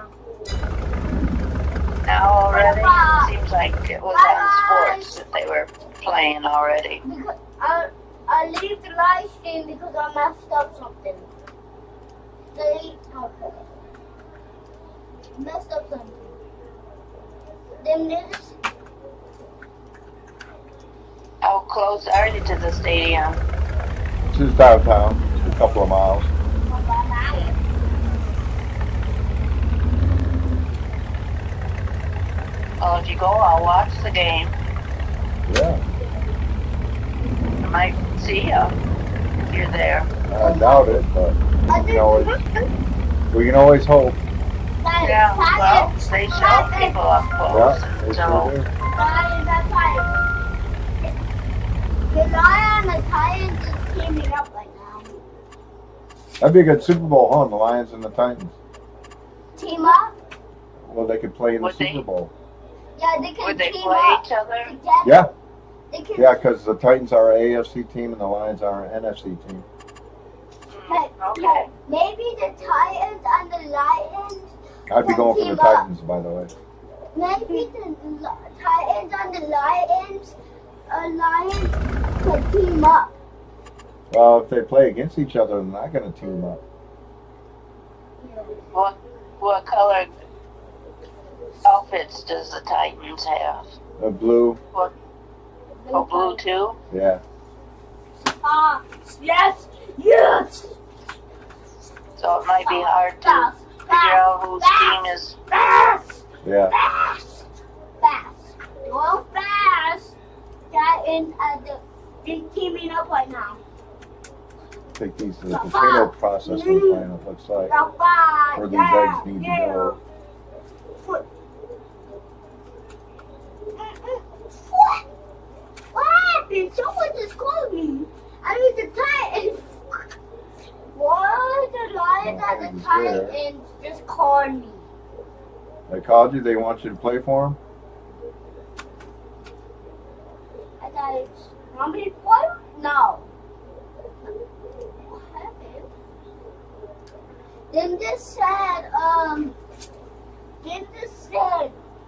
Speaker 2: now already? It seems like it was on sports that they were playing already.
Speaker 4: Because I leave the live stream because I messed up something. Okay. Messed up something. Then this.
Speaker 2: How close are you to the stadium?
Speaker 1: Just downtown, just a couple of miles.
Speaker 2: Well, if you go, I'll watch the game.
Speaker 1: Yeah,
Speaker 2: I might see you if you're there.
Speaker 1: I doubt it, but we can always hope.
Speaker 2: Yeah, well, they show people up close.
Speaker 1: Yeah, they
Speaker 2: So,
Speaker 1: sure do.
Speaker 4: The Lion and the Titans just teaming up right now.
Speaker 1: That'd be a good Super Bowl, huh? The Lions and the Titans.
Speaker 4: Team up?
Speaker 1: Well, they could play in the
Speaker 2: Would they?
Speaker 1: Super Bowl.
Speaker 4: Yeah, they can
Speaker 2: would they
Speaker 4: team
Speaker 2: play
Speaker 4: up
Speaker 2: each other?
Speaker 4: together.
Speaker 1: Yeah,
Speaker 4: They can,
Speaker 1: yeah, because the Titans are an AFC team and the Lions are an NFC team.
Speaker 4: Hey,
Speaker 2: Okay.
Speaker 4: maybe the Titans and the Lions.
Speaker 1: I'd be going for
Speaker 4: Team
Speaker 1: the
Speaker 4: up.
Speaker 1: Titans, by the way.
Speaker 4: Maybe the Titans and the Lions could team up.
Speaker 1: Well, if they play against each other, they're not going to team up.
Speaker 2: What color outfits does the Titans have?
Speaker 1: Blue,
Speaker 2: Oh, blue too?
Speaker 1: yeah.
Speaker 4: Yes, yes.
Speaker 2: So it might be hard to figure out whose team is.
Speaker 4: Fast,
Speaker 1: Yeah.
Speaker 4: fast, fast. Go fast. Titans and they're teaming up right now.
Speaker 1: Take these to the potato processing plant, it looks like.
Speaker 4: Go fast.
Speaker 1: Where these eggs need to go.
Speaker 4: What happened? Someone just called me. I mean the Titans. What? The Lions and the Titans just called me.
Speaker 1: They called you, they want you to play for them?
Speaker 4: I thought it's want me to play? No. What happened? Then this said,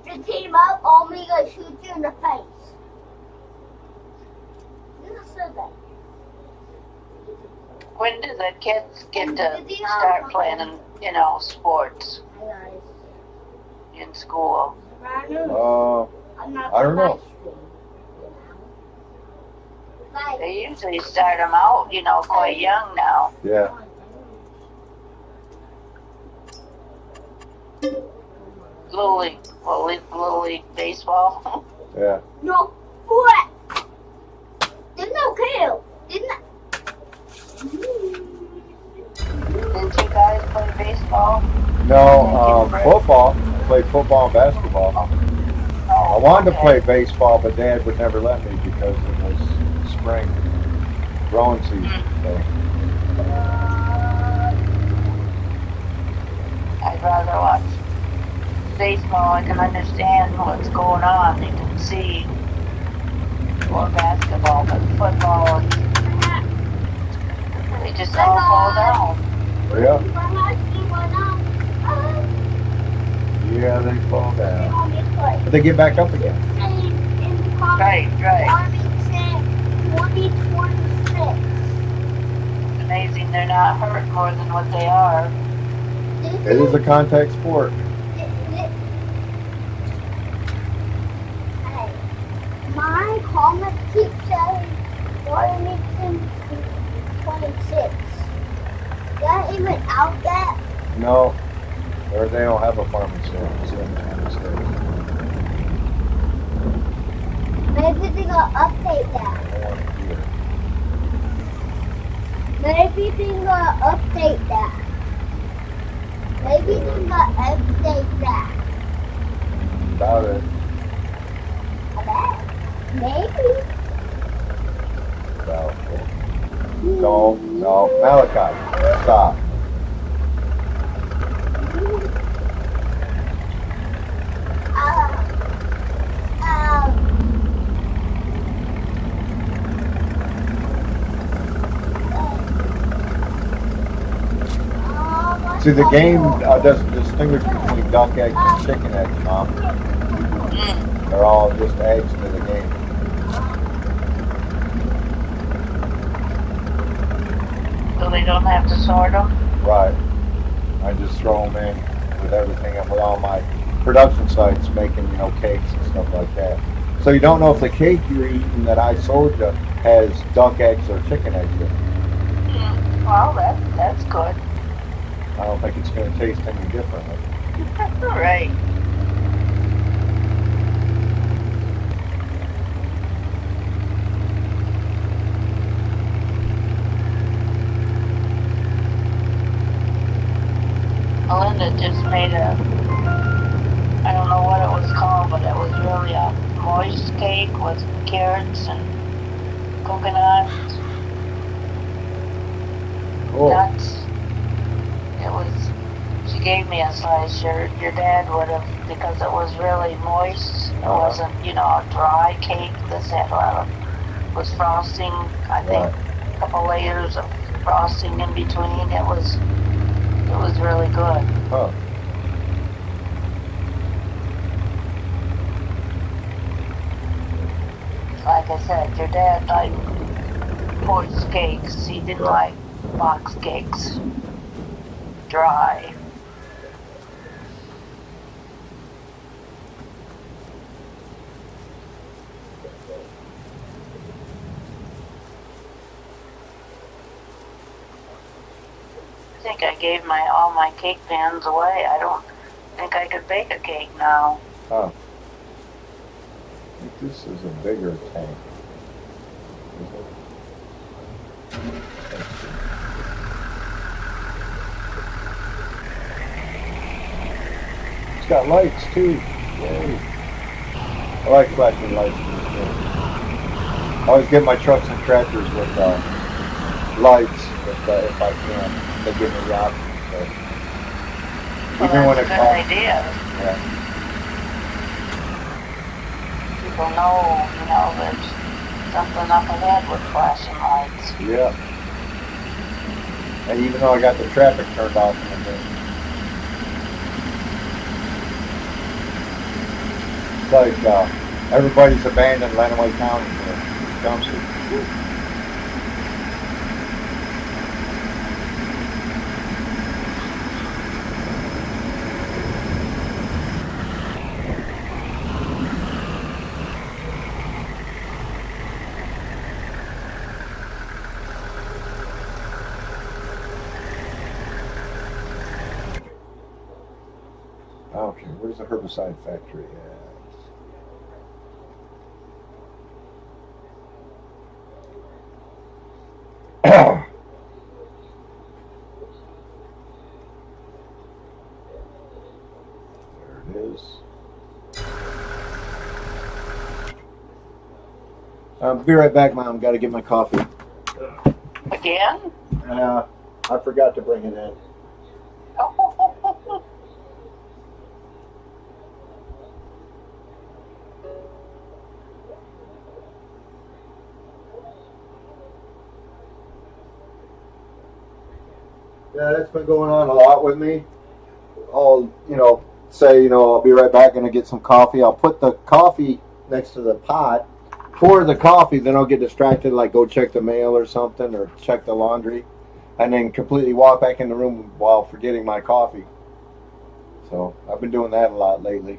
Speaker 4: the team up, only gonna shoot you in the face. This said that.
Speaker 2: When do the kids get to start playing, sports in school?
Speaker 4: Brand new. I'm not
Speaker 1: I don't know.
Speaker 4: Like,
Speaker 2: They usually start them out, quite young now.
Speaker 1: Yeah.
Speaker 2: Little league baseball.
Speaker 1: Yeah.
Speaker 4: no, what? There's no kill.
Speaker 2: Didn't you guys play baseball?
Speaker 1: No, football. Played football and basketball. I wanted to play baseball, but Dad would never let me because it was spring growing season. So,
Speaker 2: I'd rather watch baseball. I can understand what's going on. You can see. Or basketball, but football, they just all fall down.
Speaker 1: yeah. Yeah, they fall down. But they get back up again.
Speaker 2: Right.
Speaker 4: 2026.
Speaker 2: It's amazing they're not hurt more than what they are.
Speaker 1: It is a contact sport.
Speaker 4: My comment keeps saying 2026. Is that even out yet?
Speaker 1: No, or they don't have a farming store. It's in the United States.
Speaker 4: Maybe they're gonna update that.
Speaker 1: They want to do it.
Speaker 4: Maybe they're gonna update that. Maybe they're gonna update that.
Speaker 1: Doubt it.
Speaker 4: I bet. Maybe.
Speaker 1: Doubtful. No, Malachi, stop. See, the game doesn't distinguish between duck eggs and chicken eggs, Mom. They're all just eggs to the game.
Speaker 2: So they don't have to sort them?
Speaker 1: Right. I just throw them in with everything and with all my production sites making, cakes and stuff like that. So you don't know if the cake you're eating that I sold you has duck eggs or chicken eggs in it.
Speaker 2: Well, that's good.
Speaker 1: I don't think it's going to taste any differently.
Speaker 2: Right. Melinda just made I don't know what it was called, but it was really a moist cake with carrots and coconut,
Speaker 1: Cool.
Speaker 2: nuts. She gave me a slice. Your dad would have, because it was really moist. It wasn't, a dry cake. This had a lot of, was frosting, I think, a couple layers of frosting in between. It was really good.
Speaker 1: Huh.
Speaker 2: Like I said, your dad liked moist cakes. He didn't like box cakes. Dry. I think I gave all my cake pans away. I don't think I could bake a cake now.
Speaker 1: Huh. I think this is a bigger tank. Is it? It's got lights too. Yay. I like flashing lights in this thing. I always get my trucks and tractors with lights if I can. They give me the option. So. Even when
Speaker 2: That's
Speaker 1: it
Speaker 2: a good
Speaker 1: costs.
Speaker 2: idea.
Speaker 1: Yeah.
Speaker 2: People know, there's something up ahead with flashing lights.
Speaker 1: Yeah. And even though I got the traffic turned off in the day. It's like everybody's abandoned Lenawee County here. Dumpster. Okay, where's the herbicide factory at? There it is. Be right back, Mom. Got to get my coffee.
Speaker 2: Again?
Speaker 1: I forgot to bring it in. Yeah, that's been going on a lot with me. I'll, say, I'll be right back, gonna get some coffee. I'll put the coffee next to the pot, pour the coffee, then I'll get distracted, like go check the mail or something, or check the laundry, and then completely walk back in the room while forgetting my coffee. So I've been doing that a lot lately.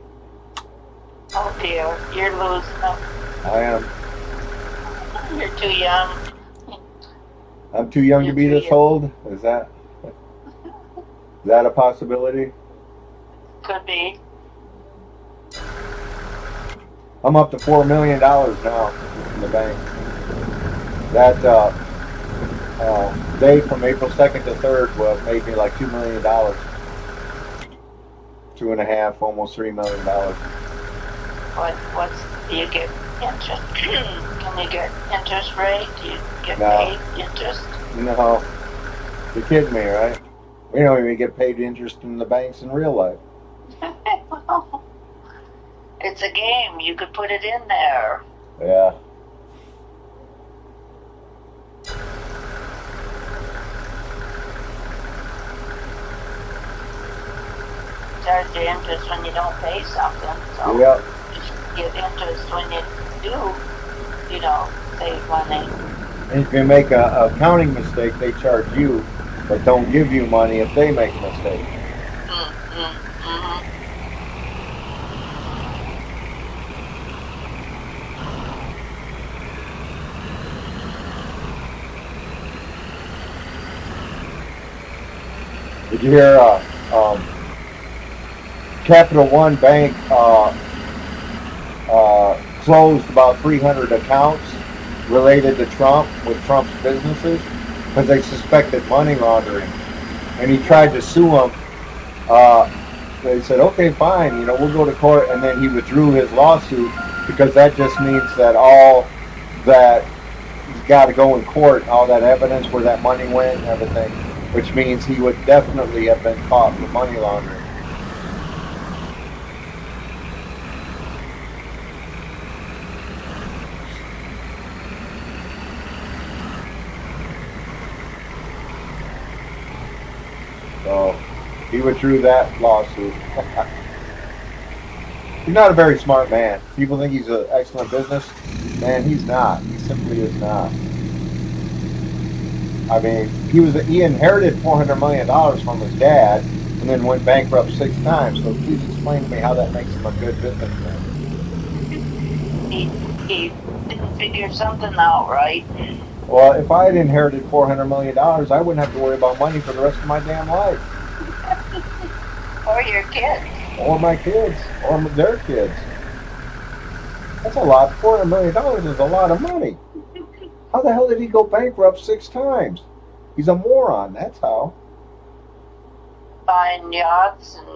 Speaker 2: Oh dear, you're losing them.
Speaker 1: I am.
Speaker 2: You're too young.
Speaker 1: I'm too young to be this old? Is that a possibility?
Speaker 2: Could be.
Speaker 1: I'm up to $4 million now in the bank. That day from April 2nd to 3rd made me like $2 million. 2.5, almost $3 million.
Speaker 2: Do you get interest? Can you get interest rate? Do you get paid interest?
Speaker 1: No. You're kidding me, right? We don't even get paid interest in the banks in real life.
Speaker 2: It's a game. You could put it in there.
Speaker 1: Yeah.
Speaker 2: Charge you interest when you don't pay something. So
Speaker 1: Yep.
Speaker 2: you get interest when you do, save money.
Speaker 1: If you make a accounting mistake, they charge you, but don't give you money if they make a mistake.
Speaker 2: Mm-hmm.
Speaker 1: Did you hear? Capital One Bank closed about 300 accounts related to Trump with Trump's businesses because they suspected money laundering, and he tried to sue them. They said, "Okay, fine, we'll go to court," and then he withdrew his lawsuit because that just means that all that he's got to go in court, all that evidence where that money went, and everything, which means he would definitely have been caught for money laundering. So he withdrew that lawsuit. He's not a very smart man. People think he's an excellent business man. He's not. He simply is not. I mean, he inherited $400 million from his dad, and then went bankrupt 6 times. So please explain to me how that makes him a good businessman.
Speaker 2: He didn't figure something out, right?
Speaker 1: Well, if I had inherited $400 million, I wouldn't have to worry about money for the rest of my damn life.
Speaker 2: Or your kids.
Speaker 1: Or my kids. Or their kids. That's a lot. $400 million is a lot of money. How the hell did he go bankrupt 6 times? He's a moron. That's how.
Speaker 2: Buying yachts and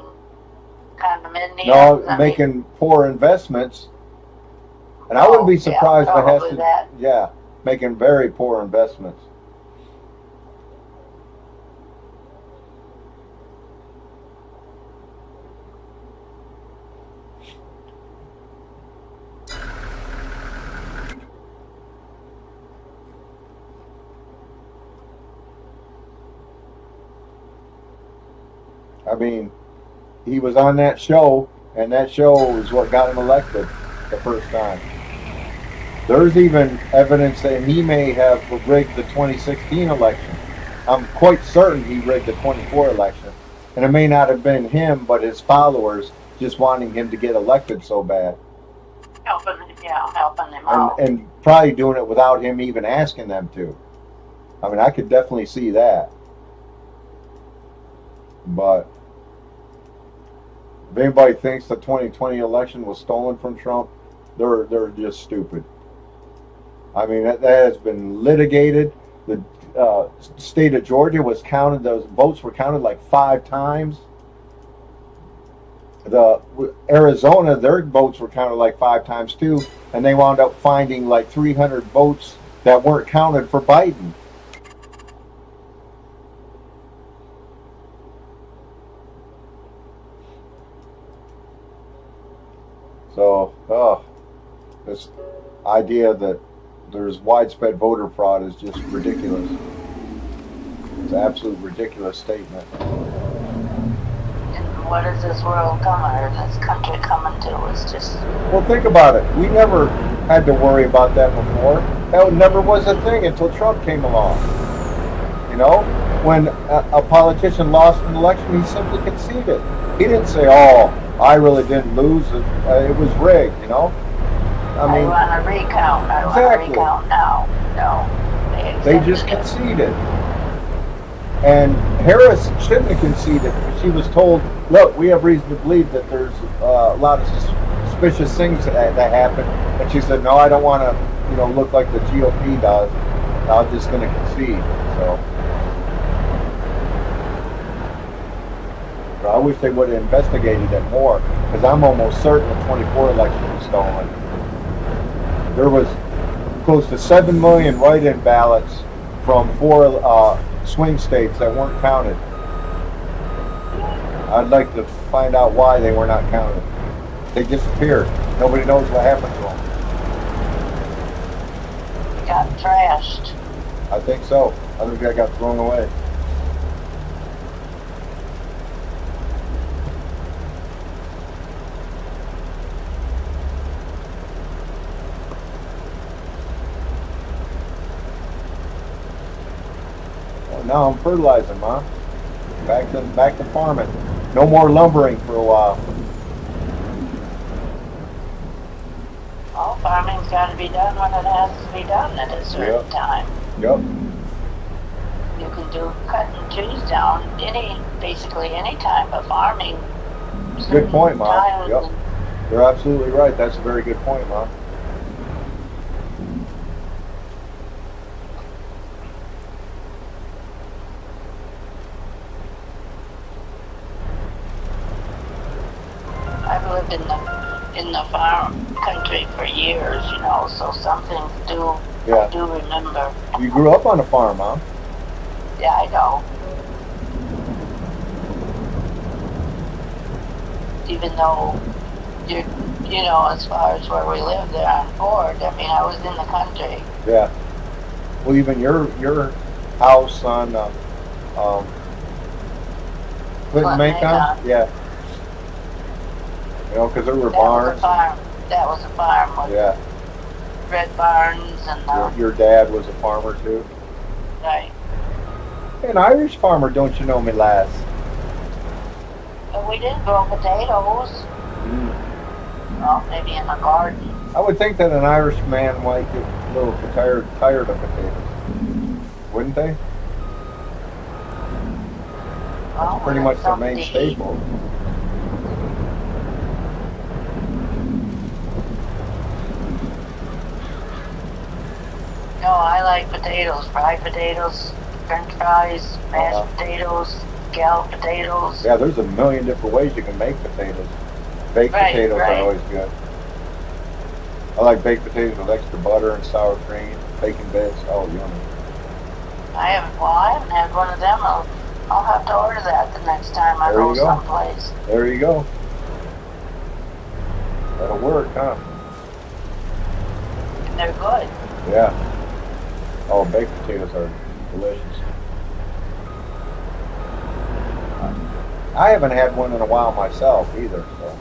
Speaker 2: condominiums.
Speaker 1: No, making poor investments. And I wouldn't be surprised if it has to.
Speaker 2: That.
Speaker 1: Yeah, making very poor investments. I mean, he was on that show, and that show is what got him elected the first time. There's even evidence that he may have rigged the 2016 election. I'm quite certain he rigged the 24 election. And it may not have been him, but his followers just wanting him to get elected so bad.
Speaker 2: Helping him out.
Speaker 1: And probably doing it without him even asking them to. I mean, I could definitely see that. But if anybody thinks the 2020 election was stolen from Trump, they're just stupid. I mean, that has been litigated. The state of Georgia was counted; those votes were counted like 5 times. The Arizona, their votes were counted like 5 times too, and they wound up finding like 300 votes that weren't counted for Biden. So, this idea that there's widespread voter fraud is just ridiculous. It's an absolute ridiculous statement.
Speaker 2: And what is this world coming, or this country coming to? It's just...
Speaker 1: Well, think about it. We never had to worry about that before. That never was a thing until Trump came along. When a politician lost an election, he simply conceded. He didn't say, "Oh, I really didn't lose. It was rigged," I mean,
Speaker 2: want a recount. I want a recount now. No.
Speaker 1: They just conceded. And Harris shouldn't have conceded. She was told, "Look, we have reason to believe that there's a lot of suspicious things that happen." And she said, "No, I don't want to, look like the GOP does. I'm just going to concede." So I wish they would have investigated it more, because I'm almost certain the 24 election was stolen. There was close to 7 million write-in ballots from 4 swing states that weren't counted. I'd like to find out why they were not counted. They disappeared. Nobody knows what happened to them.
Speaker 2: Got trashed.
Speaker 1: I think so. I think that got thrown away. No, I'm fertilizing, Mom. Back to farming. No more lumbering for a while.
Speaker 2: All farming's got to be done when it has to be done at a certain time.
Speaker 1: Yep.
Speaker 2: You can do cutting trees down basically any time, but farming.
Speaker 1: Good point, Mom.
Speaker 2: times
Speaker 1: Yep.
Speaker 2: and-
Speaker 1: You're absolutely right. That's a very good point, Mom.
Speaker 2: I've lived in the farm country for years, you know, so some things I
Speaker 1: Yeah.
Speaker 2: do remember.
Speaker 1: You grew up on a farm, Mom.
Speaker 2: Yeah, I know. Even though you know, as far as where we live there on Ford, I mean, I was in the country.
Speaker 1: Yeah. Well, even your house on Clinton Macon? Yeah. You know, because there were
Speaker 2: That was
Speaker 1: barns.
Speaker 2: a farm. That was a farm with
Speaker 1: Yeah.
Speaker 2: red barns and
Speaker 1: Your dad was a farmer too.
Speaker 2: right.
Speaker 1: An Irish farmer, don't you know me, lass?
Speaker 2: But we did grow potatoes. Well, maybe in the garden.
Speaker 1: I would think that an Irish man might get a little tired of potatoes, wouldn't they?
Speaker 2: Well,
Speaker 1: Pretty much their main
Speaker 2: something to eat.
Speaker 1: staple.
Speaker 2: No, I like potatoes, fried potatoes, french fries, mashed potatoes, scalloped potatoes.
Speaker 1: Yeah, there's a million different ways you can make potatoes. Baked
Speaker 2: Right,
Speaker 1: potatoes
Speaker 2: right.
Speaker 1: are always good. I like baked potatoes with extra butter and sour cream, bacon bits. Oh, yummy.
Speaker 2: I haven't had one of them. I'll have to order that the next time I
Speaker 1: There
Speaker 2: go
Speaker 1: you go.
Speaker 2: someplace.
Speaker 1: There you go. That'll work, huh?
Speaker 2: And they're good.
Speaker 1: Yeah. Oh, baked potatoes are delicious. I haven't had one in a while myself either. So,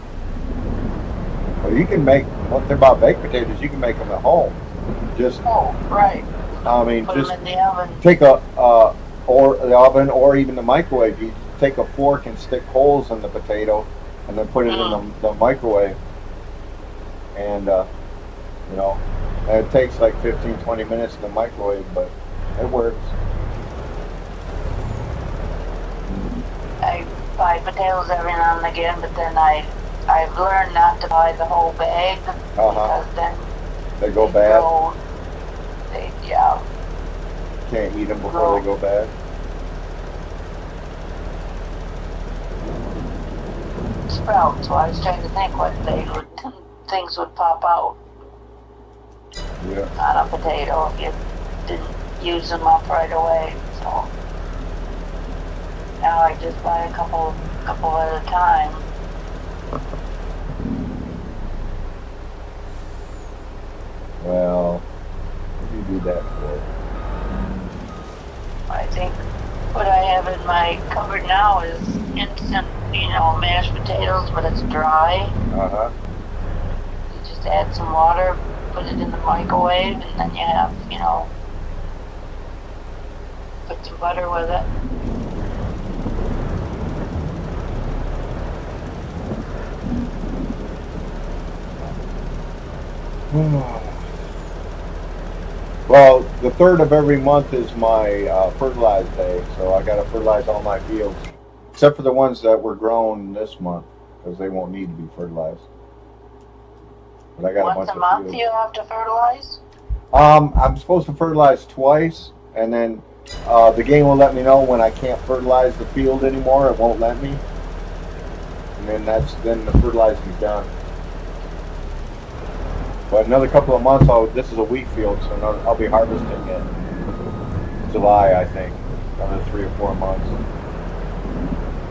Speaker 1: well, you can make one thing about baked potatoes. You can make them at home. Just,
Speaker 2: Oh, right.
Speaker 1: I mean,
Speaker 2: Put
Speaker 1: just
Speaker 2: them in the oven.
Speaker 1: take or the oven or even the microwave. You take a fork and stick holes in the potato, and then put it in the microwave. And you know, and it takes like 15-20 minutes in the microwave, but it works.
Speaker 2: I buy potatoes every now and again, but then I've learned not to buy the whole bag because then
Speaker 1: They go bad.
Speaker 2: Yeah.
Speaker 1: Can't eat them before they go bad.
Speaker 2: Sprouts. So I was trying to think what things would pop out
Speaker 1: Yeah.
Speaker 2: on a potato if you didn't use them up right away. So now I just buy a couple at a time.
Speaker 1: Well, what do you do that for?
Speaker 2: I think what I have in my cupboard now is instant, mashed potatoes, but it's dry.
Speaker 1: Uh-huh.
Speaker 2: You just add some water, put it in the microwave, and then you have, put some butter with it.
Speaker 1: Well, the 3rd of every month is my fertilize day, so I got to fertilize all my fields, except for the ones that were grown this month, because they won't need to be fertilized. But I got
Speaker 2: Once
Speaker 1: a bunch
Speaker 2: a month
Speaker 1: of
Speaker 2: you have to fertilize?
Speaker 1: I'm supposed to fertilize twice, and then the game will let me know when I can't fertilize the field anymore. It won't let me, and then the fertilizing's done. But another couple of months, this is a wheat field, so I'll be harvesting in July, I think. Another 3 or 4 months.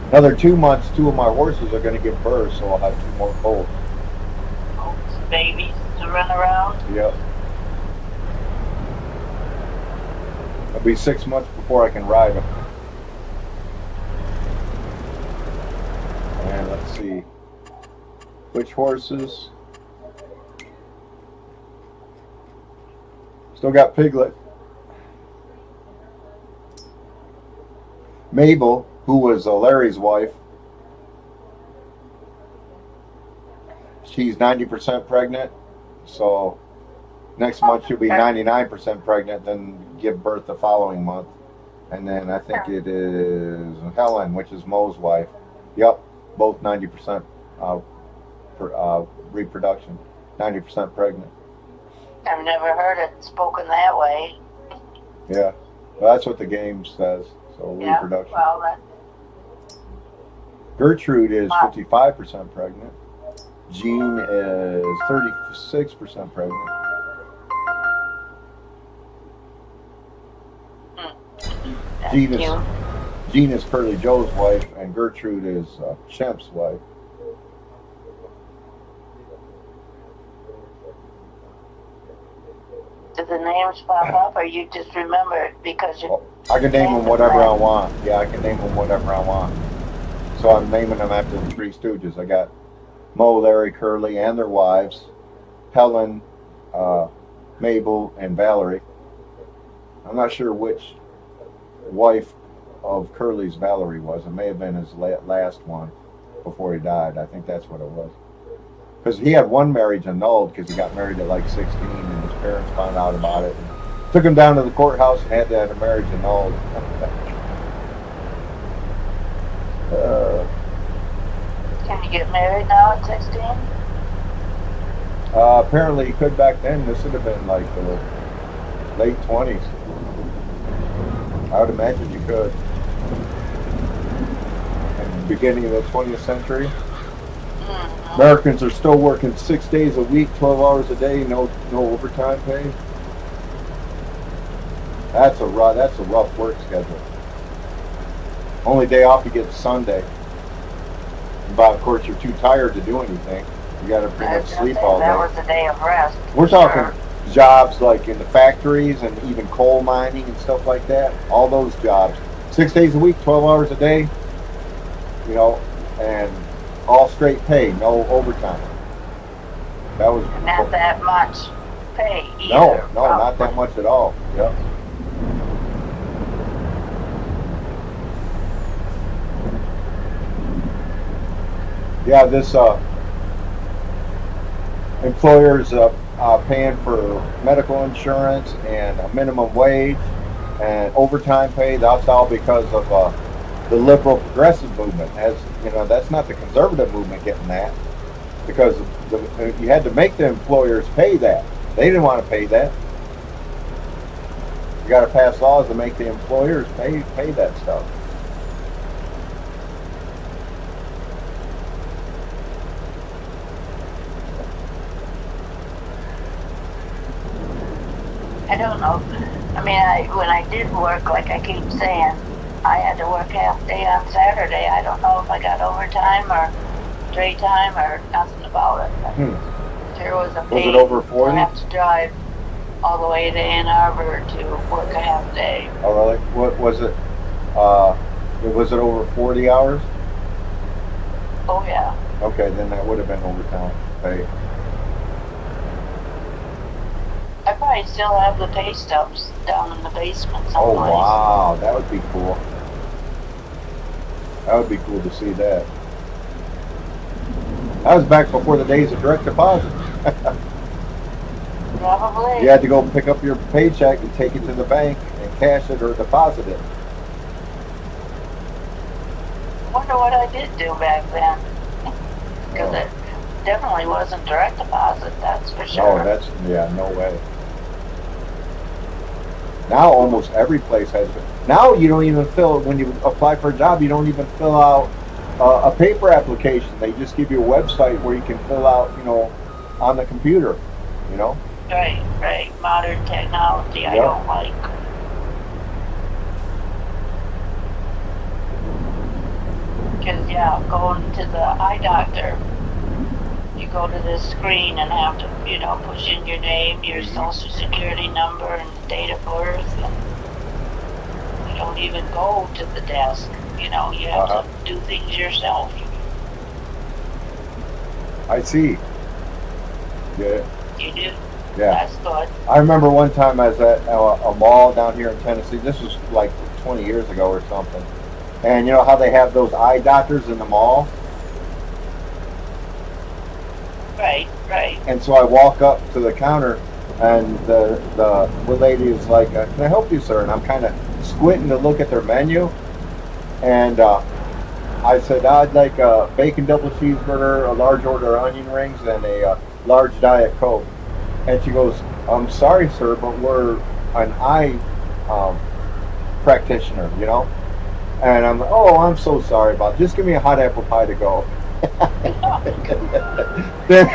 Speaker 1: Another 2 months, 2 of my horses are going to give birth, so I'll have 2 more colts.
Speaker 2: Oh, some babies to run around?
Speaker 1: Yep. It'll be 6 months before I can ride them. And let's see. Which horses? Still got Piglet. Mabel, who was Larry's wife, she's 90% pregnant. So next month she'll be 99% pregnant, then give birth the following month. And then I think it is Helen, which is Mo's wife. Yep, both 90% reproduction, 90% pregnant.
Speaker 2: I've never heard it spoken that way.
Speaker 1: Yeah, well, that's what the game says. So
Speaker 2: Yeah,
Speaker 1: reproduction.
Speaker 2: well, that,
Speaker 1: Gertrude is
Speaker 2: Wow.
Speaker 1: 55% pregnant. Jean is 36% pregnant.
Speaker 2: that's
Speaker 1: Jean is,
Speaker 2: cute.
Speaker 1: Jean is Curly Joe's wife, and Gertrude is Shemp's wife.
Speaker 2: Do the names pop up, or you just remember it because you?
Speaker 1: I can name them whatever I want. Yeah, I can name them whatever I want. So I'm naming them after the Three Stooges. I got Mo, Larry, Curly, and their wives, Helen, Mabel, and Valerie. I'm not sure which wife of Curly's Valerie was. It may have been his last one before he died. I think that's what it was. Because he had one marriage annulled because he got married at like 16 and his parents found out about it. And took him down to the courthouse and had that marriage annulled.
Speaker 2: Can you get married now at 16?
Speaker 1: Apparently he could back then. This would have been like the late 20s. I would imagine you could. At the beginning of the 20th century. Americans are still working 6 days a week, 12 hours a day, no overtime pay. That's a rough work schedule. Only day off you get is Sunday. But of course you're too tired to do anything. You got to pretty much sleep all day.
Speaker 2: That was a day of rest.
Speaker 1: We're talking jobs like in the factories and even coal mining and stuff like that. All those jobs. 6 days a week, 12 hours a day. You know, and all straight pay, no overtime. That was
Speaker 2: Not that much pay either.
Speaker 1: no,
Speaker 2: probably.
Speaker 1: not that much at all. Yep. Yeah, this employers paying for medical insurance and a minimum wage and overtime pay. That's all because of the liberal progressive movement. As you know, that's not the conservative movement getting that, because you had to make the employers pay that. They didn't want to pay that. You got to pass laws to make the employers pay that stuff.
Speaker 2: I don't know. I mean, when I did work, like I keep saying, I had to work half day on Saturday. I don't know if I got overtime or straight time or nothing about it. But there was a
Speaker 1: Was it over 40?
Speaker 2: I have to drive all the way to Ann Arbor to work a half day.
Speaker 1: Oh, really? What was it? Was it over 40 hours?
Speaker 2: Oh yeah.
Speaker 1: Okay, then that would have been overtime pay.
Speaker 2: I probably still have the pay stubs down in the basement someplace.
Speaker 1: Oh, wow. That would be cool. That would be cool to see that. That was back before the days of direct deposit.
Speaker 2: Probably.
Speaker 1: You had to go pick up your paycheck and take it to the bank and cash it or deposit it.
Speaker 2: Wonder what I did do back then. Because it definitely wasn't direct deposit, that's for sure.
Speaker 1: No, no way. Now almost every place has it. Now you don't even when you apply for a job, you don't even fill out a paper application. They just give you a website where you can fill out, on the computer,
Speaker 2: Right. Modern technology I don't like. Because, going to the eye doctor, you go to this screen and have to, push in your name, your social security number, and date of birth. And you don't even go to the desk. You have to do things yourself.
Speaker 1: I see. Yeah.
Speaker 2: You do?
Speaker 1: Yeah.
Speaker 2: That's good.
Speaker 1: I remember one time I was at a mall down here in Tennessee. This was like 20 years ago or something. And you know how they have those eye doctors in the mall?
Speaker 2: Right, right.
Speaker 1: And so I walk up to the counter, and the lady is like, "Can I help you, sir?" And I'm kind of squinting to look at their menu, and I said, "I'd like a bacon double cheeseburger, a large order of onion rings, and a large Diet Coke." And she goes, "I'm sorry, sir, but we're an eye practitioner, you know." And I'm like, "Oh, I'm so sorry about it. Just give me a hot apple pie to go." Then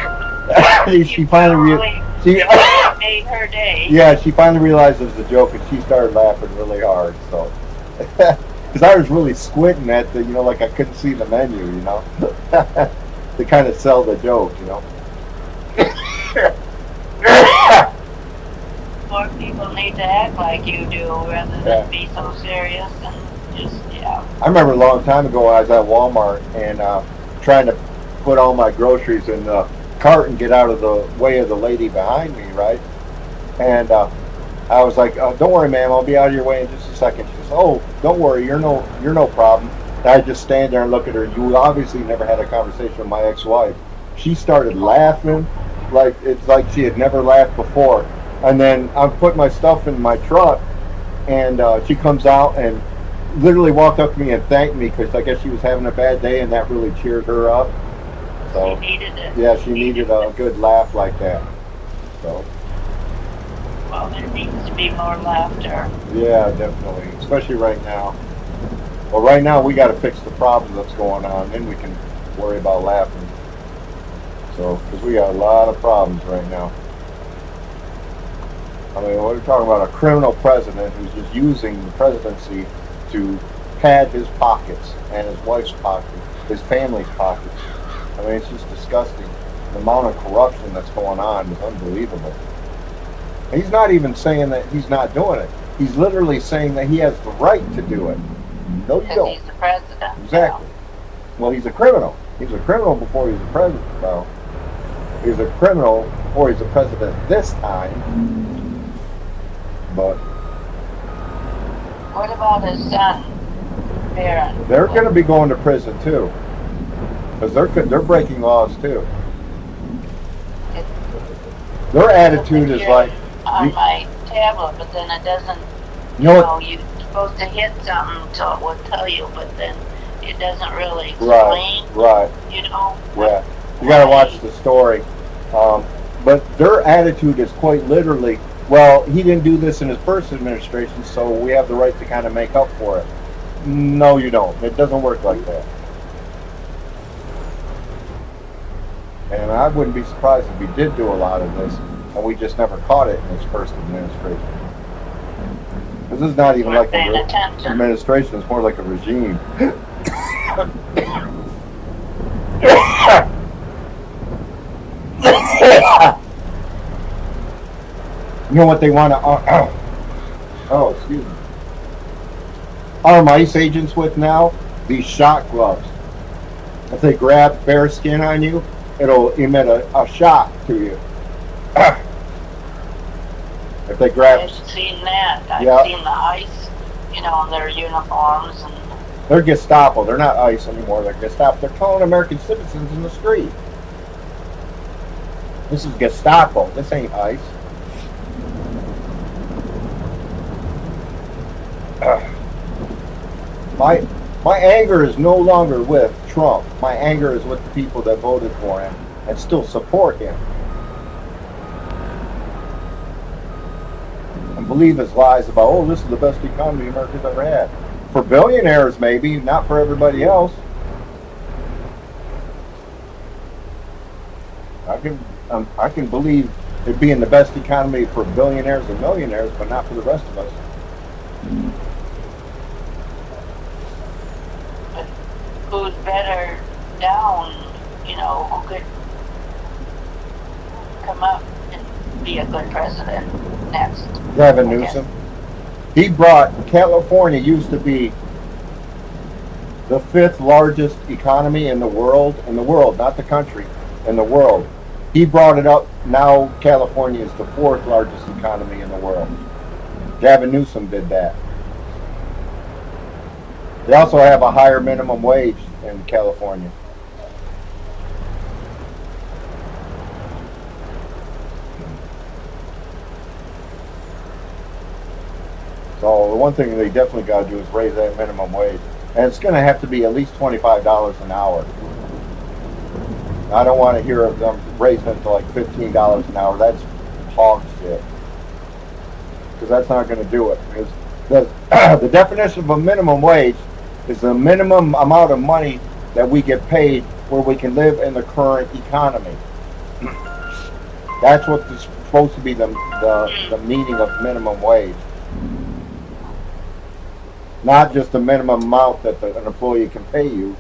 Speaker 1: she finally
Speaker 2: made her day.
Speaker 1: yeah, she finally realized it was a joke, and she started laughing really hard. So, because I was really squinting at the, like I couldn't see the menu, to kind of sell the joke,
Speaker 2: More people need to act like you do rather than be so serious and just,
Speaker 1: I remember a long time ago I was at Walmart and trying to put all my groceries in the cart and get out of the way of the lady behind me, right? And I was like, "Don't worry, ma'am, I'll be out of your way in just a second." She says, "Oh, don't worry, you're no problem." And I just stand there and look at her. You obviously never had a conversation with my ex-wife. She started laughing like it's like she had never laughed before. And then I'm putting my stuff in my truck, and she comes out and literally walked up to me and thanked me because I guess she was having a bad day, and that really cheered her up. So
Speaker 2: she needed it.
Speaker 1: yeah, she needed a good laugh like that. So
Speaker 2: well, there needs to be more laughter.
Speaker 1: Yeah, definitely, especially right now. Well, right now we got to fix the problem that's going on, then we can worry about laughing. So, because we got a lot of problems right now. I mean, we're talking about a criminal president who's just using the presidency to pad his pockets and his wife's pockets, his family's pockets. I mean, it's just disgusting. The amount of corruption that's going on is unbelievable. He's not even saying that he's not doing it. He's literally saying that he has the right to do it. No, you don't.
Speaker 2: He's the president.
Speaker 1: Exactly. Well, he's a criminal. He was a criminal before he was a president. Well, he was a criminal before he's a president this time. But
Speaker 2: what about his son, Barron?
Speaker 1: they're going to be going to prison too, because they're breaking laws too. Their attitude is like
Speaker 2: on my tablet, but then it doesn't. You're supposed to hit something so it will tell you, but then it doesn't really explain.
Speaker 1: Right. Yeah. You got to watch the story. But their attitude is quite literally, well, he didn't do this in his first administration, so we have the right to kind of make up for it. No, you don't. It doesn't work like that. And I wouldn't be surprised if he did do a lot of this, and we just never caught it in his first administration. This is not even like an administration, it's more like a regime. You know what they want to excuse me. Arm ICE agents with now? These shock gloves. If they grab bare skin on you, it'll emit a shock to you. If they grab...
Speaker 2: I've seen that. I've seen the ICE, in their uniforms. And
Speaker 1: they're Gestapo. They're not ICE anymore. They're Gestapo. They're killing American citizens in the street. This is Gestapo. This ain't ICE. My anger is no longer with Trump. My anger is with the people that voted for him and still support him. And believe his lies about, oh, this is the best economy America's ever had. For billionaires, maybe, not for everybody else. I can believe it being the best economy for billionaires and millionaires, but not for the rest of us.
Speaker 2: But who's better down, who could come up and be a good president next?
Speaker 1: Gavin Newsom. He brought, California used to be the 5th largest economy in the world, not the country, in the world. He brought it up, now California is the 4th largest economy in the world. Gavin Newsom did that. They also have a higher minimum wage in California. So the one thing they definitely got to do is raise that minimum wage. And it's going to have to be at least $25 an hour. I don't want to hear of them raising it to like $15 an hour. That's hog shit. Because that's not going to do it. Because the definition of a minimum wage is the minimum amount of money that we get paid where we can live in the current economy. That's what is supposed to be the meaning of minimum wage. Not just the minimum amount that an employee can pay you.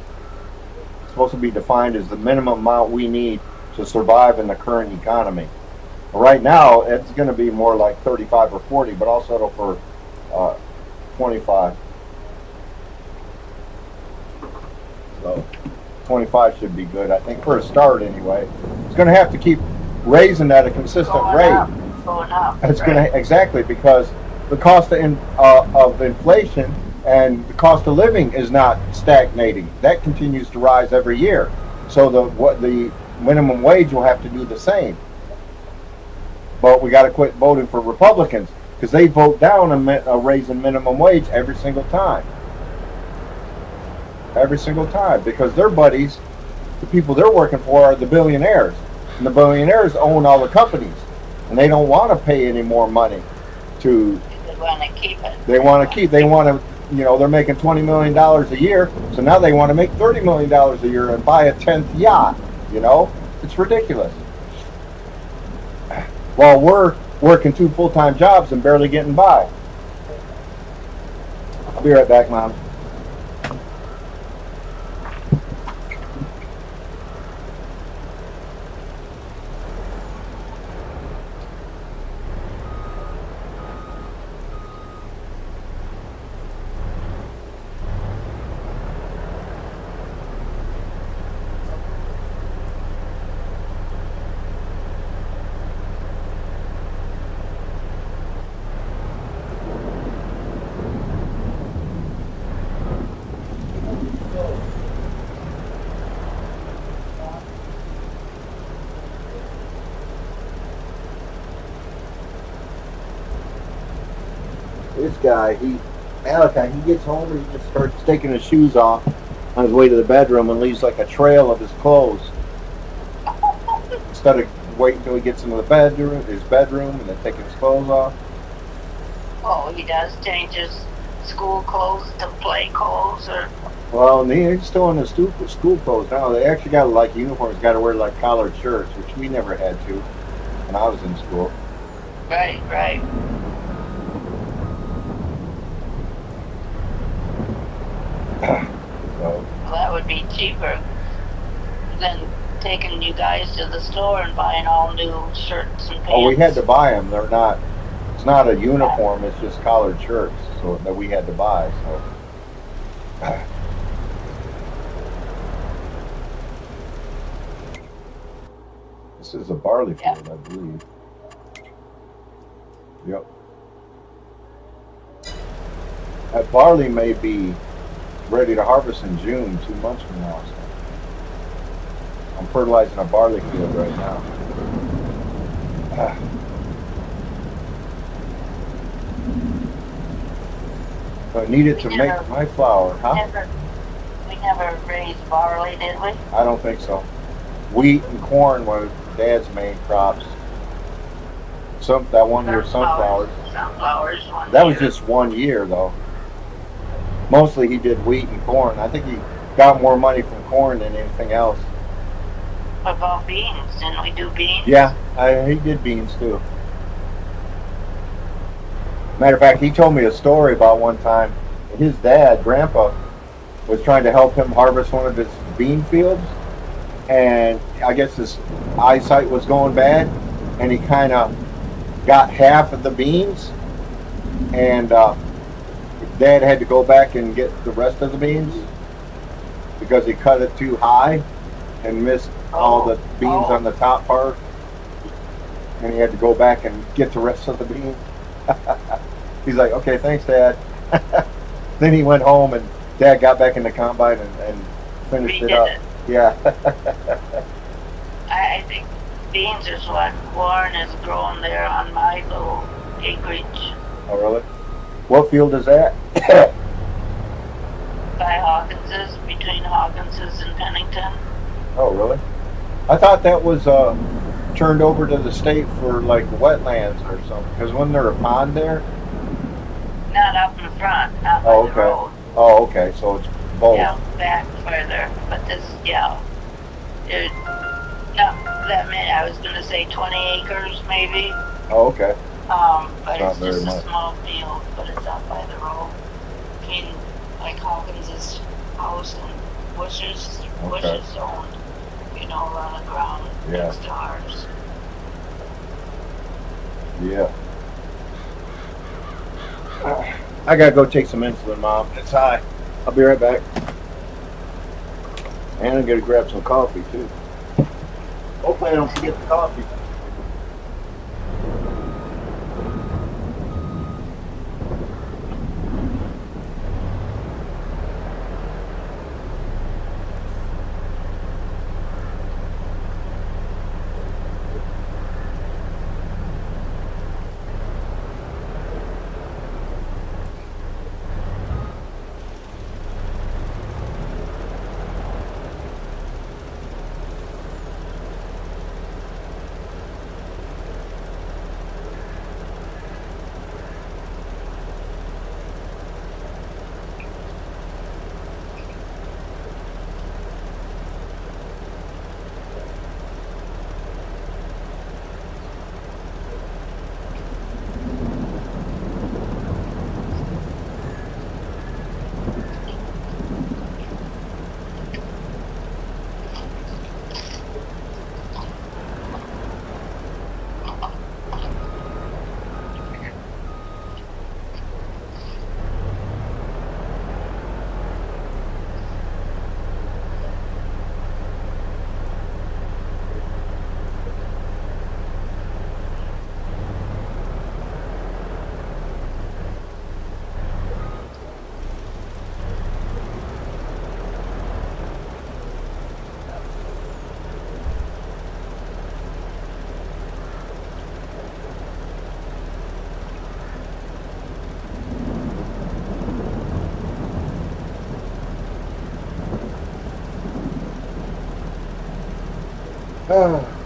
Speaker 1: It's supposed to be defined as the minimum amount we need to survive in the current economy. Right now, it's going to be more like 35 or 40, but I'll settle for 25. So 25 should be good, I think, for a start anyway. It's going to have to keep raising at a consistent rate.
Speaker 2: Going up.
Speaker 1: It's going to exactly, because the cost of inflation and the cost of living is not stagnating. That continues to rise every year. So the minimum wage will have to do the same. But we got to quit voting for Republicans, because they vote down a raise in minimum wage every single time. Every single time, because their buddies, the people they're working for, are the billionaires, and the billionaires own all the companies, and they don't want to pay any more money to.
Speaker 2: They want to keep it.
Speaker 1: They want to keep. They want to. They're making $20 million a year, so now they want to make $30 million a year and buy a 10th yacht. It's ridiculous. While we're working 2 full-time jobs and barely getting by. I'll be right back, Mom. This guy, Malachi, he gets home and he just starts taking his shoes off on his way to the bedroom and leaves like a trail of his clothes. Instead of waiting until he gets into his bedroom, and then taking his clothes off.
Speaker 2: Oh, he does change his school clothes to play clothes, or?
Speaker 1: Well, he's still in his school clothes now. They actually got like uniforms, got to wear like collared shirts, which we never had to when I was in school.
Speaker 2: Right.
Speaker 1: So,
Speaker 2: Well, that would be cheaper than taking you guys to the store and buying all new shirts and pants.
Speaker 1: oh, we had to buy them. They're not. It's not a uniform. It's just collared shirts, so that we had to buy. So. This is a barley field, I believe. Yep. That barley may be ready to harvest in June, 2 months from now. So I'm fertilizing a barley field right now. So I need it to make my flour, huh?
Speaker 2: We never raised barley, did we?
Speaker 1: I don't think so. Wheat and corn were Dad's main crops. That one year, sunflowers.
Speaker 2: Sunflowers.
Speaker 1: That was just 1 year, though. Mostly he did wheat and corn. I think he got more money from corn than anything else.
Speaker 2: What about beans? Didn't we do beans?
Speaker 1: Yeah, he did beans too. Matter of fact, he told me a story about one time his dad, Grandpa, was trying to help him harvest one of his bean fields, and I guess his eyesight was going bad, and he kind of got half of the beans, and Dad had to go back and get the rest of the beans because he cut it too high and missed all the beans on the top part, and he had to go back and get the rest of the beans. He's like, okay, thanks, Dad. Then he went home and Dad got back in the combine and finished it
Speaker 2: redid
Speaker 1: up.
Speaker 2: it.
Speaker 1: Yeah.
Speaker 2: I think beans is what corn is growing there on my little acreage
Speaker 1: Oh, really? What field is that?
Speaker 2: by Hawkins's, between Hawkins's and Pennington.
Speaker 1: Oh, really? I thought that was turned over to the state for like wetlands or something. Because wasn't there a pond there?
Speaker 2: Not up in front, not by
Speaker 1: Oh,
Speaker 2: the
Speaker 1: okay.
Speaker 2: road.
Speaker 1: Oh, okay. So it's both.
Speaker 2: Yeah, back further. But this, yeah. It, not that many. I was gonna say 20 acres maybe.
Speaker 1: Oh, okay.
Speaker 2: But
Speaker 1: Not
Speaker 2: it's
Speaker 1: very
Speaker 2: just
Speaker 1: much.
Speaker 2: a small field, but it's up by the road. Between like Hawkins's house and Bush's.
Speaker 1: Okay.
Speaker 2: Bush's owned, a lot of ground
Speaker 1: Yeah.
Speaker 2: next to ours.
Speaker 1: Yeah. I gotta go take some insulin, Mom. It's high. I'll be right back. And I'm gonna grab some coffee too. Hopefully I don't forget the coffee.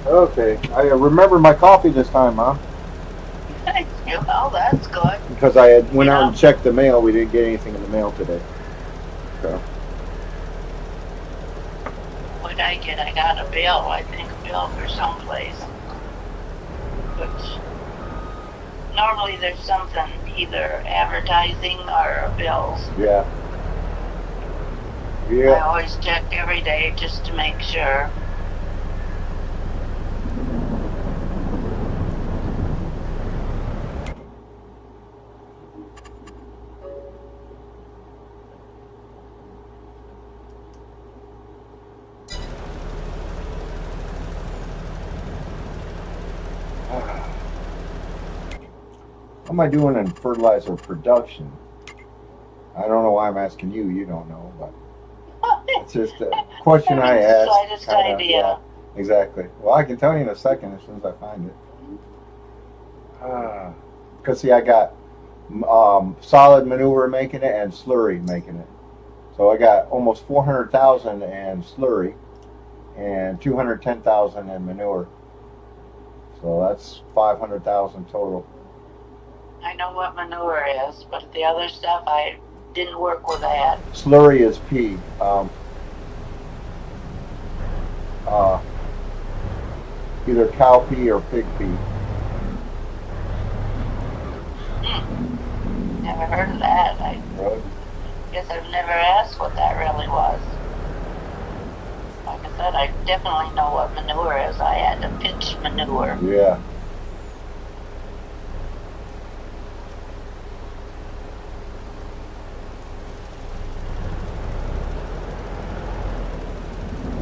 Speaker 1: Okay. I remember my coffee this time, Mom.
Speaker 2: Well, that's good.
Speaker 1: Because I had went out
Speaker 2: Yeah.
Speaker 1: and checked the mail. We didn't get anything in the mail today. So.
Speaker 2: What I get, I got a bill. I think a bill for someplace. Which normally there's something, either advertising or bills.
Speaker 1: Yeah.
Speaker 2: I
Speaker 1: Yeah.
Speaker 2: always check every day just to make sure.
Speaker 1: How am I doing in fertilizer production? I don't know why I'm asking you. You don't know, but it's just a question I asked.
Speaker 2: Slightest
Speaker 1: kinda,
Speaker 2: idea.
Speaker 1: yeah, exactly. Well, I can tell you in a second as soon as I find it. Because see, I got solid manure making it and slurry making it. So I got almost 400,000 in slurry and 210,000 in manure. So that's 500,000 total.
Speaker 2: I know what manure is, but the other stuff I didn't work with that.
Speaker 1: Slurry is pea. Either cow pea or pig pea.
Speaker 2: Never heard of that. I
Speaker 1: Really?
Speaker 2: guess I've never asked what that really was. Like I said, I definitely know what manure is. I had to pitch manure.
Speaker 1: Yeah.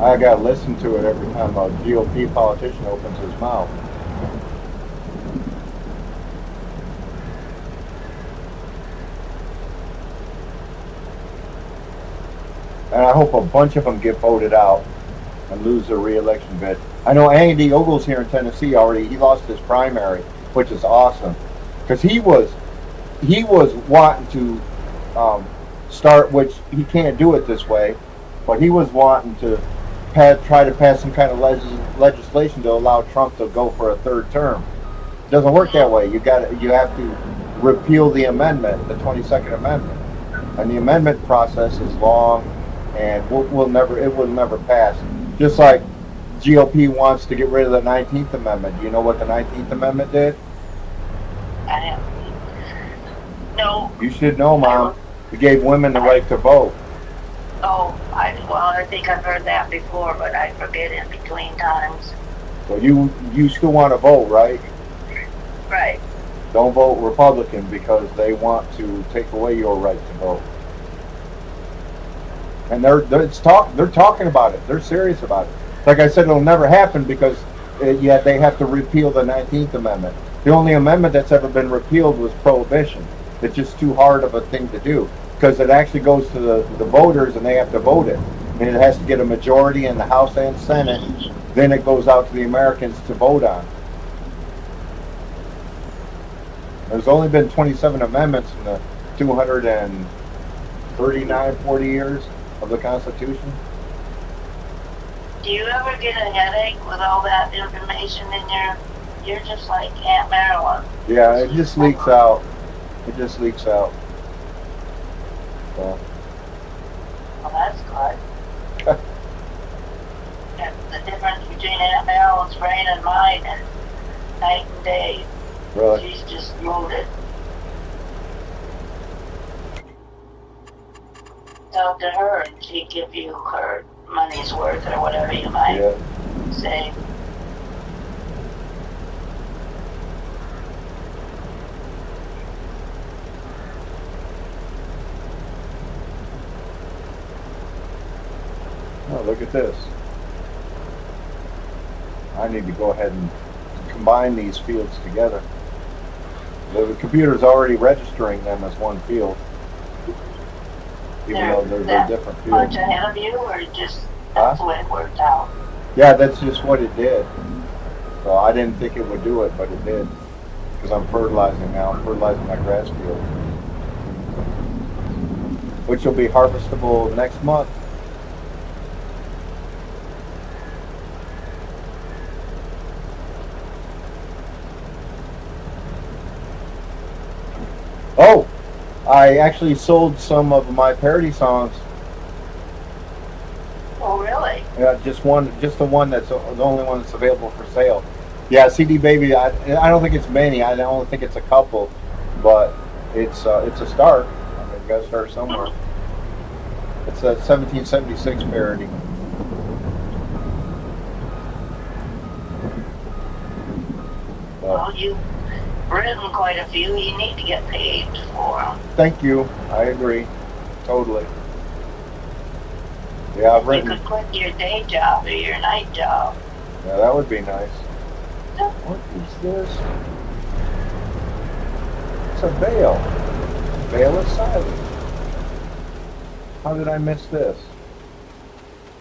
Speaker 1: I gotta listen to it every time a GOP politician opens his mouth. And I hope a bunch of them get voted out and lose their re-election bid. I know Andy Ogle's here in Tennessee already. He lost his primary, which is awesome, because he was wanting to start, which he can't do it this way, but he was wanting to try to pass some kind of legislation to allow Trump to go for a third term. It doesn't work that way. You have to repeal the amendment, the 22nd Amendment, and the amendment process is long, and it will never pass. Just like GOP wants to get rid of the 19th Amendment. Do you know what the 19th Amendment did?
Speaker 2: No.
Speaker 1: You should know, Mom. It gave women the right to vote.
Speaker 2: Oh, I think I've heard that before, but I forget in between times.
Speaker 1: So you still want to vote, right?
Speaker 2: Right.
Speaker 1: Don't vote Republican because they want to take away your right to vote. And they're talking about it. They're serious about it. Like I said, it'll never happen because they have to repeal the 19th Amendment. The only amendment that's ever been repealed was prohibition. It's just too hard of a thing to do because it actually goes to the voters and they have to vote it. And it has to get a majority in the House and Senate. Then it goes out to the Americans to vote on. There's only been 27 amendments in the 239, 40 years of the Constitution.
Speaker 2: Do you ever get a headache with all that information in there? You're just like Aunt Marilyn.
Speaker 1: Yeah, it just leaks out. It just leaks out. So.
Speaker 2: Well, that's good. The difference between Aunt Marilyn's brain and mine is night and day.
Speaker 1: Really?
Speaker 2: She's just loaded. Talk to her and she'd give you her money's worth or whatever you might say.
Speaker 1: Oh, look at this. I need to go ahead and combine these fields together. The computer's already registering them as one field, even though they're different fields.
Speaker 2: Much ahead of you, or just that's the way it worked out?
Speaker 1: Yeah, that's just what it did. So I didn't think it would do it, but it did. Because I'm fertilizing now. I'm fertilizing my grass field, which will be harvestable next month. Oh, I actually sold some of my parody songs.
Speaker 2: Oh, really?
Speaker 1: Yeah, just the one that's the only one that's available for sale. Yeah, CD Baby. I don't think it's many. I only think it's a couple, but it's a start. I mean, you got to start somewhere. It's a 1776 parody.
Speaker 2: Well, you've written quite a few. You need to get paid for them.
Speaker 1: Thank you. I agree. Totally. Yeah, I've written.
Speaker 2: You could quit your day job or your night job.
Speaker 1: Yeah, that would be nice. What is this? It's a bale. Bale of silage. How did I miss this?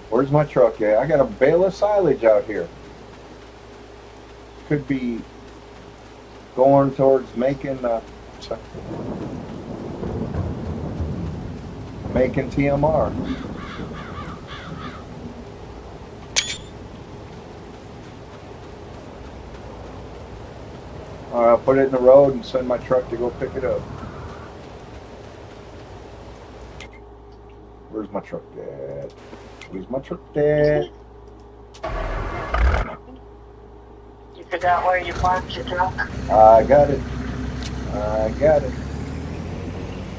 Speaker 1: Where's my truck at? I got a bale of silage out here. Could be going towards making TMR. All right, I'll put it in the road and send my truck to go pick it up. Where's my truck at? Where's my truck at?
Speaker 2: You forgot where you parked your truck?
Speaker 1: I got it. I got it.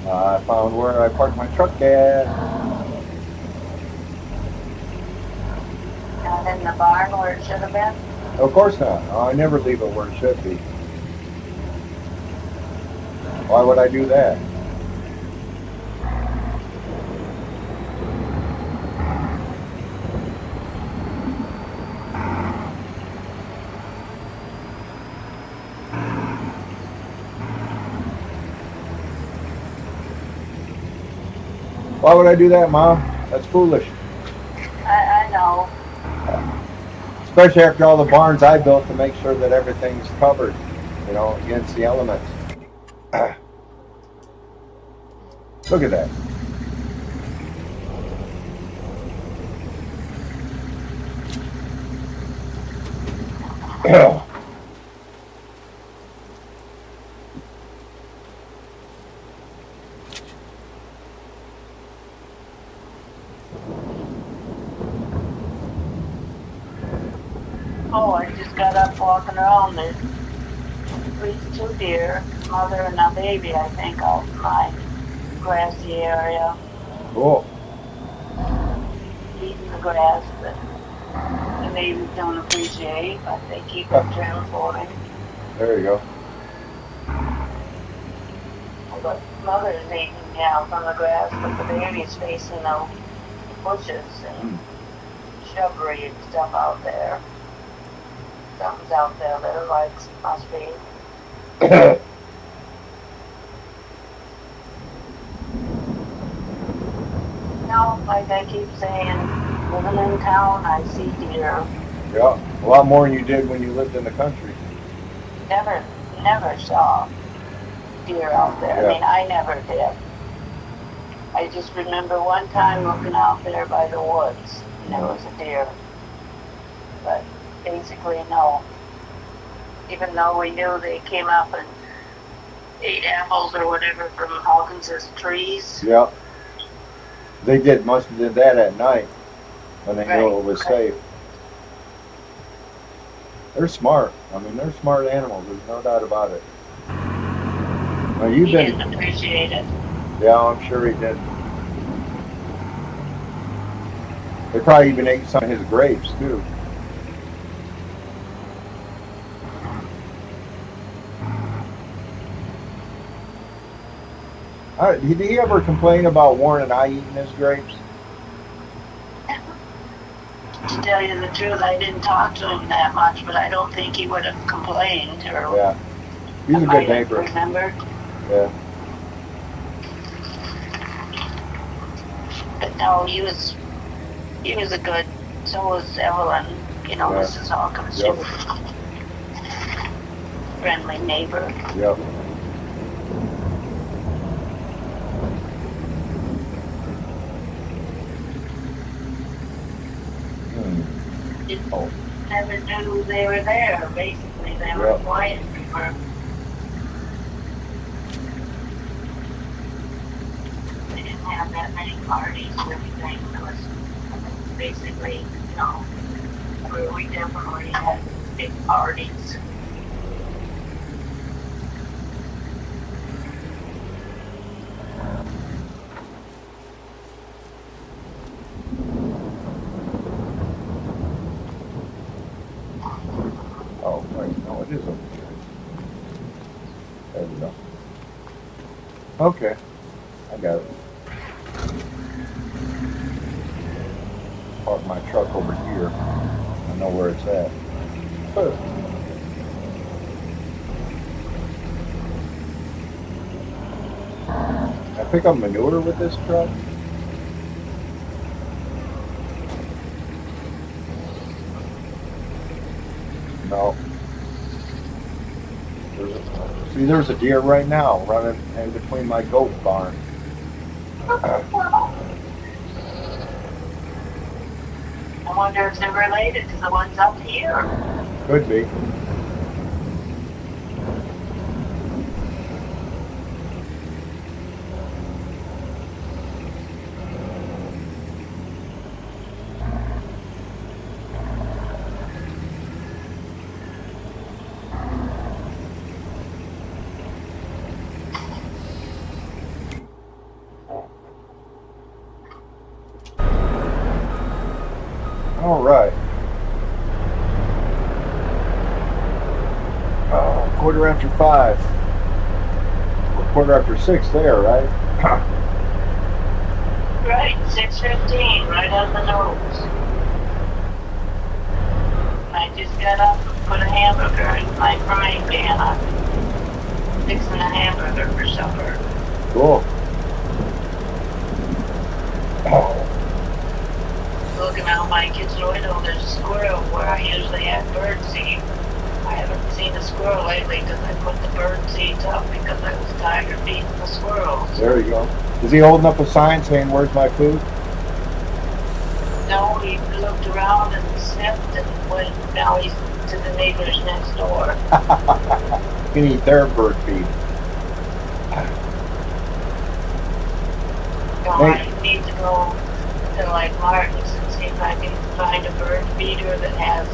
Speaker 1: I found where I parked my truck at.
Speaker 2: Not in the barn where it should have been?
Speaker 1: Of course not. I never leave it where it should be. Why would I do that? Why would I do that, Mom? That's foolish.
Speaker 2: I know.
Speaker 1: Especially after all the barns I built to make sure that everything's covered, you know, against the elements. Look at that.
Speaker 2: Oh, I just got up walking around. There's at least 2 deer, mother and a baby, I think, out in my grassy area,
Speaker 1: Cool.
Speaker 2: eating the grass that the babies don't appreciate, but they keep it trim for him.
Speaker 1: There you go.
Speaker 2: But mother's eating now from the grass, but the baby's facing the bushes and shrubbery and stuff out there. Something's out there that it likes, must be. No, like I keep saying, living in town, I see deer.
Speaker 1: Yeah, a lot more than you did when you lived in the country.
Speaker 2: Never saw deer out there.
Speaker 1: Yeah.
Speaker 2: I mean, I never did. I just remember one time looking out there by the woods, and there was a deer. But basically, no. Even though we knew they came up and ate apples or whatever from Hawkins's trees.
Speaker 1: Yeah. They must have did that at night when they knew it was safe. They're smart. I mean, they're smart animals. There's no doubt about it. Now,
Speaker 2: He didn't appreciate it.
Speaker 1: Yeah, I'm sure he did. They probably even ate some of his grapes, too. Did he ever complain about Warren and I eating his grapes?
Speaker 2: To tell you the truth, I didn't talk to him that much, but I don't think he would have complained or.
Speaker 1: Yeah. He's a good neighbor.
Speaker 2: Remember?
Speaker 1: Yeah.
Speaker 2: But no, he was a good. So was Evelyn. You know,
Speaker 1: Yeah.
Speaker 2: Mrs. Hawkins.
Speaker 1: Yep.
Speaker 2: She was a friendly neighbor.
Speaker 1: Yep. Oh.
Speaker 2: Never knew they were there. Basically, they were
Speaker 1: Yep.
Speaker 2: quiet. They didn't have that many parties or anything. It was basically, you know, we definitely had big parties.
Speaker 1: Oh, wait. No, it is over here. There we go. Okay. I got it. Park my truck over here. I know where it's at. Can I pick up manure with this truck? No. There's a deer right now running in between my goat barn.
Speaker 2: I wonder if they're related to the ones up here.
Speaker 1: Could be. All right. Oh, 5:15. Or 6:15 there, right?
Speaker 2: Right, 6:15, right on the nose. I just got up and put a hamburger in my frying pan. I'm fixing a hamburger for supper.
Speaker 1: Cool. Oh.
Speaker 2: looking out my kitchen window, there's a squirrel where I usually have bird seed. I haven't seen a squirrel lately because I put the bird seeds up because I was tired of feeding the squirrels.
Speaker 1: There you go. Is he holding up a sign saying, "Where's my food"?
Speaker 2: No, he looked around and sniffed and went, now he's to the neighbors next door.
Speaker 1: You need their bird feed.
Speaker 2: So I need to go to like Martin's and see if I can find a bird feeder that has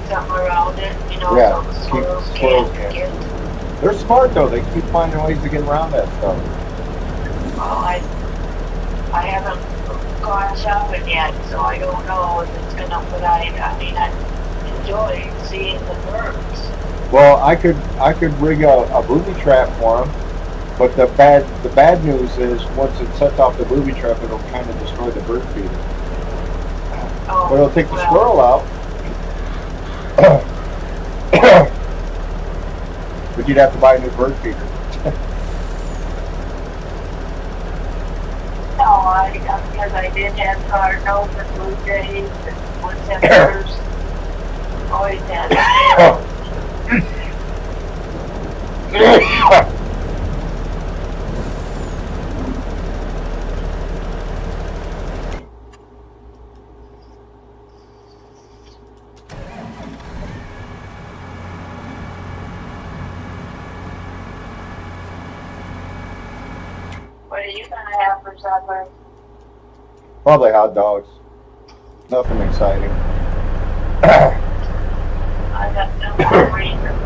Speaker 2: something around it, you know,
Speaker 1: Yeah,
Speaker 2: so the squirrels
Speaker 1: squirrels
Speaker 2: can't
Speaker 1: can't.
Speaker 2: get.
Speaker 1: They're smart though. They keep finding ways to get around that stuff.
Speaker 2: Well, I haven't gone shopping yet, so I don't know if it's gonna. But I mean, I enjoy seeing the birds.
Speaker 1: Well, I could rig a booby trap for them, but the bad news is once it sets off the booby trap, it'll kind of destroy the bird feeder.
Speaker 2: Oh,
Speaker 1: But it'll take the
Speaker 2: well,
Speaker 1: squirrel out. But you'd have to buy a new bird feeder.
Speaker 2: No, because I did have cardinals and blue jays and woodpeckers. Always had them. What are you gonna have for supper?
Speaker 1: Probably hot dogs. Nothing exciting.
Speaker 2: I got some reason.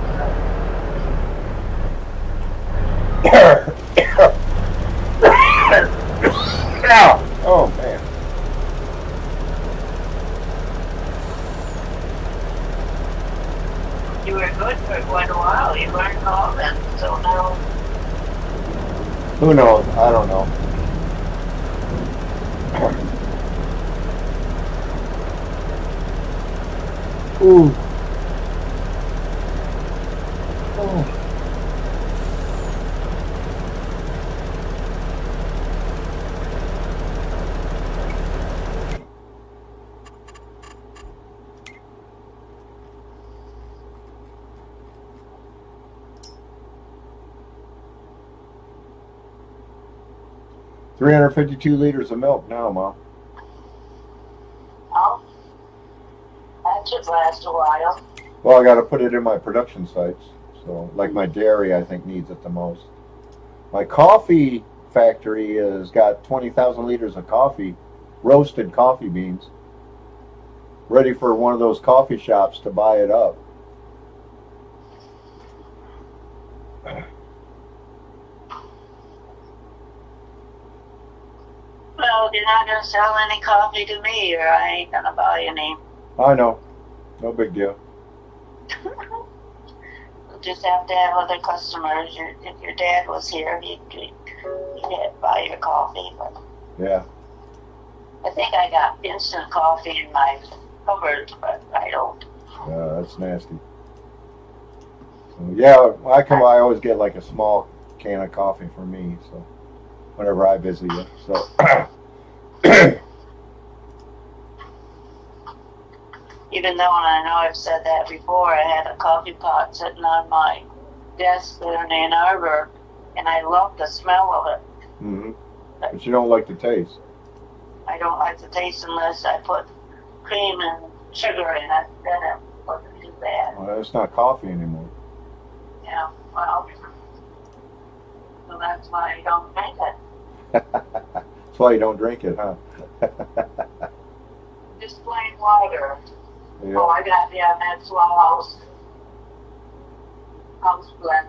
Speaker 1: Oh man.
Speaker 2: You were good for quite a while. You learned all that, so now
Speaker 1: Who knows? I don't know. Ooh. Oh. 352 liters of milk now, Mom.
Speaker 2: oh, that should last a while.
Speaker 1: Well, I got to put it in my production sites. So, like my dairy, I think needs it the most. My coffee factory has got 20,000 liters of coffee, roasted coffee beans, ready for one of those coffee shops to buy it up.
Speaker 2: Well, you're not gonna sell any coffee to me, or I ain't gonna buy any.
Speaker 1: I know. No big deal.
Speaker 2: We'll just have to have other customers. If your dad was here, he'd buy your coffee. But
Speaker 1: Yeah.
Speaker 2: I think I got instant coffee in my cupboard, but I don't.
Speaker 1: Yeah, that's nasty. So, yeah, when I come, I always get like a small can of coffee for me. So whenever I visit you, so
Speaker 2: Even though, and I know I've said that before, I had a coffee pot sitting on my desk there in Ann Arbor, and I love the smell of it.
Speaker 1: hmm but you don't like the taste.
Speaker 2: I don't like the taste unless I put cream and sugar in it. Then it wasn't too bad.
Speaker 1: Well, it's not coffee anymore.
Speaker 2: Yeah, well, so that's why I don't drink it.
Speaker 1: That's why you don't drink it, huh?
Speaker 2: Just plain water.
Speaker 1: Yeah.
Speaker 2: Oh, I got Maxwell house blend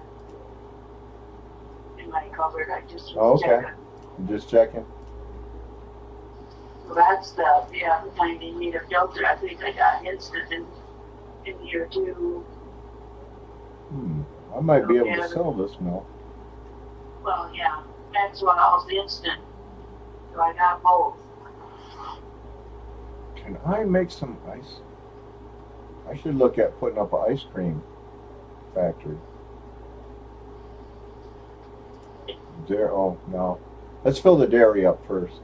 Speaker 2: in my cupboard. I just was
Speaker 1: Okay.
Speaker 2: checking.
Speaker 1: I'm just checking.
Speaker 2: So that's the kind you need a filter. I think I got instant in here too.
Speaker 1: I might be able
Speaker 2: Yeah.
Speaker 1: to sell this milk.
Speaker 2: Well, yeah, Maxwell's instant. So I got both.
Speaker 1: Can I make some ice? I should look at putting up an ice cream factory. Oh, no. Let's fill the dairy up first.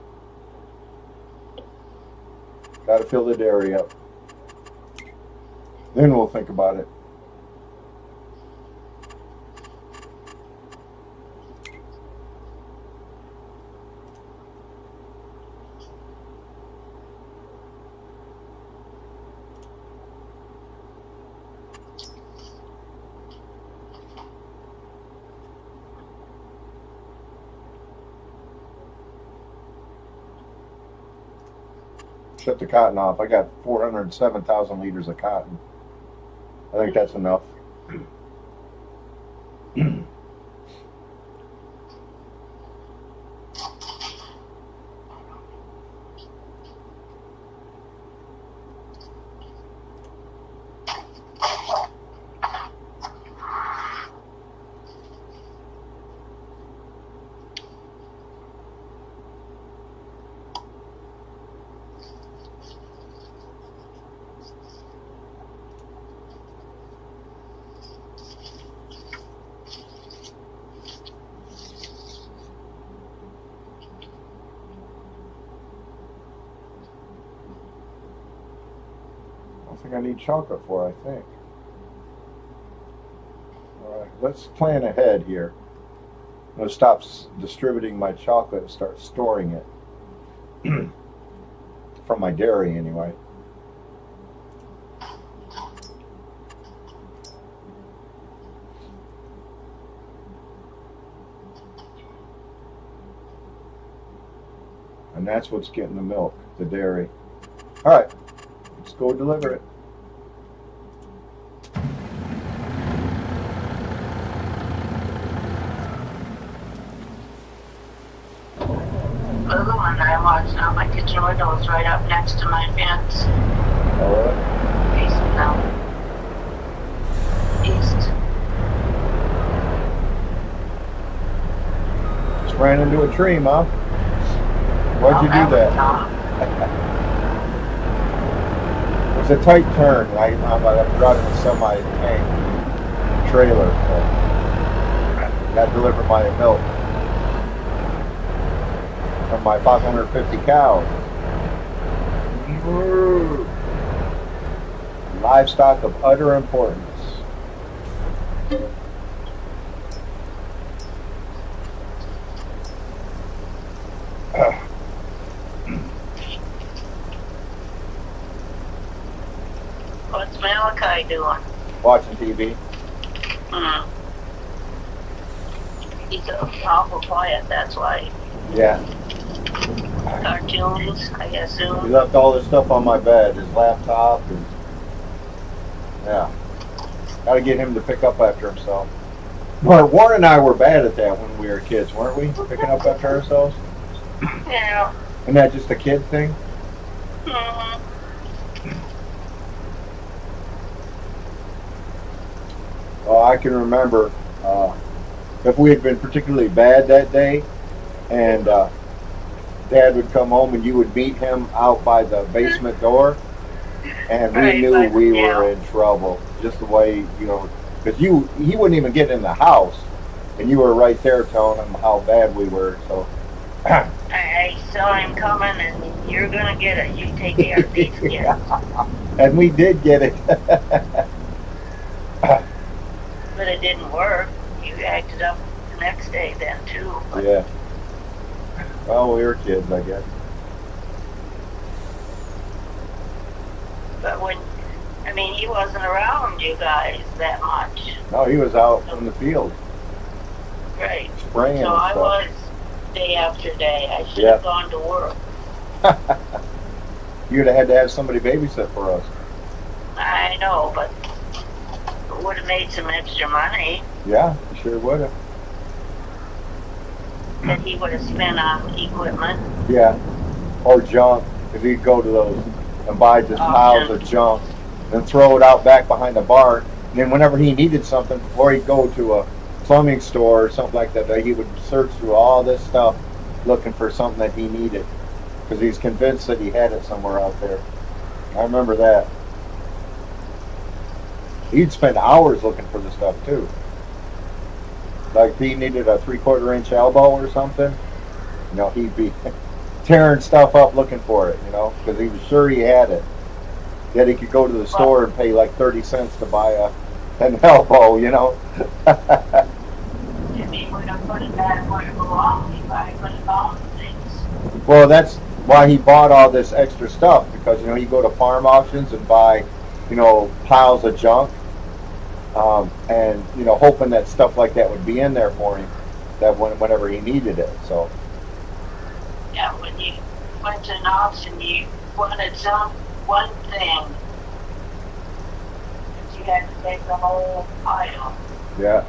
Speaker 1: Gotta fill the dairy up. Then we'll think about it. Shut the cotton off. I got 407,000 liters of cotton. I think that's enough. I need chocolate for, I think. Alright, let's plan ahead here. I'm going to stop distributing my chocolate and start storing it. From my dairy, anyway. And that's what's getting the milk, the dairy. Alright, let's go deliver it.
Speaker 2: The other one that I watched now, my kitchen window is right up next to my fence.
Speaker 1: Alright.
Speaker 2: Facing now. East.
Speaker 1: Just ran into a tree, Mom. Why'd you do that? It was a tight turn. I brought in a semi-tank trailer. So got to deliver my milk from my 550 cows. Livestock of utter importance.
Speaker 2: What's Malachi doing?
Speaker 1: Watching TV.
Speaker 2: He's awful quiet, that's why.
Speaker 1: Yeah.
Speaker 2: Cartoons, I
Speaker 1: He
Speaker 2: assume.
Speaker 1: left all his stuff on my bed, his laptop, and yeah. Got to get him to pick up after himself. Warren and I were bad at that when we were kids, weren't we? Picking up after ourselves?
Speaker 2: Yeah.
Speaker 1: Isn't that just a kid thing?
Speaker 2: Mm-hmm.
Speaker 1: Well, I can remember if we had been particularly bad that day, and Dad would come home and you would meet him out by the basement door, and we
Speaker 2: Right,
Speaker 1: knew
Speaker 2: but,
Speaker 1: we
Speaker 2: yeah.
Speaker 1: were in trouble. Just the way, you know, because he wouldn't even get in the house, and you were right there telling him how bad we were. So
Speaker 2: I saw him coming, and you're gonna get it. You take care of these kids.
Speaker 1: and we did get it.
Speaker 2: But it didn't work. You acted up the next day then, too. But
Speaker 1: Yeah. Well, we were kids, I guess.
Speaker 2: But when, I mean, he wasn't around you guys that much.
Speaker 1: No, he was out in the field
Speaker 2: Right.
Speaker 1: spraying
Speaker 2: So
Speaker 1: and
Speaker 2: I
Speaker 1: stuff.
Speaker 2: was day after day. I should
Speaker 1: Yeah.
Speaker 2: have gone to work.
Speaker 1: You'd have had to have somebody babysit for us.
Speaker 2: I know, but it would have made some extra money
Speaker 1: Yeah, you sure would have.
Speaker 2: that he would have spent on equipment.
Speaker 1: Yeah. Or junk. If he'd go to those and buy just piles of junk and throw it out back behind the barn. And then whenever he needed something, or he'd go to a plumbing store or something like that, he would search through all this stuff looking for something that he needed. Because he's convinced that he had it somewhere out there. I remember that. He'd spend hours looking for the stuff too. Like if he needed a 3/4 inch elbow or something, you know, he'd be tearing stuff up looking for it, you know, because he was sure he had it. Yet he could go to the store and pay like 30 cents to buy an elbow, you know.
Speaker 2: You mean we don't put it back where it belongs, you buy put it on things.
Speaker 1: Well, that's why he bought all this extra stuff, because, you know, he'd go to farm auctions and buy, you know, piles of junk, and, you know, hoping that stuff like that would be in there for him, that whenever he needed it. So
Speaker 2: Yeah, when you went to an auction, you wanted one thing. But you had to take the whole pile.
Speaker 1: yeah.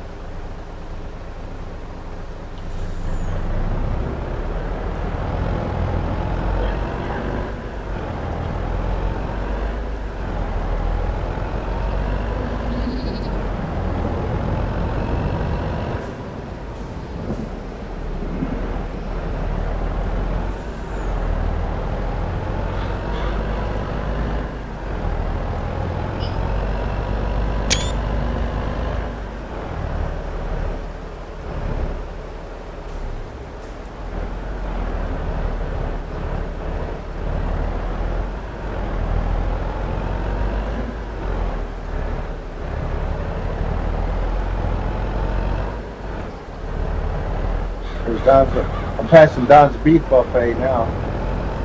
Speaker 1: I'm passing Don's Beef Buffet now.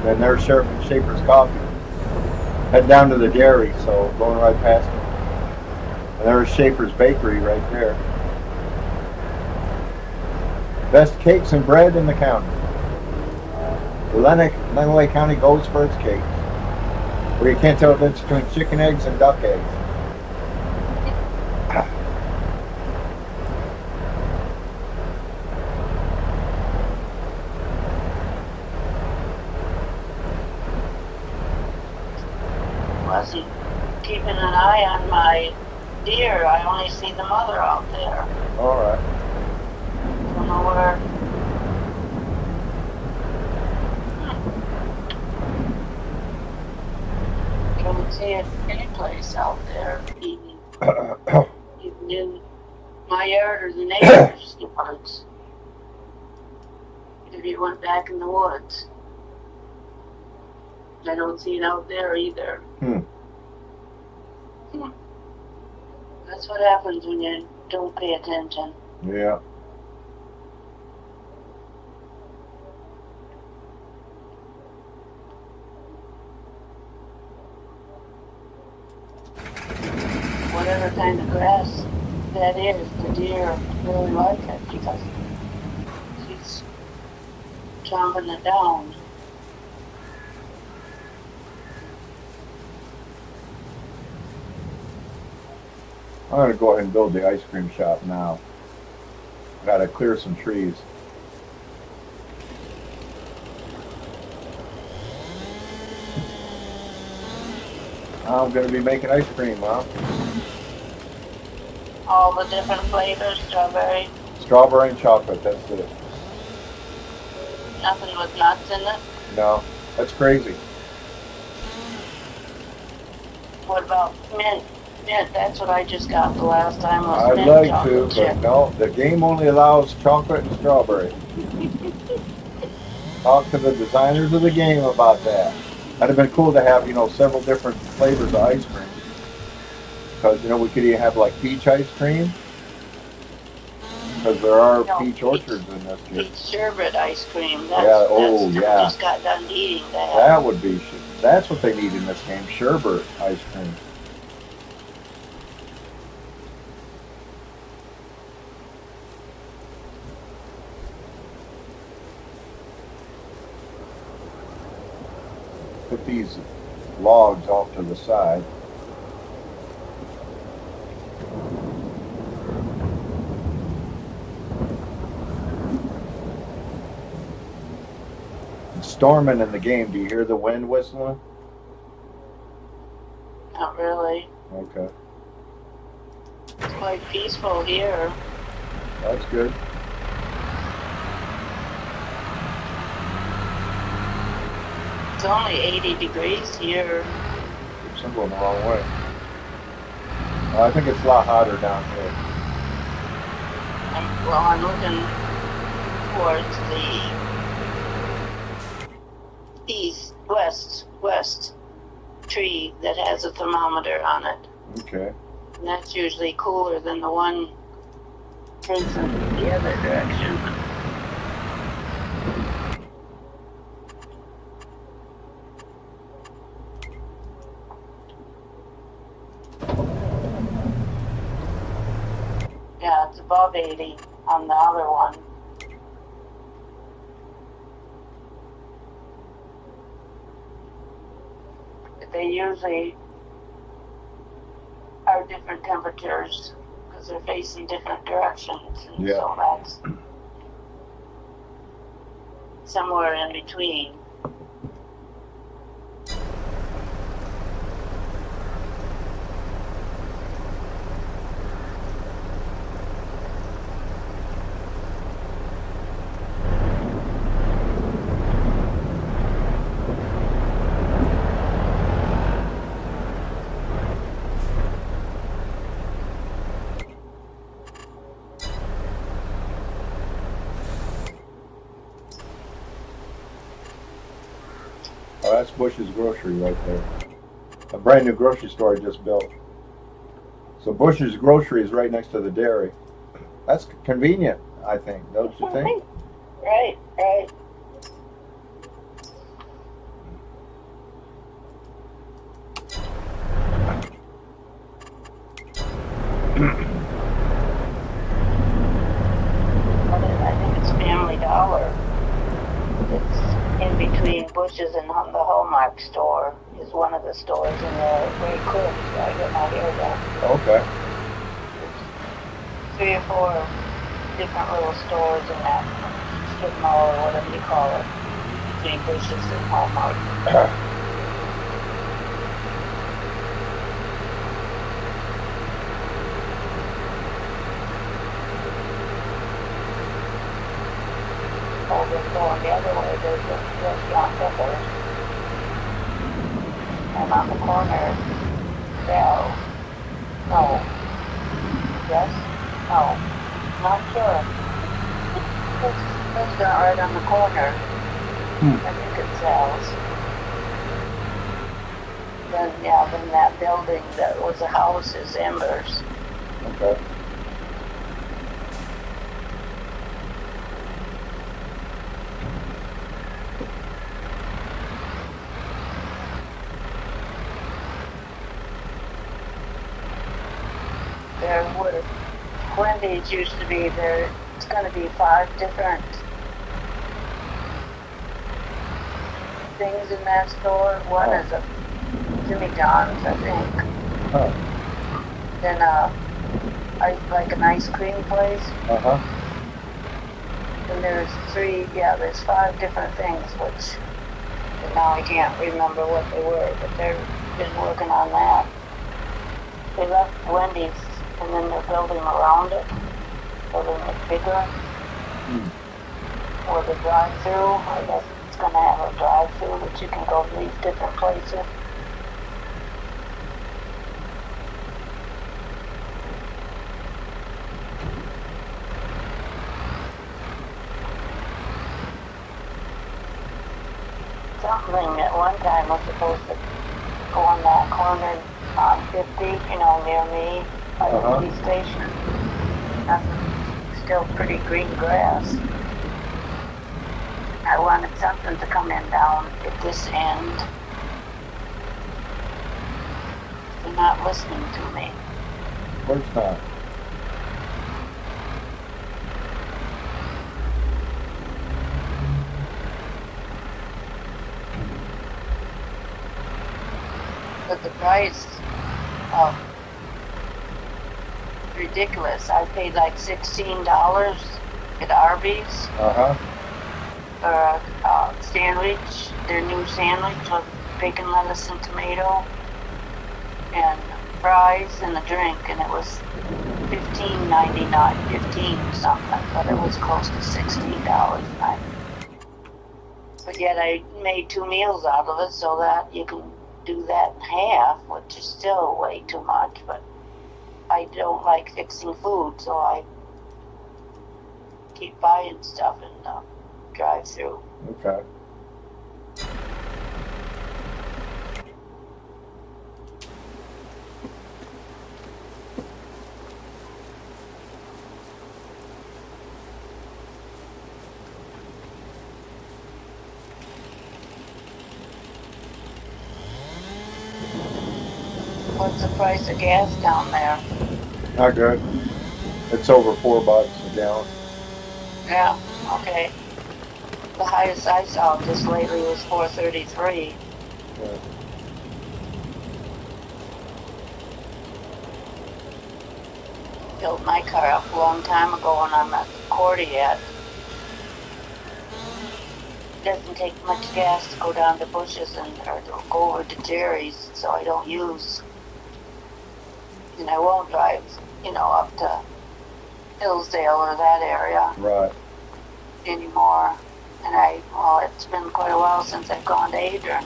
Speaker 1: And there's Schafer's Coffee. Head down to the dairy, so going right past him. And there's Schafer's Bakery right there. Best cakes and bread in the county. Lenawee County goes for its cakes. Where you can't tell the difference between chicken eggs and duck eggs.
Speaker 2: Wasn't keeping an eye on my deer. I only see the mother out there.
Speaker 1: All right.
Speaker 2: Don't know where. Don't see it any place out there, even in my yard or the neighbor's yards. If you went back in the woods. I don't see it out there either. That's what happens when you don't pay attention.
Speaker 1: Yeah.
Speaker 2: Whatever kind of grass that is, the deer really like it because she's chomping it down.
Speaker 1: I'm going to go ahead and build the ice cream shop now. Got to clear some trees. I'm going to be making ice cream, Mom.
Speaker 2: All the different flavors, strawberry,
Speaker 1: Strawberry and chocolate, that's it.
Speaker 2: nothing with nuts in it.
Speaker 1: No, that's crazy.
Speaker 2: What about mint? Mint, that's what I just got the last time was
Speaker 1: I'd
Speaker 2: mint
Speaker 1: like to,
Speaker 2: chocolate
Speaker 1: but
Speaker 2: chip.
Speaker 1: no, the game only allows chocolate and strawberry. Talk to the designers of the game about that. That'd have been cool to have, you know, several different flavors of ice cream. Because, you know, we could even have like peach ice cream. Because there are
Speaker 2: No,
Speaker 1: peach orchards in this
Speaker 2: Peach
Speaker 1: case.
Speaker 2: sherbet ice cream.
Speaker 1: Yeah, oh,
Speaker 2: that's
Speaker 1: yeah.
Speaker 2: I just got done eating that.
Speaker 1: That would be, that's what they need in this game, sherbet ice cream. Put these logs off to the side. It's storming in the game. Do you hear the wind whistling?
Speaker 2: Not really.
Speaker 1: Okay,
Speaker 2: It's quite peaceful here.
Speaker 1: that's good.
Speaker 2: It's only 80 degrees here.
Speaker 1: Oops, I'm going the wrong way. I think it's a lot hotter down here.
Speaker 2: I'm looking towards west tree that has a thermometer on it.
Speaker 1: Okay.
Speaker 2: And that's usually cooler than the one facing the other direction. Yeah, it's above 80 on the other one. They usually are different temperatures because they're facing different directions, and
Speaker 1: Yeah.
Speaker 2: so that's somewhere in between.
Speaker 1: Oh, that's Bush's Grocery right there. A brand new grocery store I just built. So Bush's Grocery is right next to the dairy. That's convenient, I think. Don't you think?
Speaker 2: Right, right. I think it's Family Dollar. It's in between Bush's and the Hallmark store is one of the stores in there where Cliff, where I get my hair done.
Speaker 1: Okay.
Speaker 2: There's 3 or 4 different little stores in that strip mall or whatever you call it, between Bush's and Hallmark. Over going the other way, there's a restaurant Schafer. And on the corner, Bell. No. Yes? No. Not sure. It's a restaurant right on the corner. I think it sells. Then that building that was a house is Embers.
Speaker 1: Okay.
Speaker 2: There were Wendy's used to be there. It's going to be 5 different things in that store. One is a Jimmy John's, I think.
Speaker 1: Huh.
Speaker 2: Then like an ice cream place.
Speaker 1: Uh-huh.
Speaker 2: And there's 5 different things, which now I can't remember what they were, but they've been working on that. They left Wendy's and then they're building around it, building it bigger. Or the drive-through, I guess it's going to have a drive-through that you can go to these different places. Something at one time was supposed to go on that corner on 50, near me, by the police station. That's still pretty green grass. I wanted something to come in down at this end. They're not listening to me.
Speaker 1: Where's that?
Speaker 2: But the price of ridiculous. I paid like $16 at Arby's for a sandwich, their new sandwich with bacon, lettuce, and tomato, and fries and a drink, and it was $15.99, 15 something, but it was close to $16. But yet I made 2 meals out of it, so that you can do that in half, which is still way too much, but I don't like fixing food, so I keep buying stuff in the drive-through.
Speaker 1: Okay.
Speaker 2: What's the price of gas down there?
Speaker 1: Not good. It's over $4 a gallon.
Speaker 2: Yeah, okay. The highest I saw just lately was 4.33.
Speaker 1: Yeah.
Speaker 2: Filled my car up a long time ago and I'm not quarter yet. It doesn't take much gas to go down to Bush's or to go over to Jerry's, so I don't use. And I won't drive, up to Hillsdale or that area
Speaker 1: Right.
Speaker 2: anymore. And it's been quite a while since I've gone to Adrian.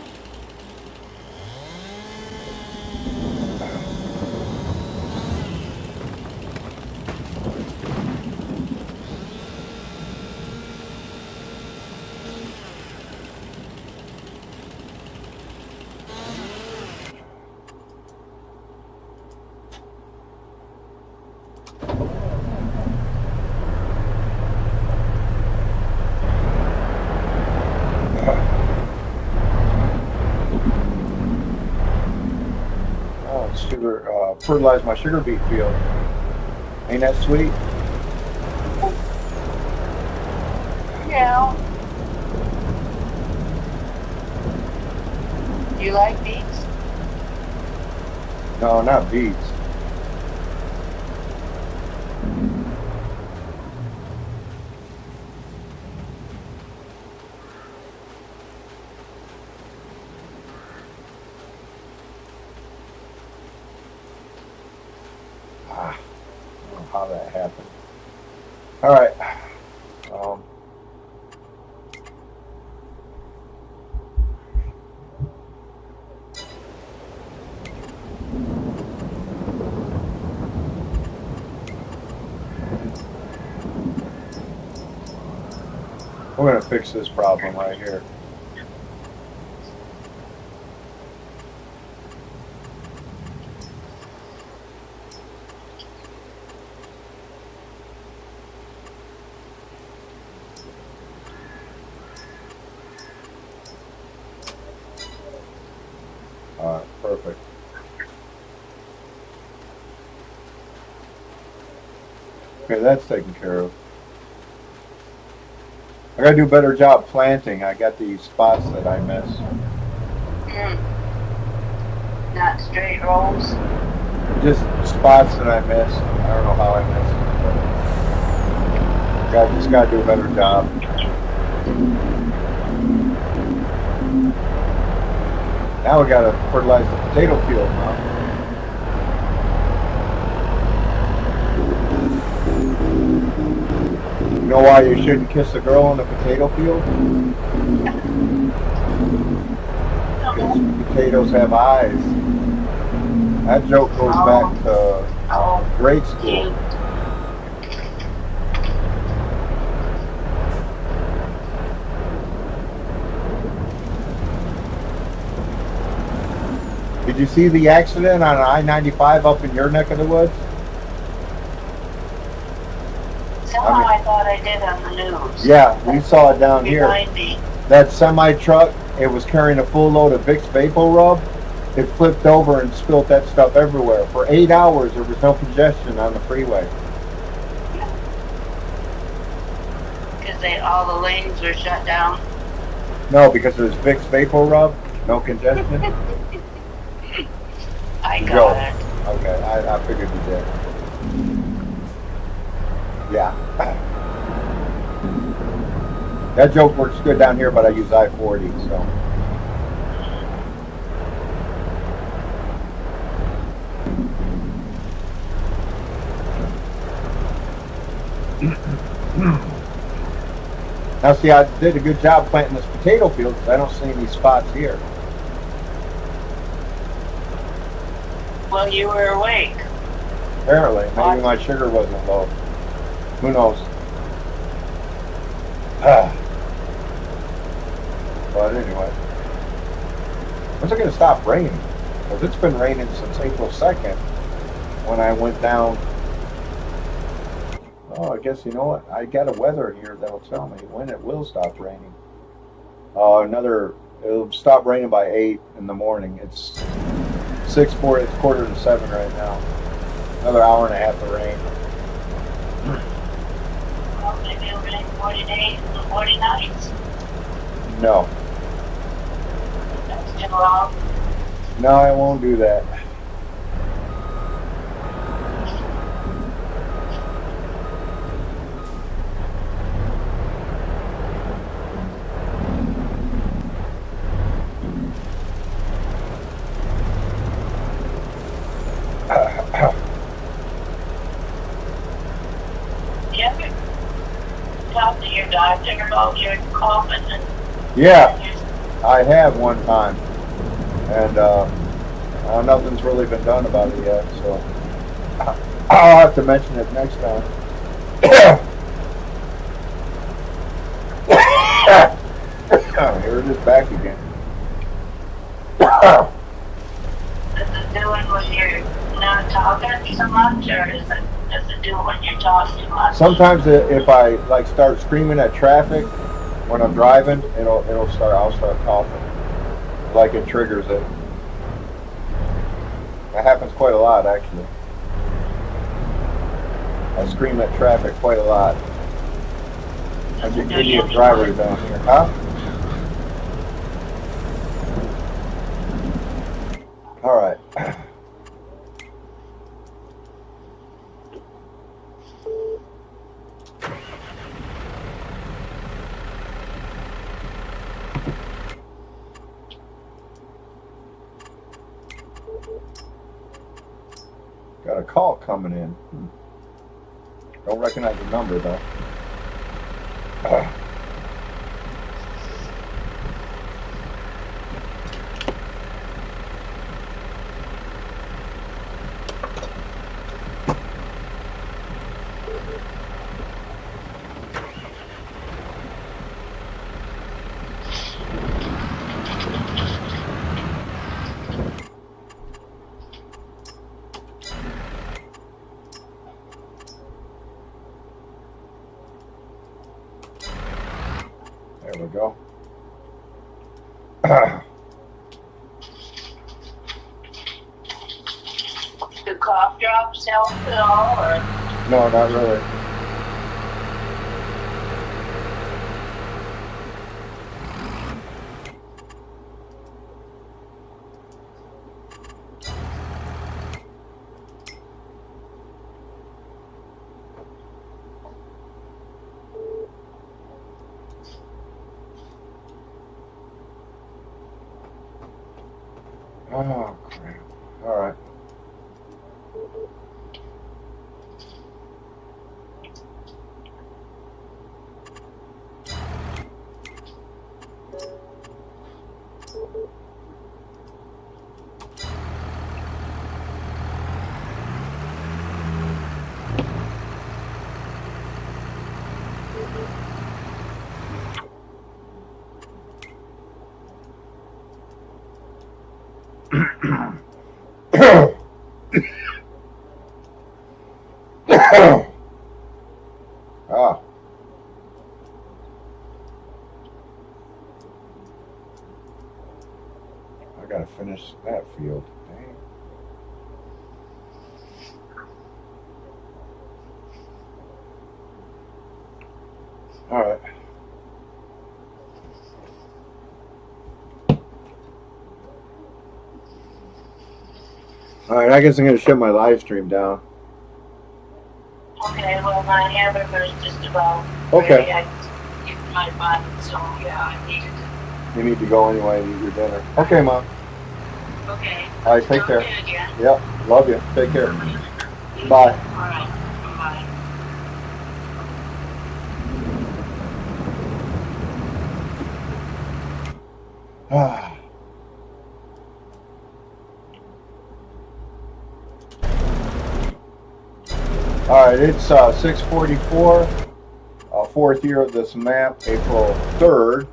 Speaker 1: Fertilize my sugar beet field. Ain't that sweet?
Speaker 2: Yeah. Do you like beets?
Speaker 1: No, not beets. I don't know how that happened. All right. We're going to fix this problem right here. All right, perfect. Okay, that's taken care of. I gotta do a better job planting. I got these spots that I miss.
Speaker 2: Not straight rows.
Speaker 1: Just spots that I miss. I don't know how I missed it. Just gotta do a better job. Now we gotta fertilize the potato field, huh? You know why you shouldn't kiss a girl in the potato field? Because potatoes have eyes. That joke goes back to grade school. Did you see the accident on I-95 up in your neck of the woods?
Speaker 2: Somehow I thought I did on the news.
Speaker 1: Yeah, we saw it down here.
Speaker 2: Behind me.
Speaker 1: That semi truck, it was carrying a full load of Vicks Vapor Rub. It flipped over and spilled that stuff everywhere. For 8 hours, there was no congestion on the freeway.
Speaker 2: Because all the lanes were shut down.
Speaker 1: No, because it was Vicks Vapor Rub, no congestion.
Speaker 2: I got it.
Speaker 1: Okay, I figured you did. Yeah. That joke works good down here, but I use I-40, so. Now see, I did a good job planting this potato field because I don't see any spots here.
Speaker 2: Well, you were awake.
Speaker 1: Apparently, maybe my sugar wasn't low. Who knows? But anyway, when's it going to stop raining? Because it's been raining since April 2nd when I went down. Oh, I guess you know what? I got a weather here that'll tell me when it will stop raining. It'll stop raining by 8 in the morning. It's 6:40. It's 6:45 right now. Another hour and a half of rain.
Speaker 2: Well, maybe it'll rain 40 days and 40 nights.
Speaker 1: No.
Speaker 2: That's too long.
Speaker 1: No, I won't do that.
Speaker 2: You ever talk to your doctor about your coughing and
Speaker 1: Yeah, I have one time, and nothing's really been done about it yet. So I'll have to mention it next time. Here it is back again.
Speaker 2: Does it do it when you're not talking so much, or does it do it when you're talking too much?
Speaker 1: Sometimes if I like start screaming at traffic when I'm driving, I'll start coughing. Like it triggers it. That happens quite a lot, actually. I scream at traffic quite a lot. I'm an idiot driver down here, huh? All right. Got a call coming in. Don't recognize the number though. There we go.
Speaker 2: Do cough drops help at all, or?
Speaker 1: No, not really. Oh, crap. All right. Ah. I gotta finish that field. Dang. All right. All right, I guess I'm gonna shut my live stream down.
Speaker 2: Okay, well, my hamburger's just about
Speaker 1: Okay.
Speaker 2: ready. I get my bun, so yeah, I needed to.
Speaker 1: You need to go anyway and eat your dinner. Okay, Mom.
Speaker 2: Okay.
Speaker 1: All right, take care.
Speaker 2: Okay again.
Speaker 1: Yep, love you. Take care.
Speaker 2: You
Speaker 1: Bye.
Speaker 2: too. All right. Bye.
Speaker 1: Ah. All right, it's 6:44, fourth year of this map, April 3rd.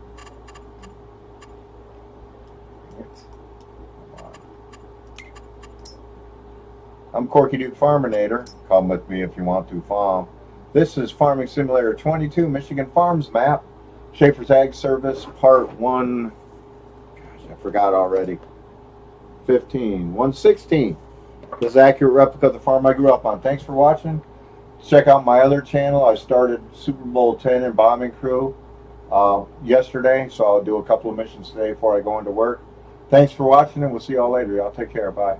Speaker 1: I'm Corky Duke Farminator. Come with me if you want to farm. This is Farming Simulator 22, Michigan Farms map. Schafer's Ag Service, part 1. Gosh, I forgot already. 115, 116. This is an accurate replica of the farm I grew up on. Thanks for watching. Check out my other channel. I started Super Bowl 10 and bombing crew yesterday, so I'll do a couple of missions today before I go into work. Thanks for watching, and we'll see y'all later. Y'all take care. Bye.